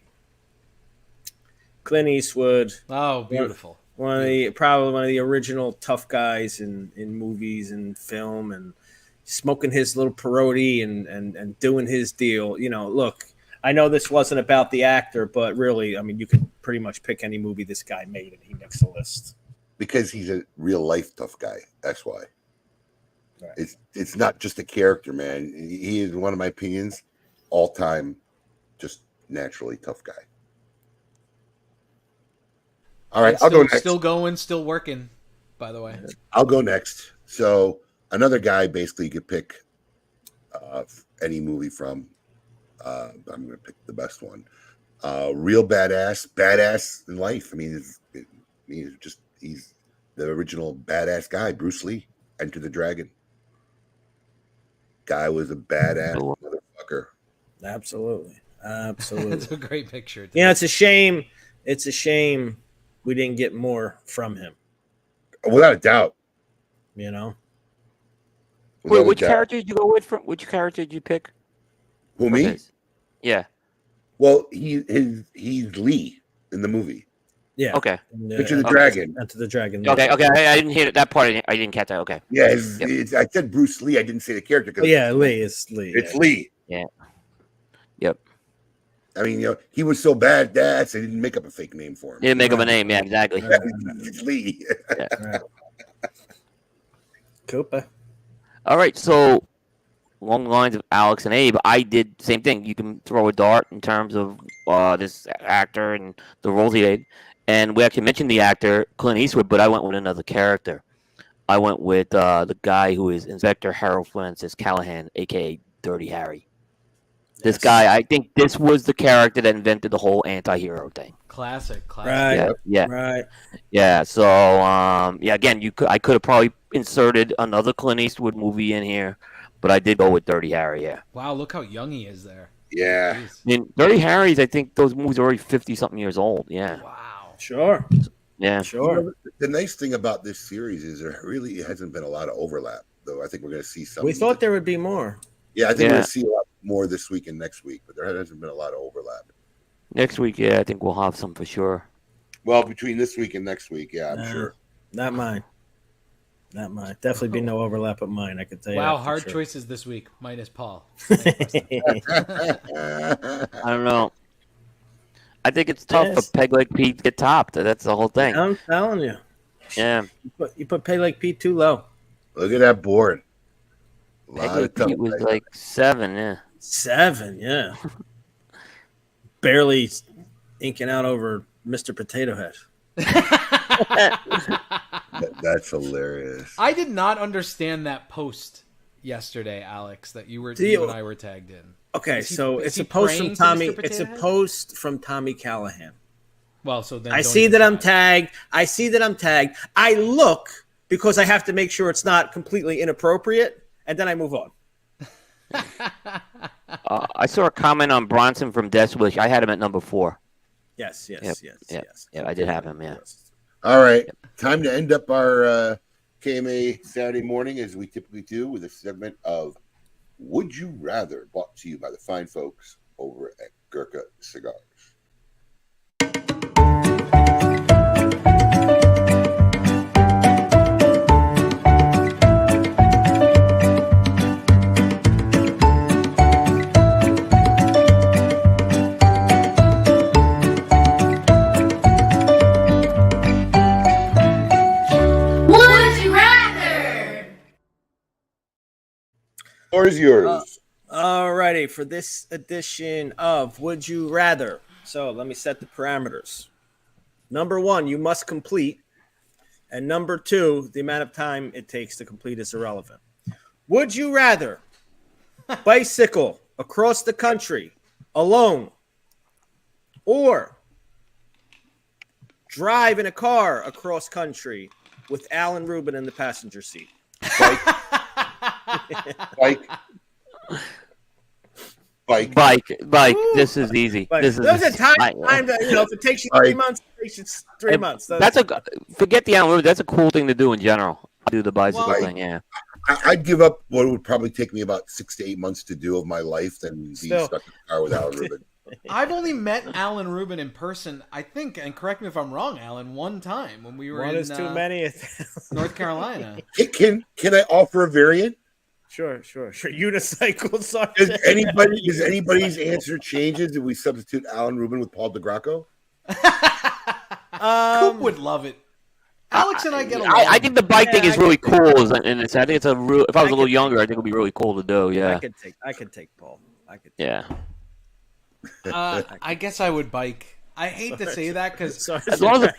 Clint Eastwood. Oh, beautiful. Probably one of the original tough guys in movies and film, and smoking his little peyote and doing his deal. You know, look, I know this wasn't about the actor, but really, I mean, you could pretty much pick any movie this guy made and he makes the list. Because he's a real life tough guy. That's why. Right. It's not just a character, man. He is, in one of my opinions, all time, just naturally tough guy. All right, I'll go next. Still going, still working, by the way. I'll go next. So another guy, basically, you could pick any movie from. I'm going to pick the best one. Real badass in life. I mean, he's the original badass guy. Bruce Lee, Enter the Dragon. Guy was a badass motherfucker. Absolutely. That's a great picture. You know, it's a shame. It's a shame we didn't get more from him. Without a doubt. You know? Wait, which character did you go with? Which character did you pick? Who, me? Yeah. Well, he's Lee in the movie. Yeah. Okay. Enter the Dragon. Enter the Dragon. Okay. I didn't hear that part. I didn't catch that. Okay. Yeah, I said Bruce Lee. I didn't say the character. Yeah, Lee. It's Lee. It's Lee. Yeah. Yep. I mean, you know, he was so badass, they didn't make up a fake name for him. He didn't make up a name. Yeah, exactly. It's Lee. Yeah. Cooper. All right, so along the lines of Alex and Abe, I did the same thing. You can throw a dart in terms of this actor and the roles he did. And we actually mentioned the actor, Clint Eastwood, but I went with another character. I went with the guy who is Inspector Harold Francis Callahan, a.k.a. Dirty Harry. This guy, I think this was the character that invented the whole anti-hero thing. Classic. Right. Yeah. Right. Yeah. So, again, I could have probably inserted another Clint Eastwood movie in here, but I did go with Dirty Harry. Yeah. Wow, look how young he is there. Yeah. Jeez. I mean, Dirty Harry's, I think those movies are already 50-something years old. Yeah. Wow. Sure. Yeah. Sure. The nice thing about this series is there really hasn't been a lot of overlap, though. I think we're going to see some. We thought there would be more. Yeah, I think we're going to see a lot more this week and next week, but there hasn't been a lot of overlap. Next week, yeah, I think we'll have some for sure. Well, between this week and next week, yeah, I'm sure. Not mine. Not mine. Definitely be no overlap of mine, I can tell you. Wow, that for hard sure. choices this week, minus Paul. I don't know. I think it's tough Yes. for Peg Leg Pete to get topped. That's the whole thing. I'm telling you. Yeah. You put Pay Like Pete too low. Look at that board. A Peg lot of Leg tough Pete was guys. like 7, yeah. 7, yeah. Barely inking out over Mr. Potato Head. That's hilarious. I did not understand that post yesterday, Alex, that you and I were tagged in. Okay, Is he- so is it's he a post praying from to Tommy. Mr. It's a Potato Head? post from Tommy Callahan. Well, so then I don't see even that I'm tag. tagged. I look because I have to make sure it's not completely inappropriate, and then I move on. I saw a comment on Bronson from Death Wish. I had him at number 4. Yes. Yep. Yeah, I did have him, yeah. All right, time to end up our KMA Saturday morning as we typically do with a segment of Would You Rather, brought to you by the fine folks over at Gurkha Cigars. Would you rather? Or is yours? All righty, for this edition of Would You Rather. So let me set the parameters. Number 1, you must complete. And number 2, the amount of time it takes to complete is irrelevant. Would you rather bicycle across the country alone or drive in a car across country with Alan Rubin in the passenger seat? Bike. Bike. This is easy. But This is there's a time that, if it takes you 3 months, it takes you 3 months. Forget the Alan Rubin. That's a cool thing to do in general. Do the bicycle thing, yeah. I'd give up what would probably take me about 6 to 8 months to do of my life than be stuck in the car with Alan Rubin. I've only met Alan Rubin in person, I think, and correct me if I'm wrong, Alan, one time when we were One in is too many. North Carolina. Can I offer a variant? Sure. Unicycle. Does anybody's answer changes if we substitute Alan Rubin with Paul DeGracco? Coop would love it. Alex and I get along. I think the bike thing is really cool. And I think it's a real. If I was a little younger, I think it would be really cool to do. Yeah. I could take Paul. Yeah. I guess I would bike. I hate to say that because as long as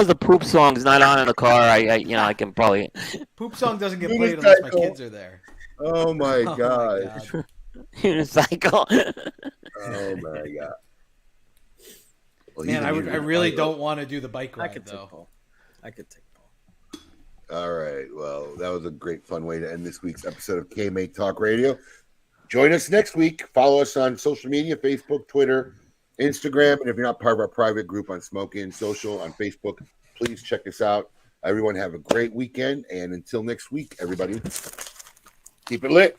the poop song is not on in the car, I can probably. Poop song doesn't get played unless my kids are there. Oh my god. Unicycle. Oh my god. Well, Man, I really don't want to do the bike ride though. I could take Paul. All right. Well, that was a great fun way to end this week's episode of KMA Talk Radio. Join us next week. Follow us on social media, Facebook, Twitter, Instagram. And if you're not part of our private group on Smoking Social on Facebook, please check us out. Everyone have a great weekend. And until next week, everybody, keep it lit.